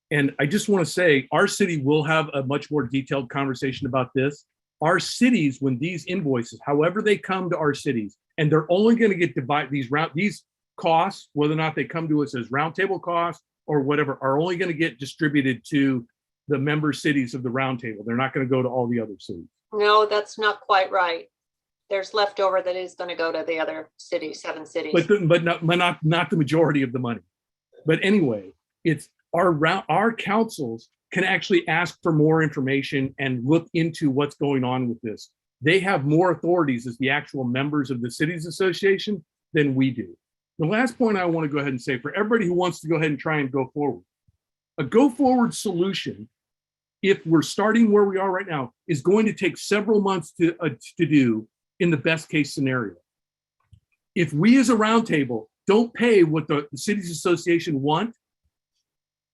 And I just want to say, our city will have a much more detailed conversation about this. Our cities, when these invoices, however they come to our cities, and they're only going to get divided, these costs, whether or not they come to us as roundtable costs or whatever, are only going to get distributed to the member cities of the roundtable. They're not going to go to all the other cities. No, that's not quite right. There's leftover that is going to go to the other cities, 7 cities. But not the majority of the money. But anyway, it's our councils can actually ask for more information and look into what's going on with this. They have more authorities as the actual members of the cities association than we do. The last point I want to go ahead and say, for everybody who wants to go ahead and try and go forward, a go forward solution, if we're starting where we are right now, is going to take several months to do in the best case scenario. If we as a roundtable don't pay what the cities association want,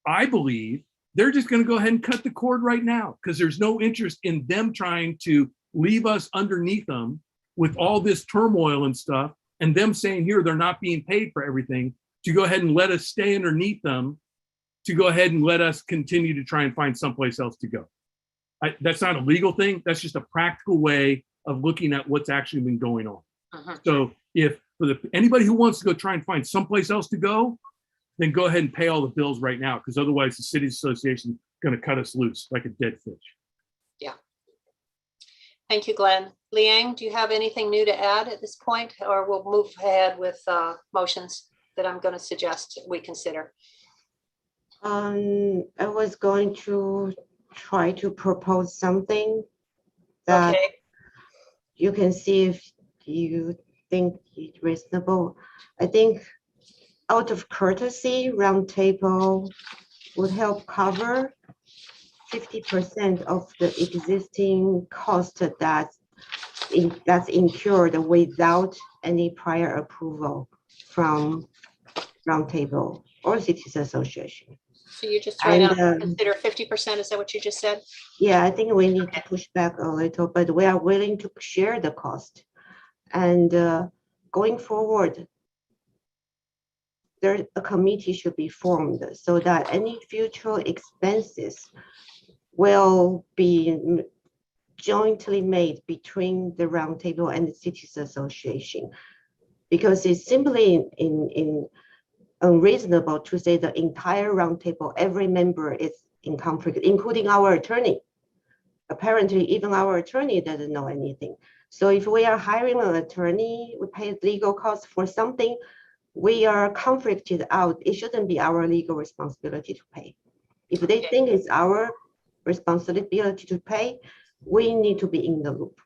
I believe they're just going to go ahead and cut the cord right now, because there's no interest in them trying to leave us underneath them with all this turmoil and stuff, and them saying here they're not being paid for everything, to go ahead and let us stay underneath them, to go ahead and let us continue to try and find someplace else to go. That's not a legal thing. That's just a practical way of looking at what's actually been going on. So if for anybody who wants to go try and find someplace else to go, then go ahead and pay all the bills right now, because otherwise the cities association is going to cut us loose like a dead fish. Yeah. Thank you, Glenn. Liang, do you have anything new to add at this point, or we'll move ahead with motions that I'm going to suggest we consider? I was going to try to propose something that you can see if you think it's reasonable. I think out of courtesy, roundtable would help cover 50% of the existing cost that's incurred without any prior approval from roundtable or cities association. So you just try to consider 50%, is that what you just said? Yeah, I think we need to push back a little, but we are willing to share the cost. And going forward, a committee should be formed so that any future expenses will be jointly made between the roundtable and the cities association, because it's simply unreasonable to say the entire roundtable, every member is in conflict, including our attorney. Apparently, even our attorney doesn't know anything. So if we are hiring an attorney, we pay legal costs for something, we are conflicted out. It shouldn't be our legal responsibility to pay. If they think it's our responsibility to pay, we need to be in the loop.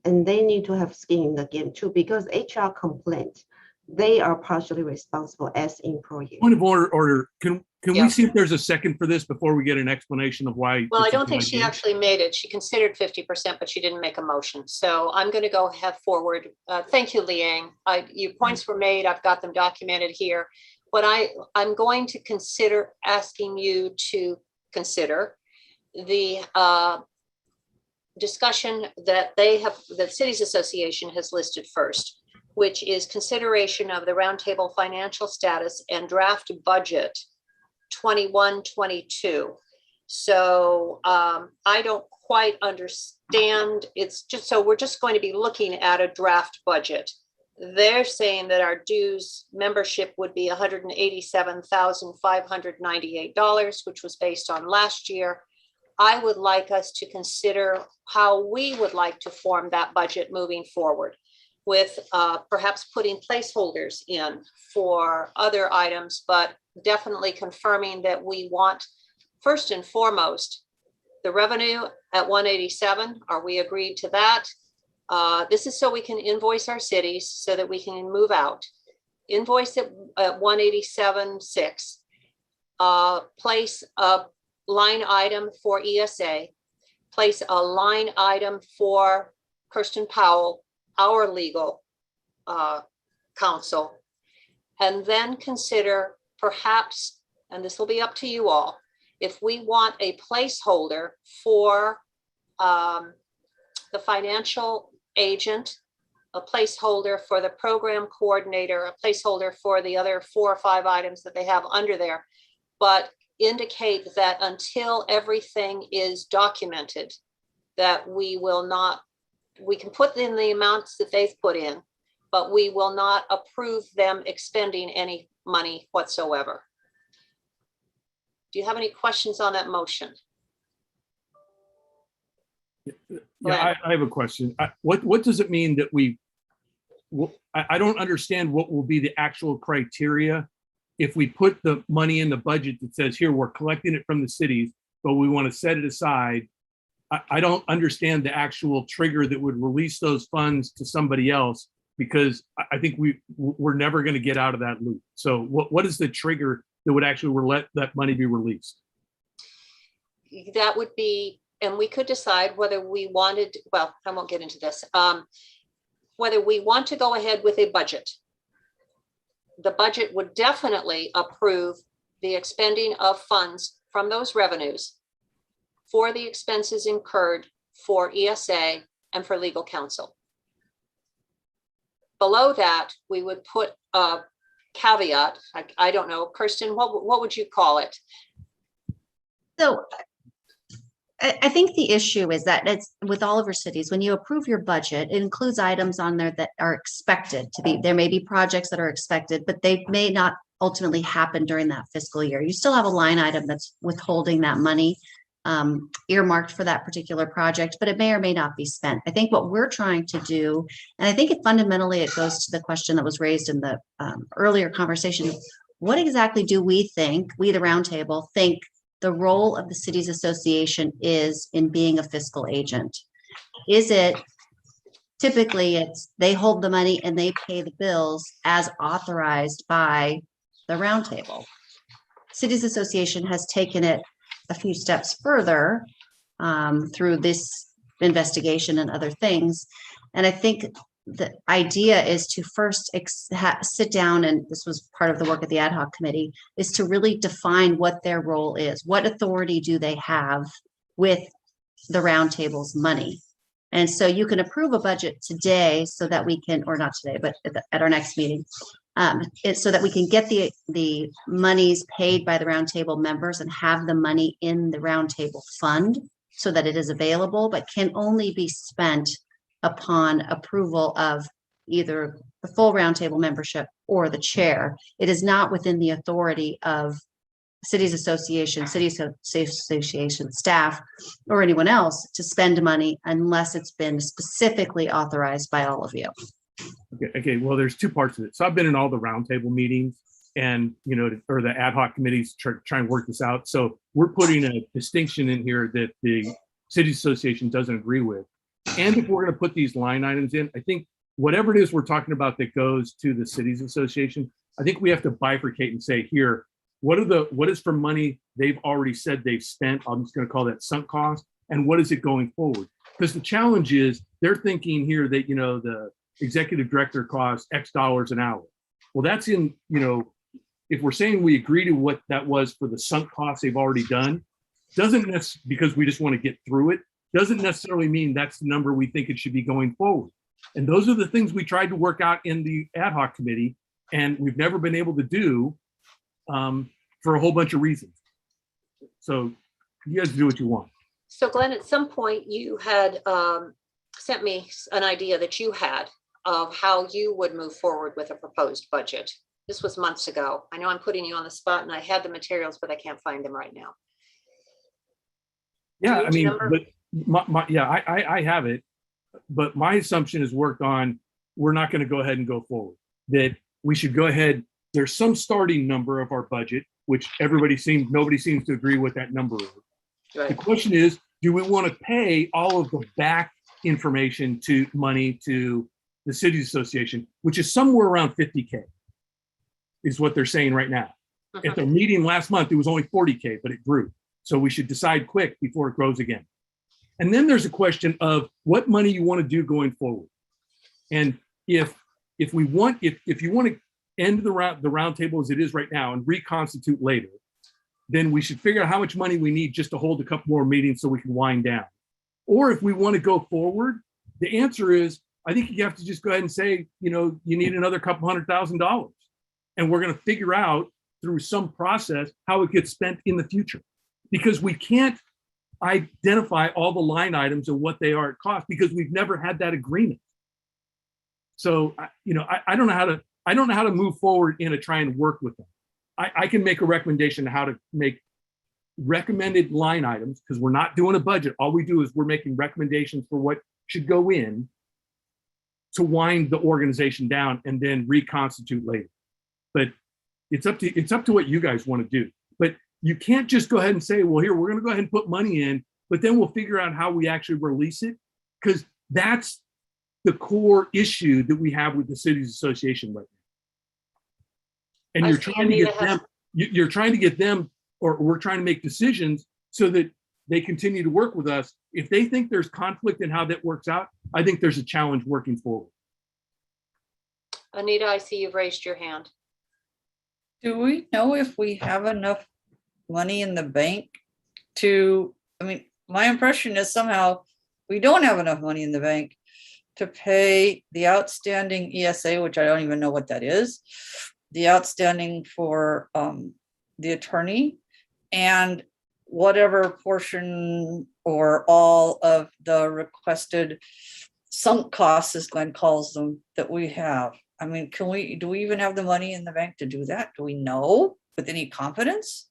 And they need to have skin in the game too, because HR complaint, they are partially responsible as employees. Point of order. Can we see if there's a second for this before we get an explanation of why? Well, I don't think she actually made it. She considered 50%, but she didn't make a motion. So I'm going to go ahead forward. Thank you, Liang. Your points were made. I've got them documented here. But I'm going to consider asking you to consider the discussion that the Cities Association has listed first, which is consideration of the roundtable financial status and draft budget 21-22. So I don't quite understand. It's just, so we're just going to be looking at a draft budget. They're saying that our dues membership would be $187,598, which was based on last year. I would like us to consider how we would like to form that budget moving forward, with perhaps putting placeholders in for other items, but definitely confirming that we want, first and foremost, The revenue at 187, are we agreed to that? This is so we can invoice our cities so that we can move out. Invoice at 187.6. Place a line item for ESA. Place a line item for Kirsten Powell, our legal counsel. And then consider perhaps, and this will be up to you all, if we want a placeholder for the financial agent, a placeholder for the program coordinator, a placeholder for the other 4 or 5 items that they have under there, but indicate that until everything is documented, that we will not, we can put in the amounts that they've put in, but we will not approve them expending any money whatsoever. Do you have any questions on that motion? Yeah, I have a question. What does it mean that I don't understand what will be the actual criteria if we put the money in the budget that says, here, we're collecting it from the cities, but we want to set it aside. I don't understand the actual trigger that would release those funds to somebody else, because I think we're never going to get out of that loop. So what is the trigger that would actually let that money be released? That would be, and we could decide whether we wanted, well, I won't get into this, whether we want to go ahead with a budget. The budget would definitely approve the expending of funds from those revenues for the expenses incurred for ESA and for legal counsel. Below that, we would put a caveat. I don't know, Kirsten, what would you call it? So I think the issue is that it's with all of our cities, when you approve your budget, it includes items on there that are expected to be, there may be projects that are expected, but they may not ultimately happen during that fiscal year. You still have a line item that's withholding that money earmarked for that particular project, but it may or may not be spent. I think what we're trying to do, and I think fundamentally it goes to the question that was raised in the earlier conversation, what exactly do we think, we the roundtable think the role of the cities association is in being a fiscal agent? Is it typically it's they hold the money and they pay the bills as authorized by the roundtable? Cities association has taken it a few steps further through this investigation and other things. And I think the idea is to first sit down, and this was part of the work of the ad hoc committee, is to really define what their role is. What authority do they have with the roundtable's money? And so you can approve a budget today so that we can, or not today, but at our next meeting, so that we can get the monies paid by the roundtable members and have the money in the roundtable fund so that it is available, but can only be spent upon approval of either the full roundtable membership or the chair. It is not within the authority of cities association, staff, or anyone else to spend money unless it's been specifically authorized by all of you. Okay. Well, there's 2 parts of it. So I've been in all the roundtable meetings, and or the ad hoc committees try and work this out. So we're putting a distinction in here that the cities association doesn't agree with. And if we're going to put these line items in, I think whatever it is we're talking about that goes to the cities association, I think we have to bifurcate and say, here, what is for money they've already said they've spent? I'm just going to call that sunk cost. And what is it going forward? Because the challenge is they're thinking here that, the executive director costs X dollars an hour. Well, that's in, if we're saying we agree to what that was for the sunk costs they've already done, doesn't necessarily, because we just want to get through it, doesn't necessarily mean that's the number we think it should be going forward. And those are the things we tried to work out in the ad hoc committee, and we've never been able to do for a whole bunch of reasons. So you guys do what you want. So Glenn, at some point you had sent me an idea that you had of how you would move forward with a proposed budget. This was months ago. I know I'm putting you on the spot and I had the materials, but I can't find them right now. Yeah, I mean, but I have it, but my assumption is worked on, we're not going to go ahead and go forward. That we should go ahead. There's some starting number of our budget, which nobody seems to agree what that number is. Right. The question is, do we want to pay all of the back information to money to the cities association, which is somewhere around 50K, is what they're saying right now. At their meeting last month, it was only 40K, but it grew. So we should decide quick before it grows again. And then there's a question of what money you want to do going forward. And if you want to end the roundtable as it is right now and reconstitute later, then we should figure out how much money we need just to hold a couple more meetings so we can wind down. Or if we want to go forward, the answer is, I think you have to just go ahead and say, you need another couple $100,000. And we're going to figure out through some process how it gets spent in the future. Because we can't identify all the line items and what they are at cost because we've never had that agreement. So, I don't know how to move forward in a try and work with them. I can make a recommendation on how to make recommended line items because we're not doing a budget. All we do is we're making recommendations for what should go in to wind the organization down and then reconstitute later. But it's up to what you guys want to do. But you can't just go ahead and say, well, here, we're going to go ahead and put money in, but then we'll figure out how we actually release it. Because that's the core issue that we have with the cities association right now. And you're trying to get them, or we're trying to make decisions so that they continue to work with us. If they think there's conflict in how that works out, I think there's a challenge working forward. Anita, I see you've raised your hand. Do we know if we have enough money in the bank my impression is somehow we don't have enough money in the bank to pay the outstanding ESA, which I don't even know what that is, the outstanding for the attorney, and whatever portion or all of the requested sunk costs, as Glenn calls them, that we have. Do we even have the money in the bank to do that? Do we know with any confidence?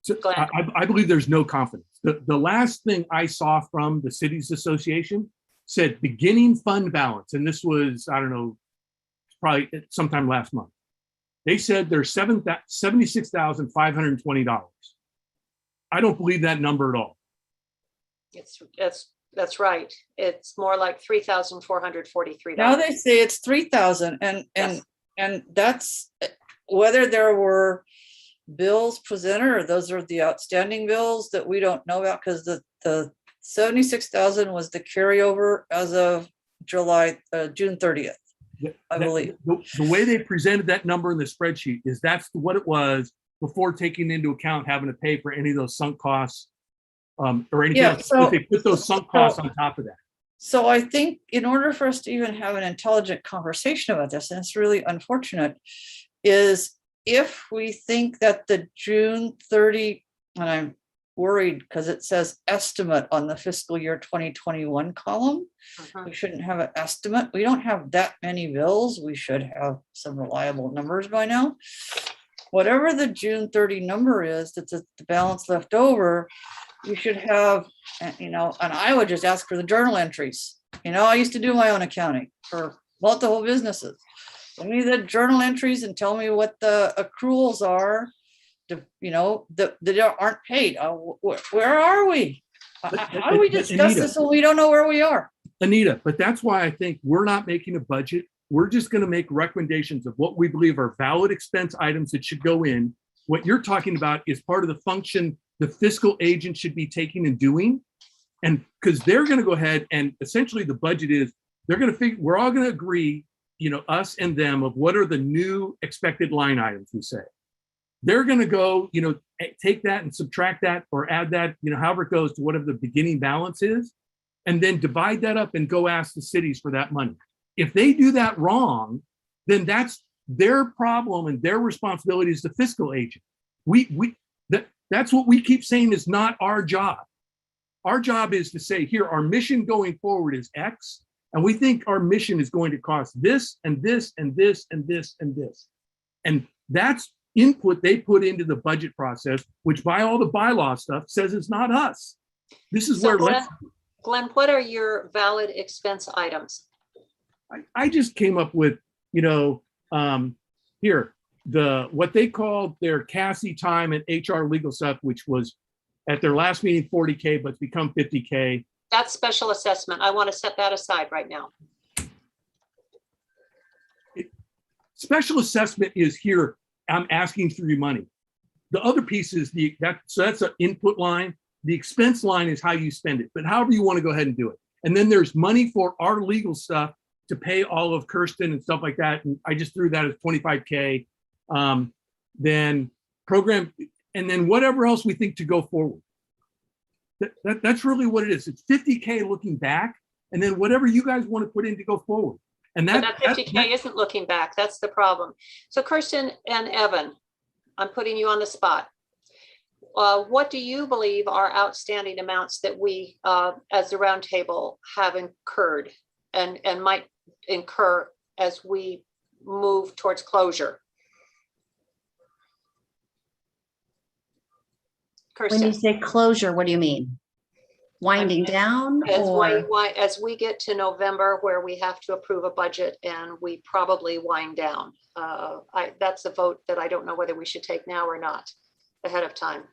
So I believe there's no confidence. The last thing I saw from the Cities Association said beginning fund balance, and this was, I don't know, probably sometime last month. They said there's $76,520. I don't believe that number at all. That's right. It's more like $3,443. Now they say it's 3,000, and that's whether there were bills presented or those are the outstanding bills that we don't know about, because the 76,000 was the carryover as of June 30th. I believe. The way they presented that number in the spreadsheet is that's what it was before taking into account having to pay for any of those sunk costs or anything else. So they put those sunk costs on top of that. So I think in order for us to even have an intelligent conversation about this, and it's really unfortunate, is if we think that the June 30, and I'm worried because it says estimate on the fiscal year 2021 column. We shouldn't have an estimate. We don't have that many bills. We should have some reliable numbers by now. Whatever the June 30 number is, that's the balance left over, you should have, and I would just ask for the journal entries. I used to do my own accounting for multiple businesses. Give me the journal entries and tell me what the accruals are, that aren't paid. Where are we? How do we discuss this when we don't know where we are? Anita, but that's why I think we're not making a budget. We're just going to make recommendations of what we believe are valid expense items that should go in. What you're talking about is part of the function the fiscal agent should be taking and doing. And because they're going to go ahead and essentially the budget is, they're going to figure, we're all going to agree, us and them, of what are the new expected line items, we say. They're going to go, take that and subtract that or add that, however it goes to whatever the beginning balance is, and then divide that up and go ask the cities for that money. If they do that wrong, then that's their problem and their responsibility as the fiscal agent. That's what we keep saying is not our job. Our job is to say, here, our mission going forward is X, and we think our mission is going to cost this and this and this and this and this. And that's input they put into the budget process, which by all the bylaw stuff says it's not us. This is where Glenn, what are your valid expense items? I just came up with, what they called their Cassie time and HR legal stuff, which was at their last meeting 40K, but it's become 50K. That's special assessment. I want to set that aside right now. Special assessment is here. I'm asking for your money. The other piece is so that's an input line. The expense line is how you spend it, but however you want to go ahead and do it. And then there's money for our legal stuff to pay all of Kirsten and stuff like that. And I just threw that as 25K. Then program, and then whatever else we think to go forward. That's really what it is. It's 50K looking back, and then whatever you guys want to put in to go forward. And that 50K isn't looking back. That's the problem. So Kirsten and Evan, I'm putting you on the spot. What do you believe are outstanding amounts that we, as the roundtable, have incurred and might incur as we move towards closure? Kirsten. When you say closure, what do you mean? Winding down? As we get to November, where we have to approve a budget and we probably wind down. That's a vote that I don't know whether we should take now or not ahead of time.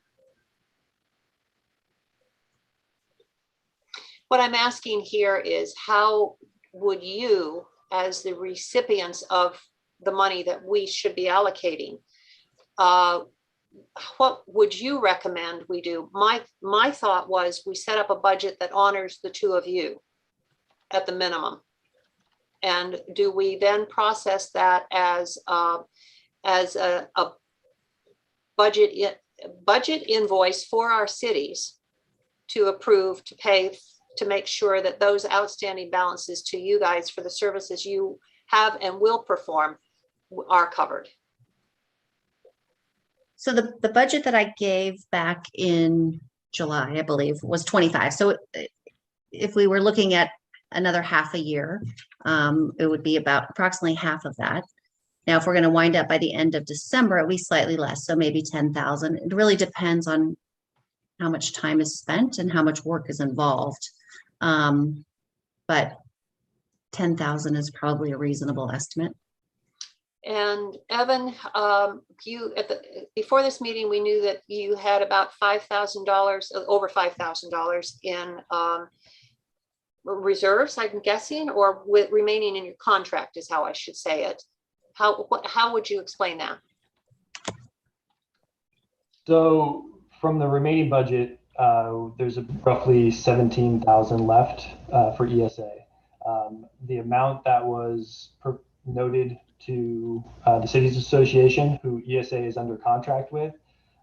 What I'm asking here is, how would you, as the recipients of the money that we should be allocating, what would you recommend we do? My thought was we set up a budget that honors the two of you at the minimum. And do we then process that as a budget invoice for our cities to approve, to pay, to make sure that those outstanding balances to you guys for the services you have and will perform are covered? So the budget that I gave back in July, I believe, was 25. So if we were looking at another half a year, it would be about approximately half of that. Now, if we're going to wind up by the end of December, it'll be slightly less, so maybe 10,000. It really depends on how much time is spent and how much work is involved. But 10,000 is probably a reasonable estimate. And Evan, before this meeting, we knew that you had about $5,000, over $5,000 in reserves, I'm guessing, or with remaining in your contract is how I should say it. How would you explain that? So from the remaining budget, there's roughly 17,000 left for ESA. The amount that was noted to the Cities Association, who ESA is under contract with,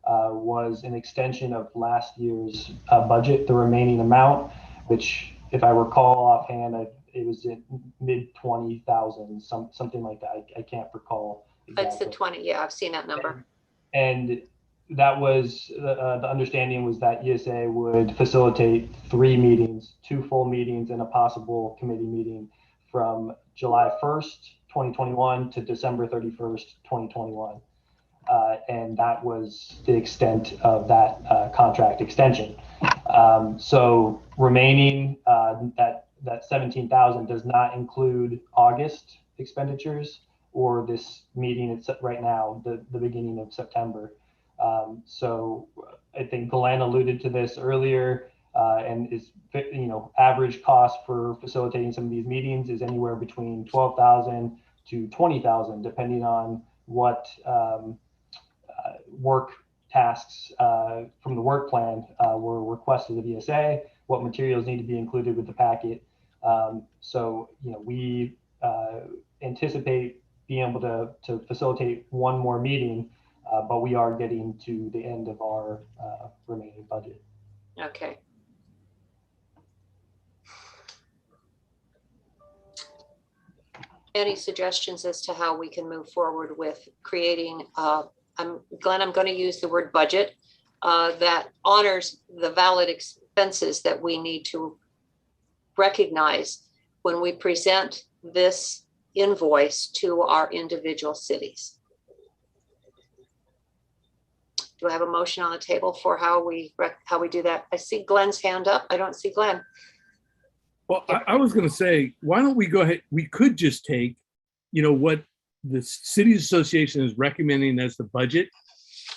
was an extension of last year's budget. The remaining amount, which, if I recall offhand, it was in mid 20,000, something like that. I can't recall exactly. It's the 20. Yeah, I've seen that number. And that was the understanding was that ESA would facilitate 3 meetings, 2 full meetings, and a possible committee meeting from July 1st, 2021 to December 31st, 2021. And that was the extent of that contract extension. So remaining, that 17,000 does not include August expenditures or this meeting it's right now, the beginning of September. So I think Glenn alluded to this earlier, and is, average cost for facilitating some of these meetings is anywhere between 12,000 to 20,000, depending on what work tasks from the work plan were requested of ESA, what materials need to be included with the packet. So, we anticipate being able to facilitate one more meeting, but we are getting to the end of our remaining budget. Okay. Any suggestions as to how we can move forward with creating, Glenn, I'm going to use the word budget that honors the valid expenses that we need to recognize when we present this invoice to our individual cities? Do I have a motion on the table for how we do that? I see Glenn's hand up. I don't see Glenn. Well, I was going to say, why don't we go ahead? We could just take, what the Cities Association is recommending as the budget,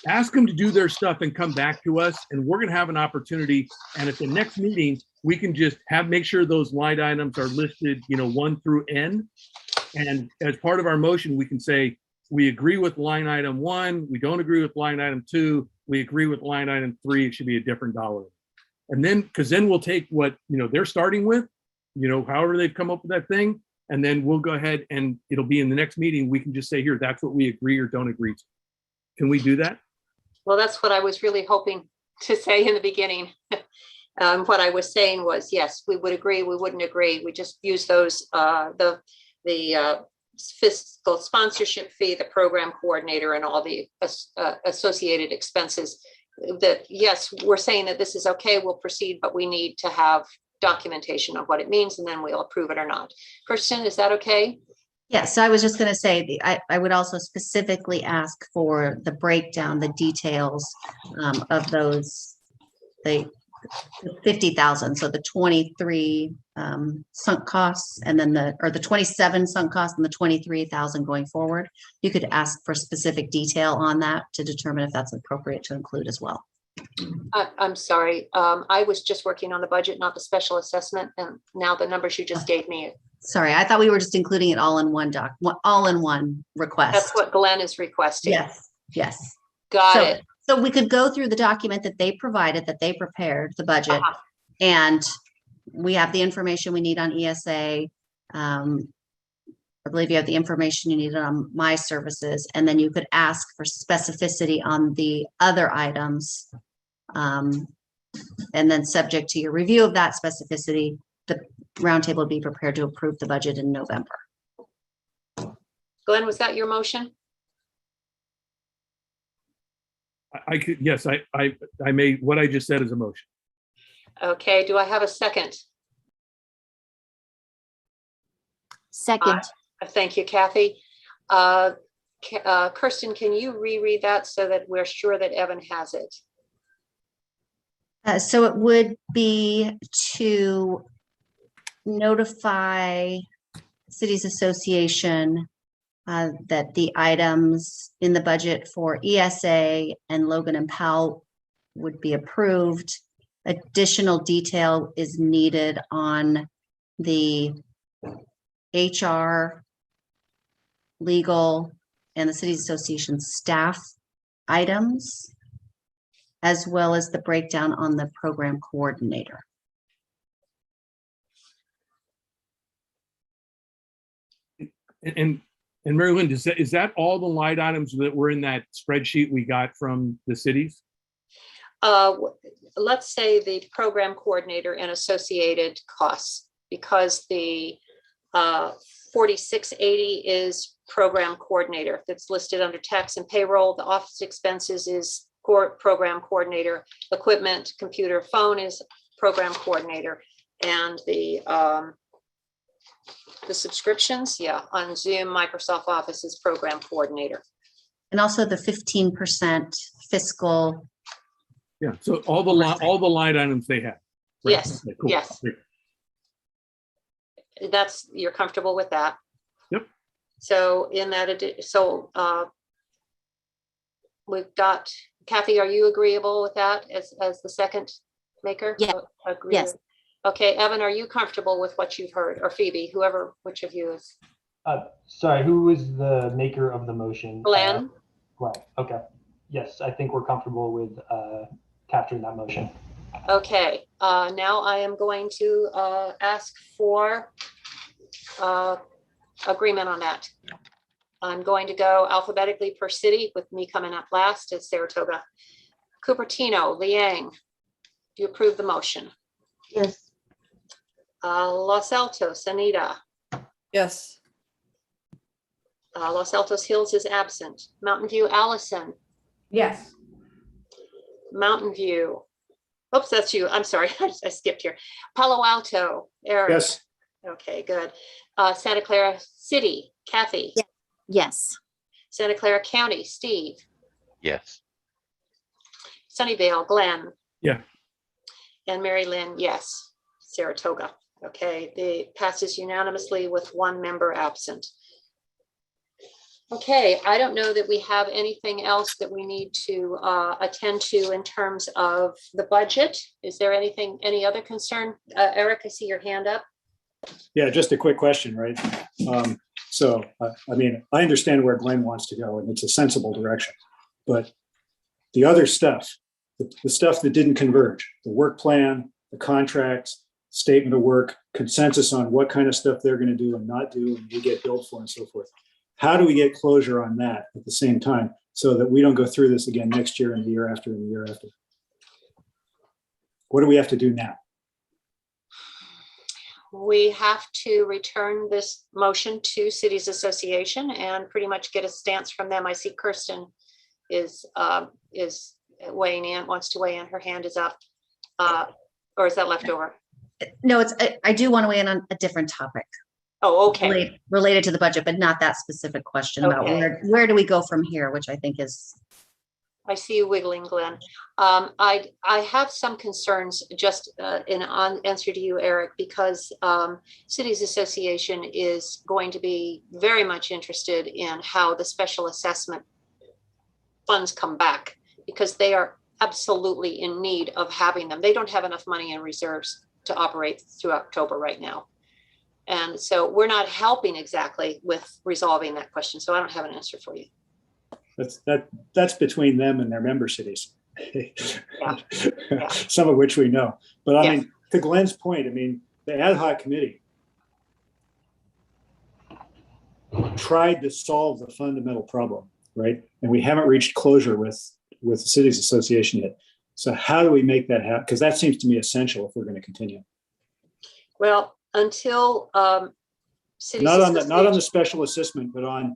ask them to do their stuff and come back to us, and we're gonna have an opportunity. And at the next meeting, we can just make sure those line items are listed, 1 through N. And as part of our motion, we can say, we agree with line item 1, we don't agree with line item 2, we agree with line item 3, it should be a different dollar. And then, because then we'll take what, they're starting with, however they've come up with that thing, and then we'll go ahead and it'll be in the next meeting, we can just say, here, that's what we agree or don't agree to. Can we do that? Well, that's what I was really hoping to say in the beginning. What I was saying was, yes, we would agree, we wouldn't agree. We just use those, the fiscal sponsorship fee, the program coordinator, and all the associated expenses. That, yes, we're saying that this is okay, we'll proceed, but we need to have documentation of what it means, and then we'll approve it or not. Kirsten, is that okay? Yeah, so I was just going to say, I would also specifically ask for the breakdown, the details of those, the 50,000. So the 23 sunk costs, and then the 27 sunk costs and the 23,000 going forward. You could ask for specific detail on that to determine if that's appropriate to include as well. I'm sorry. I was just working on the budget, not the special assessment. And now the numbers you just gave me. Sorry, I thought we were just including it all in one all in one request. That's what Glenn is requesting. Yes. Got it. So we could go through the document that they provided, that they prepared, the budget, and we have the information we need on ESA. I believe you have the information you needed on my services, and then you could ask for specificity on the other items. And then subject to your review of that specificity, the roundtable would be prepared to approve the budget in November. Glenn, was that your motion? I could, yes, I made what I just said as a motion. Okay, do I have a second? Second. Thank you, Kathy. Kirsten, can you reread that so that we're sure that Evan has it? So it would be to notify Cities Association that the items in the budget for ESA and Logan and Powell would be approved. Additional detail is needed on the HR, legal, and the Cities Association staff items, as well as the breakdown on the program coordinator. And Mary Lynn, is that all the line items that were in that spreadsheet we got from the cities? Let's say the program coordinator and associated costs, because the 4680 is program coordinator that's listed under tax and payroll. The office expenses is program coordinator, equipment, computer, phone is program coordinator, and the subscriptions, on Zoom, Microsoft Office is program coordinator. And also the 15% fiscal. Yeah, so all the line items they have. Right? Yes, okay, cool. yes. You're comfortable with that? Yep. So in that, we've got, Kathy, are you agreeable with that as the second maker? Yeah. Yes. Okay, Evan, are you comfortable with what you've heard, or Phoebe, which of you is? Sorry, who was the maker of the motion? Glenn. Glenn, okay. Yes, I think we're comfortable with capturing that motion. Okay, now I am going to ask for agreement on that. I'm going to go alphabetically per city, with me coming up last as Saratoga. Cupertino, Liang, do you approve the motion? Yes. Los Altos, Anita. Yes. Los Altos Hills is absent. Mountain View, Allison. Yes. Mountain View. Oops, that's you. I'm sorry. I skipped here. Palo Alto, Eric. Yes. Okay, good. Santa Clara City, Kathy. Yeah. Yes. Santa Clara County, Steve. Yes. Sunnyvale, Glenn. Yeah. And Mary Lynn, yes. Saratoga. Okay, it passes unanimously with one member absent. Okay, I don't know that we have anything else that we need to attend to in terms of the budget. Is there anything, any other concern? Eric, I see your hand up. Yeah, just a quick question, right? So, I mean, I understand where Glenn wants to go, and it's a sensible direction. But the other stuff, the stuff that didn't converge, the work plan, the contracts, statement of work, consensus on what kind of stuff they're going to do and not do, and we get billed for and so forth. How do we get closure on that at the same time so that we don't go through this again next year and the year after and the year after? What do we have to do now? We have to return this motion to Cities Association and pretty much get a stance from them. I see Kirsten is weighing in, wants to weigh in. Her hand is up. Or is that left over? No, it's, I do want to weigh in on a different topic. Oh, okay. Related to the budget, but not that specific question about Okay. where do we go from here, which I think is. I see you wiggling, Glenn. I have some concerns just in answer to you, Eric, because Cities Association is going to be very much interested in how the special assessment funds come back, because they are absolutely in need of having them. They don't have enough money in reserves to operate through October right now. And so we're not helping exactly with resolving that question. So I don't have an answer for you. That's between them and their member cities. Yeah. Some of which we know. But I Yeah. mean, to Glenn's point, I mean, the ad hoc committee tried to solve the fundamental problem, right? And we haven't reached closure with the Cities Association yet. So how do we make that happen? Because that seems to me essential if we're going to continue. Well, until Cities Not on Association- the special assessment, but on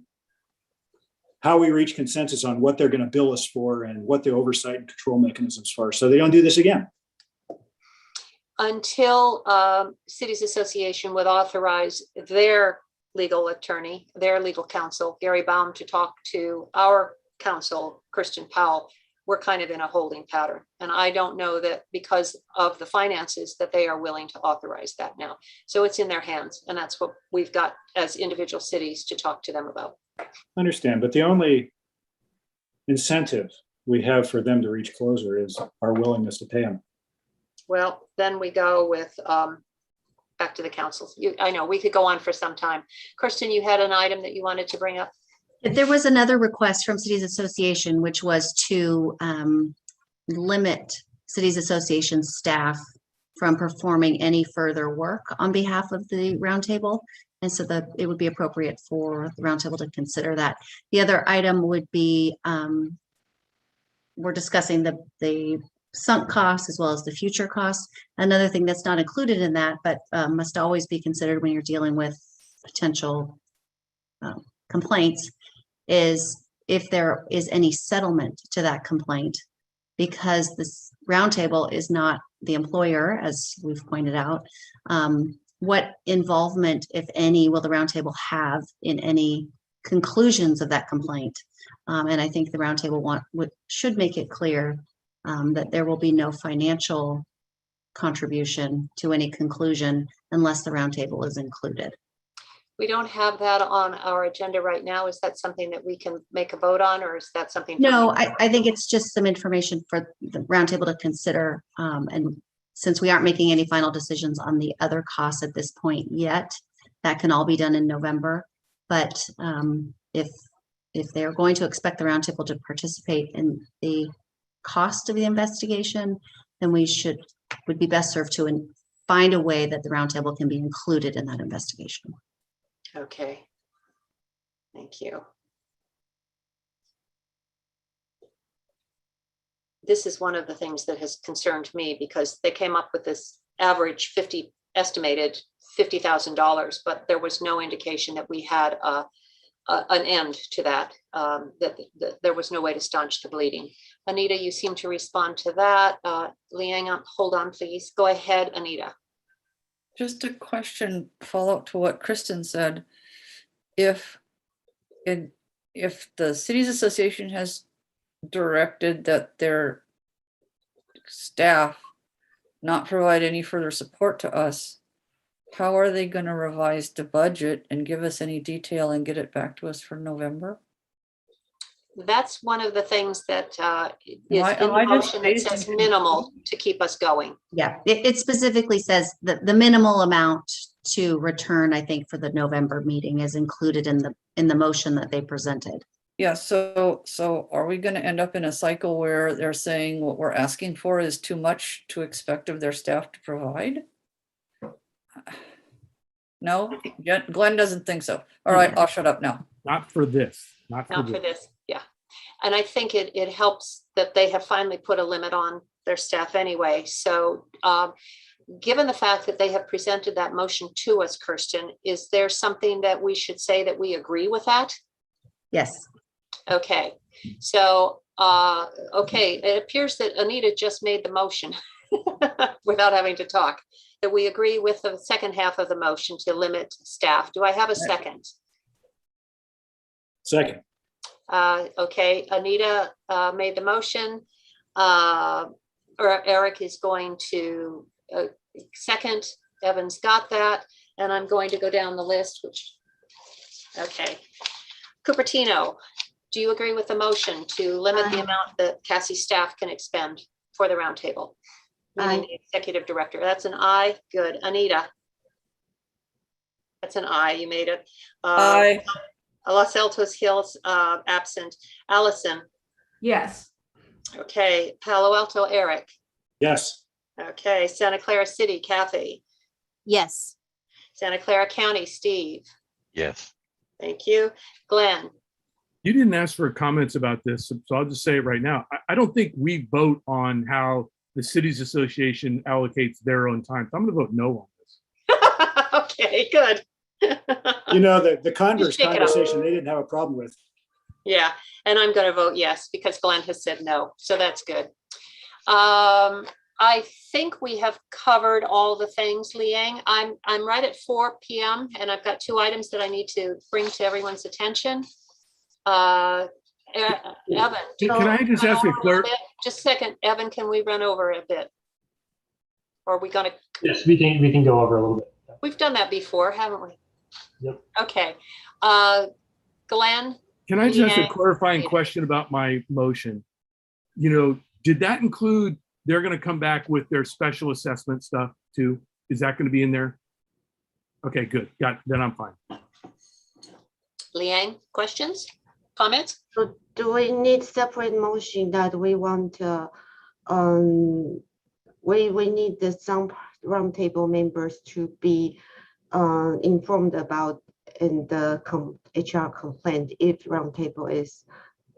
how we reach consensus on what they're going to bill us for and what the oversight and control mechanisms are, so they don't do this again. Until Cities Association would authorize their legal attorney, their legal counsel, Gary Baum, to talk to our counsel, Kristen Powell, we're kind of in a holding pattern. And I don't know that because of the finances that they are willing to authorize that now. So it's in their hands. And that's what we've got as individual cities to talk to them about. Understand, but the only incentive we have for them to reach closure is our willingness to pay them. Well, then we go with back to the councils. I know we could go on for some time. Kirsten, you had an item that you wanted to bring up. There was another request from Cities Association, which was to limit Cities Association staff from performing any further work on behalf of the roundtable. And so that it would be appropriate for the roundtable to consider that. The other item would be, we're discussing the sunk costs as well as the future costs. Another thing that's not included in that, but must always be considered when you're dealing with potential complaints, is if there is any settlement to that complaint, because this roundtable is not the employer, as we've pointed out. What involvement, if any, will the roundtable have in any conclusions of that complaint? And I think the roundtable should make it clear that there will be no financial contribution to any conclusion unless the roundtable is included. We don't have that on our agenda right now. Is that something that we can make a vote on, or is that something? No, I think it's just some information for the roundtable to consider. And since we aren't making any final decisions on the other costs at this point yet, that can all be done in November. But if they're going to expect the roundtable to participate in the cost of the investigation, then would be best served to find a way that the roundtable can be included in that investigation. Okay. Thank you. This is one of the things that has concerned me, because they came up with this average estimated $50,000, but there was no indication that we had an end to that, that there was no way to staunch the bleeding. Anita, you seem to respond to that. Leanne, hold on, please. Go ahead, Anita. Just a question, follow up to what Kristen said. If the Cities Association has directed that their staff not provide any further support to us, how are they going to revise the budget and give us any detail and get it back to us for November? That's one of the things that is Am in the I just motion that says basing- minimal to keep us going. Yeah, it specifically says that the minimal amount to return, I think, for the November meeting is included in the motion that they presented. Yeah, so are we going to end up in a cycle where they're saying what we're asking for is too much to expect of their staff to provide? No, Glenn doesn't think so. All right, I'll shut up now. Not for this, not for Not for this. this, yeah. And I think it helps that they have finally put a limit on their staff anyway. So given the fact that they have presented that motion to us, Kirsten, is there something that we should say that we agree with that? Yes. Okay, so, okay, it appears that Anita just made the motion without having to talk, that we agree with the second half of the motion to limit staff. Do I have a second? Second. Okay, Anita made the motion. Or Eric is going to second. Evan's got that. And I'm going to go down the list, which, okay. Cupertino, do you agree with the motion to limit the amount that Cassie staff can expend for the roundtable? Meaning the executive director. That's an aye. Good. Anita? That's an aye. You made it. Aye. Los Altos Hills absent. Allison? Yes. Okay. Palo Alto, Eric? Yes. Okay. Santa Clara City, Kathy? Yes. Santa Clara County, Steve? Yes. Thank you. Glenn? You didn't ask for comments about this, so I'll just say it right now. I don't think we vote on how the Cities Association allocates their own time. So I'm going to vote no on this. Okay, good. You know, the Converse shake it up. conversation, they didn't have a problem with. Yeah, and I'm going to vote yes because Glenn has said no, so that's good. I think we have covered all the things, Liang. I'm right at 4 p.m. and I've got 2 items that I need to bring to everyone's attention. Evan, Can I just ask you a just a second, Evan, can we run over a bit? Or are we going to? Yes, we can go over a little bit. We've done that before, haven't we? Yep. Okay. Glenn? Can I just ask a Liang? clarifying question about my motion? You know, did that include they're going to come back with their special assessment stuff too? Is that going to be in there? Okay, good. Got it. Then I'm fine. Liang, questions, comments? So do we need separate motion that we want, we need some roundtable members to be informed about in the HR complaint if roundtable is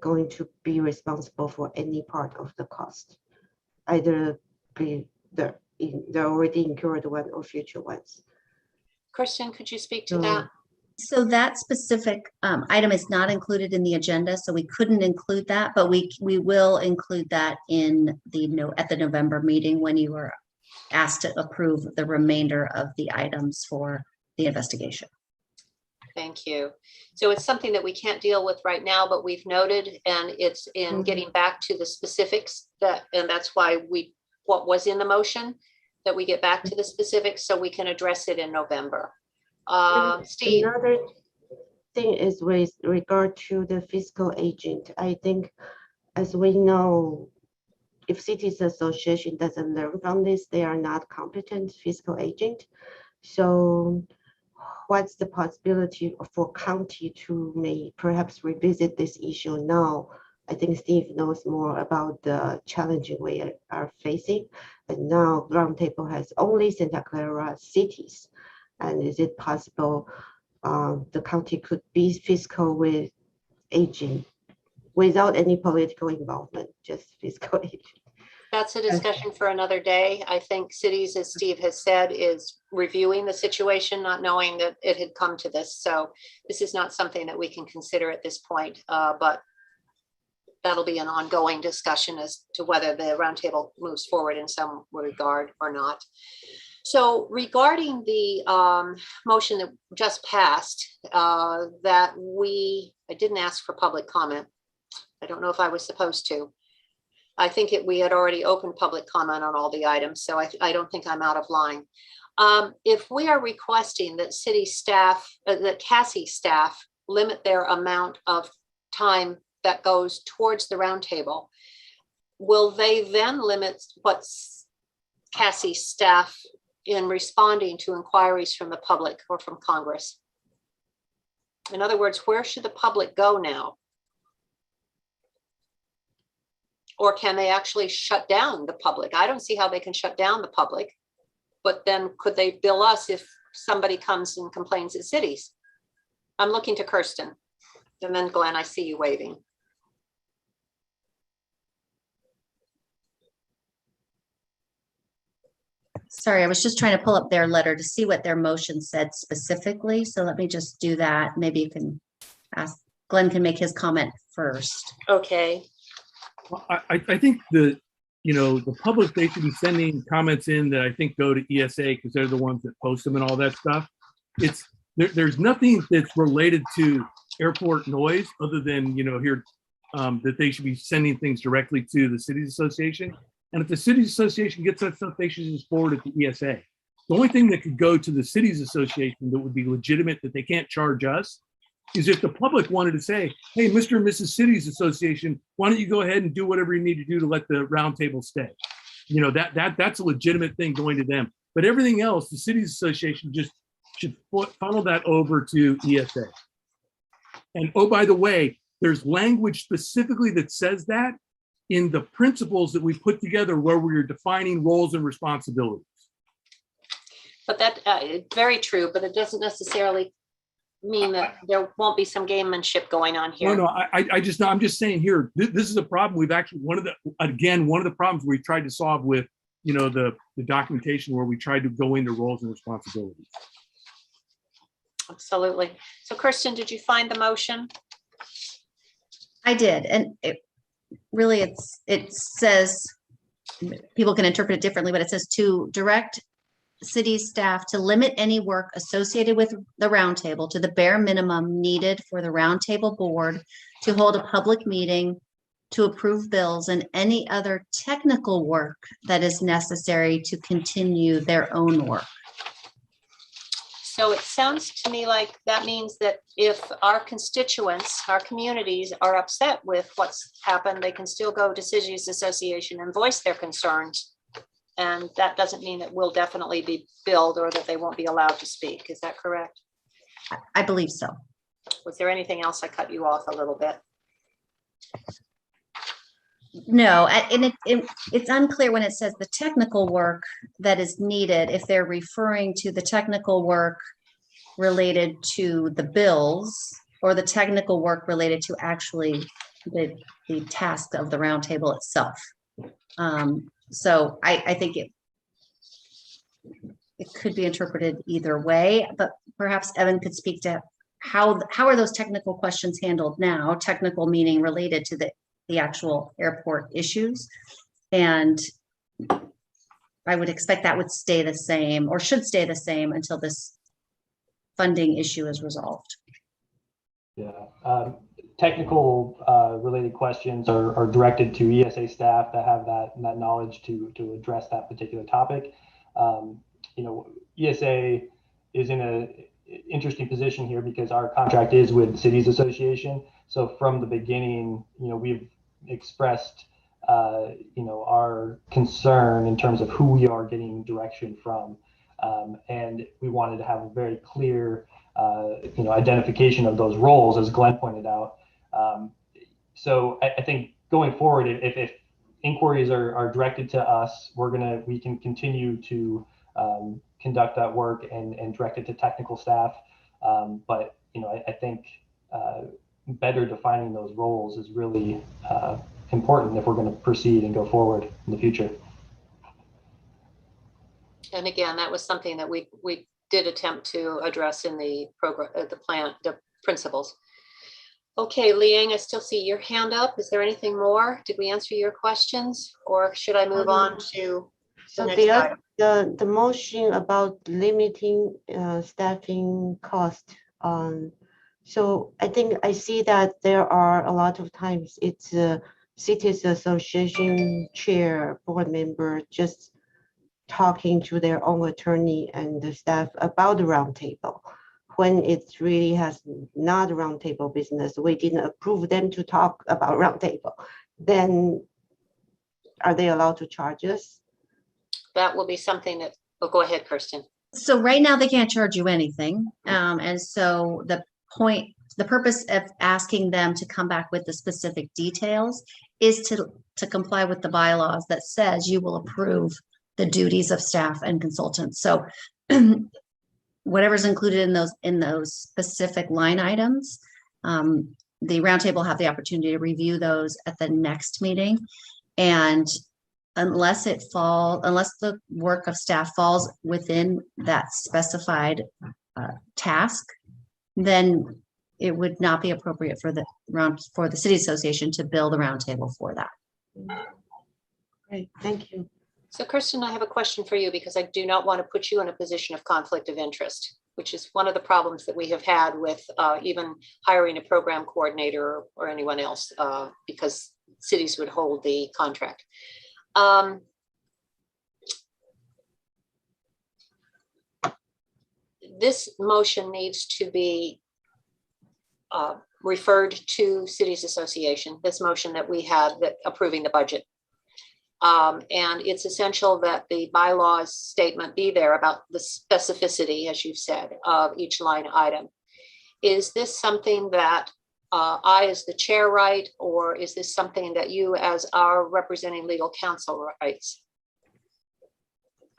going to be responsible for any part of the cost, either be the already incurred one or future ones. Kristen, could you speak to that? So that specific item is not included in the agenda, so we couldn't include that, but we will include that in at the November meeting when you were asked to approve the remainder of the items for the investigation. Thank you. So it's something that we can't deal with right now, but we've noted, and it's in getting back to the specifics and that's why what was in the motion, that we get back to the specifics so we can address it in November. Steve. Another thing is with regard to the fiscal agent. I think, as we know, if Cities Association doesn't learn from this, they are not competent fiscal agent. So what's the possibility for county to perhaps revisit this issue now? I think Steve knows more about the challenges we are facing, but now Roundtable has only Santa Clara cities. And is it possible the county could be fiscal with agent without any political involvement, just fiscal agent? That's a discussion for another day. I think cities, as Steve has said, is reviewing the situation, not knowing that it had come to this. So this is not something that we can consider at this point, but that'll be an ongoing discussion as to whether the roundtable moves forward in some regard or not. So regarding the motion that just passed, I didn't ask for public comment. I don't know if I was supposed to. I think we had already opened public comment on all the items, so I don't think I'm out of line. If we are requesting that city staff, that CASI staff limit their amount of time that goes towards the roundtable, will they then limit what's CASI staff in responding to inquiries from the public or from Congress? In other words, where should the public go now? Or can they actually shut down the public? I don't see how they can shut down the public, but then could they bill us if somebody comes and complains at cities? I'm looking to Kirsten. And then Glenn, I see you waving. Sorry, I was just trying to pull up their letter to see what their motion said specifically. So let me just do that. Maybe you can ask, Glenn can make his comment first. Okay. Well, I think the public, they should be sending comments in that I think go to ESA because they're the ones that post them and all that stuff. There's nothing that's related to airport noise other than, here that they should be sending things directly to the Cities Association. And if the Cities Association gets that stuff, they should just forward it to ESA. The only thing that could go to the Cities Association that would be legitimate that they can't charge us is if the public wanted to say, hey, Mr. and Mrs. Cities Association, why don't you go ahead and do whatever you need to do to let the roundtable stay? That's a legitimate thing going to them. But everything else, the Cities Association just should funnel that over to ESA. And oh, by the way, there's language specifically that says that in the principles that we put together where we are defining roles and responsibilities. But that very true, but it doesn't necessarily mean that there won't be some gamemanship going on here. No, I'm just saying here, this is a problem. We've actually, one of the problems we've tried to solve with, the documentation where we tried to go into roles and responsibilities. Absolutely. So Kirsten, did you find the motion? I did. And it says, people can interpret it differently, but it says to direct city staff to limit any work associated with the roundtable to the bare minimum needed for the roundtable board to hold a public meeting, to approve bills, and any other technical work that is necessary to continue their own work. So it sounds to me like that means that if our constituents, our communities are upset with what's happened, they can still go to Cities Association and voice their concerns. And that doesn't mean that we'll definitely be billed or that they won't be allowed to speak. Is that correct? I believe so. Was there anything else? I cut you off a little bit. No, and it's unclear when it says the technical work that is needed, if they're referring to the technical work related to the bills or the technical work related to actually the task of the roundtable itself. So I think it could be interpreted either way, but perhaps Evan could speak to how are those technical questions handled now, technical meaning related to the actual airport issues. And I would expect that would stay the same or should stay the same until this funding issue is resolved. Yeah, technical related questions are directed to ESA staff that have that knowledge to address that particular topic. ESA is in an interesting position here because our contract is with Cities Association. So from the beginning, we've expressed our concern in terms of who we are getting direction from, and we wanted to have a very clear identification of those roles, as Glenn pointed out. So I think going forward, if inquiries are directed to us, we can continue to conduct that work and direct it to technical staff. But I think better defining those roles is really important if we're going to proceed and go forward in the future. And again, that was something that we did attempt to address in the program, the principles. Okay, Liang, I still see your hand up. Is there anything more? Did we answer your questions, or should I move on to the next item? The motion about limiting staffing cost. So I think I see that there are a lot of times it's a Cities Association chair board member just talking to their own attorney and the staff about the roundtable. When it really has not roundtable business, we didn't approve them to talk about roundtable, then are they allowed to charge us? That will be something that, oh, go ahead, Kirsten. So right now they can't charge you anything. And so the purpose of asking them to come back with the specific details is to comply with the bylaws that says you will approve the duties of staff and consultants. So whatever's included in those specific line items, the roundtable have the opportunity to review those at the next meeting. And unless the work of staff falls within that specified task, then it would not be appropriate for the city association to bill the roundtable for that. Great, thank you. So Kirsten, I have a question for you because I do not want to put you in a position of conflict of interest, which is one of the problems that we have had with even hiring a program coordinator or anyone else because cities would hold the contract. This motion needs to be referred to Cities Association, this motion that we had that approving the budget. And it's essential that the bylaws statement be there about the specificity, as you've said, of each line item. Is this something that I as the chair write, or is this something that you as our representing legal counsel writes?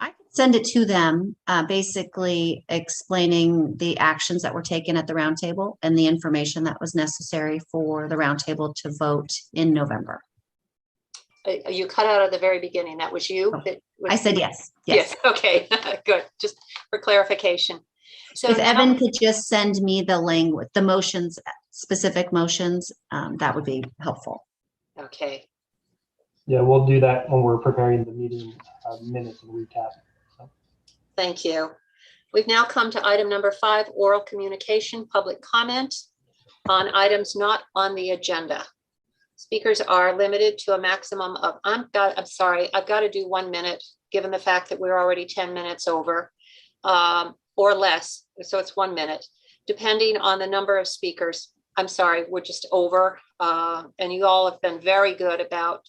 I could send it to them, basically explaining the actions that were taken at the roundtable and the information that was necessary for the roundtable to vote in November. You cut out at the very beginning. That was you? I said yes. Yes. Okay, good. Just for clarification. So if now, Evan could just send me the language, the motions, specific motions, that would be helpful. Okay. Yeah, we'll do that when we're preparing the meeting minutes and recap. So. Thank you. We've now come to item number 5, oral communication, public comment on items not on the agenda. Speakers are limited to a maximum of, I'm sorry, I've got to do 1 minute, given the fact that we're already 10 minutes over or less. So it's 1 minute, depending on the number of speakers. I'm sorry, we're just over. And you all have been very good about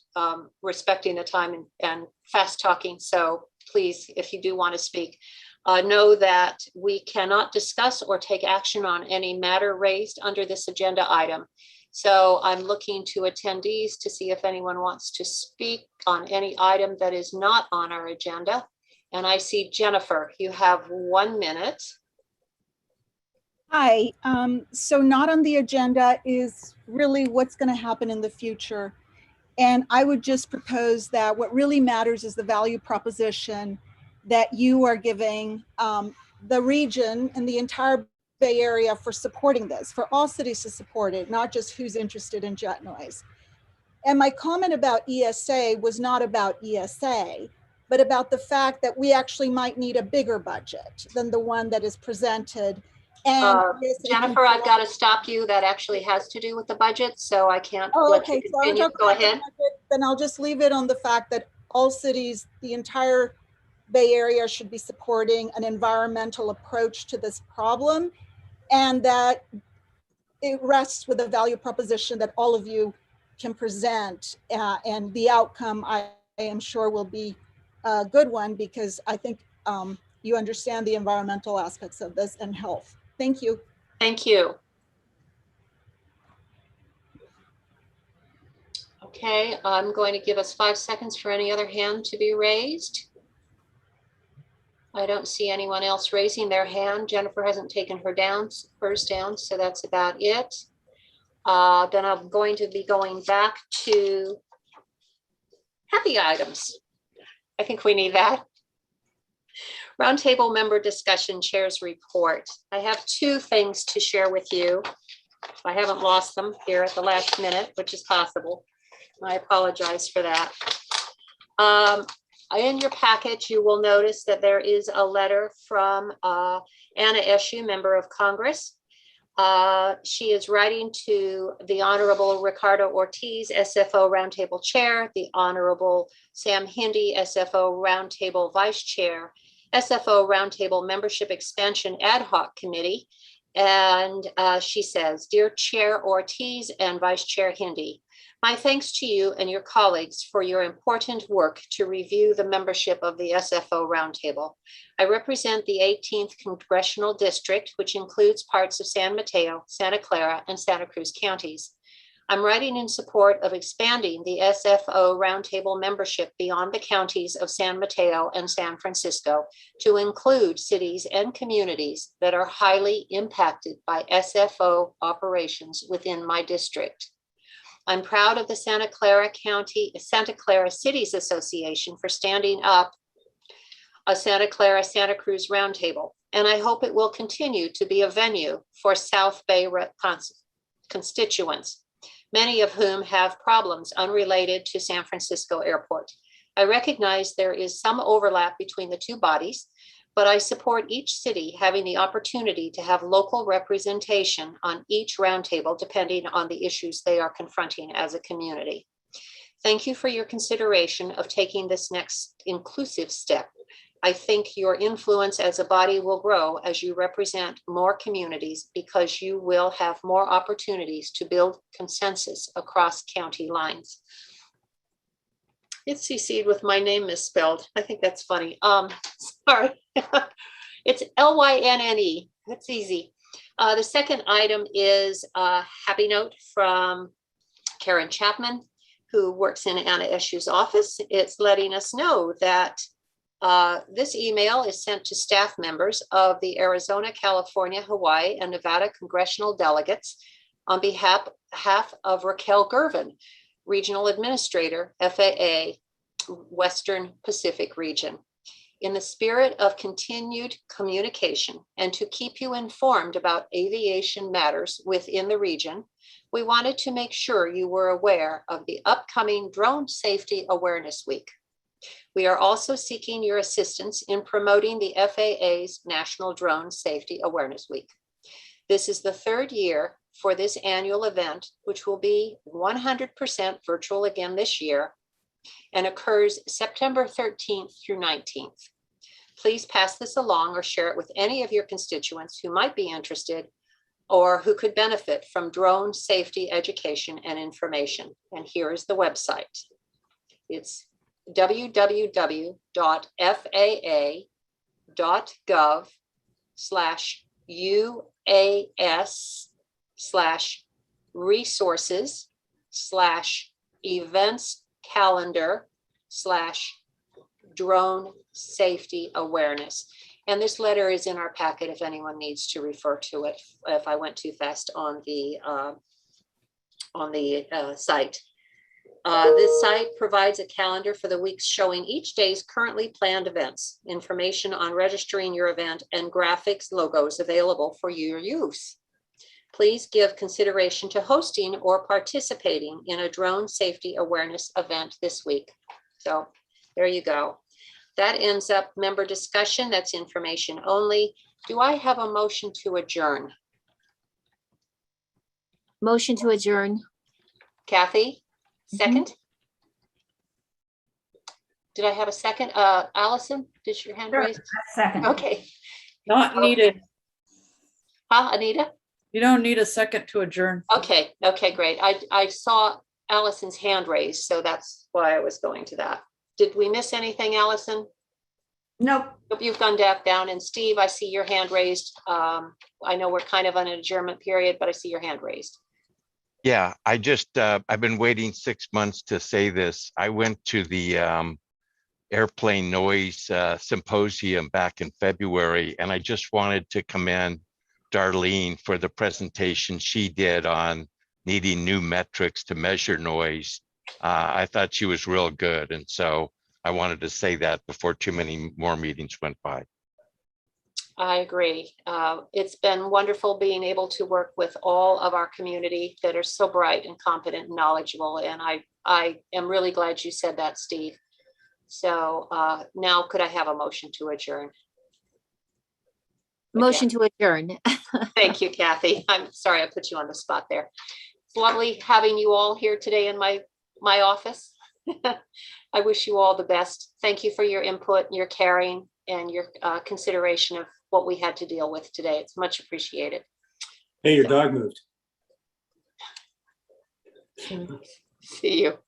respecting the time and fast talking. So please, if you do want to speak, know that we cannot discuss or take action on any matter raised under this agenda item. So I'm looking to attendees to see if anyone wants to speak on any item that is not on our agenda. And I see Jennifer, you have 1 minute. Hi, so not on the agenda is really what's going to happen in the future. And I would just propose that what really matters is the value proposition that you are giving the region and the entire Bay Area for supporting this, for all cities to support it, not just who's interested in jet noise. And my comment about ESA was not about ESA, but about the fact that we actually might need a bigger budget than the one that is presented. And Jennifer, I've got to stop you. That actually has to do with the budget, so I can't let you continue. Go ahead. Then I'll just leave it on the fact that all cities, the entire Bay Area should be supporting an environmental approach to this problem, and that it rests with a value proposition that all of you can present, and the outcome I am sure will be a good one, because I think you understand the environmental aspects of this and health. Thank you. Thank you. Okay, I'm going to give us 5 seconds for any other hand to be raised. I don't see anyone else raising their hand. Jennifer hasn't taken hers down, so that's about it. Then I'm going to be going back to heavy items. I think we need that. Roundtable member discussion, chair's report. I have 2 things to share with you. I haven't lost them here at the last minute, which is possible. I apologize for that. In your package, you will notice that there is a letter from Anna Eshoo, member of Congress. She is writing to the Honorable Ricardo Ortiz, SFO Roundtable Chair, the Honorable Sam Hindi, SFO Roundtable Vice Chair, SFO Roundtable Membership Expansion Ad Hoc Committee. And she says, Dear Chair Ortiz and Vice Chair Hindi, my thanks to you and your colleagues for your important work to review the membership of the SFO Roundtable. I represent the 18th Congressional District, which includes parts of San Mateo, Santa Clara, and Santa Cruz counties. I'm writing in support of expanding the SFO Roundtable membership beyond the counties of San Mateo and San Francisco to include cities and communities that are highly impacted by SFO operations within my district. I'm proud of the Santa Clara Cities Association for standing up a Santa Clara Santa Cruz Roundtable, and I hope it will continue to be a venue for South Bay constituents, many of whom have problems unrelated to San Francisco Airport. I recognize there is some overlap between the two bodies, but I support each city having the opportunity to have local representation on each roundtable, depending on the issues they are confronting as a community. Thank you for your consideration of taking this next inclusive step. I think your influence as a body will grow as you represent more communities because you will have more opportunities to build consensus across county lines. It's CC'd with my name misspelled. I think that's funny. Sorry. It's L-Y-N-N-E. That's easy. The second item is a happy note from Karen Chapman, who works in Anna Eshu's office. It's letting us know that this email is sent to staff members of the Arizona, California, Hawaii, and Nevada congressional delegates on behalf of Raquel Gervin, Regional Administrator, FAA, Western Pacific Region. In the spirit of continued communication and to keep you informed about aviation matters within the region, we wanted to make sure you were aware of the upcoming Drone Safety Awareness Week. We are also seeking your assistance in promoting the FAA's National Drone Safety Awareness Week. This is the third year for this annual event, which will be 100% virtual again this year and occurs September 13th through 19th. Please pass this along or share it with any of your constituents who might be interested or who could benefit from drone safety education and information. And here is the website. It's www.faa.gov/UAS/resources/events calendar/drone safety awareness. And this letter is in our packet if anyone needs to refer to it, if I went too fast on the site. This site provides a calendar for the weeks showing each day's currently planned events, information on registering your event, and graphics logos available for your use. Please give consideration to hosting or participating in a drone safety awareness event this week. So there you go. That ends up member discussion. That's information only. Do I have a motion to adjourn? Motion to adjourn. Kathy, second? Did I have a second? Allison, did your hand raise? Second. Okay. Not needed. Huh, Anita? You don't need a second to adjourn. Okay, okay, great. I saw Allison's hand raised, so that's why I was going to that. Did we miss anything, Allison? Nope. Hope you've gone down. And Steve, I see your hand raised. I know we're kind of on an adjournment period, but I see your hand raised. Yeah, I've been waiting 6 months to say this. I went to the airplane noise symposium back in February, and I just wanted to commend Darlene for the presentation she did on needing new metrics to measure noise. I thought she was real good. And so I wanted to say that before too many more meetings went by. I agree. It's been wonderful being able to work with all of our community that are so bright and competent and knowledgeable. And I am really glad you said that, Steve. So now could I have a motion to adjourn? Motion to adjourn. Thank you, Kathy. I'm sorry I put you on the spot there. It's lovely having you all here today in my office. I wish you all the best. Thank you for your input, your caring, and your consideration of what we had to deal with today. It's much appreciated. Hey, your dog moved. See you.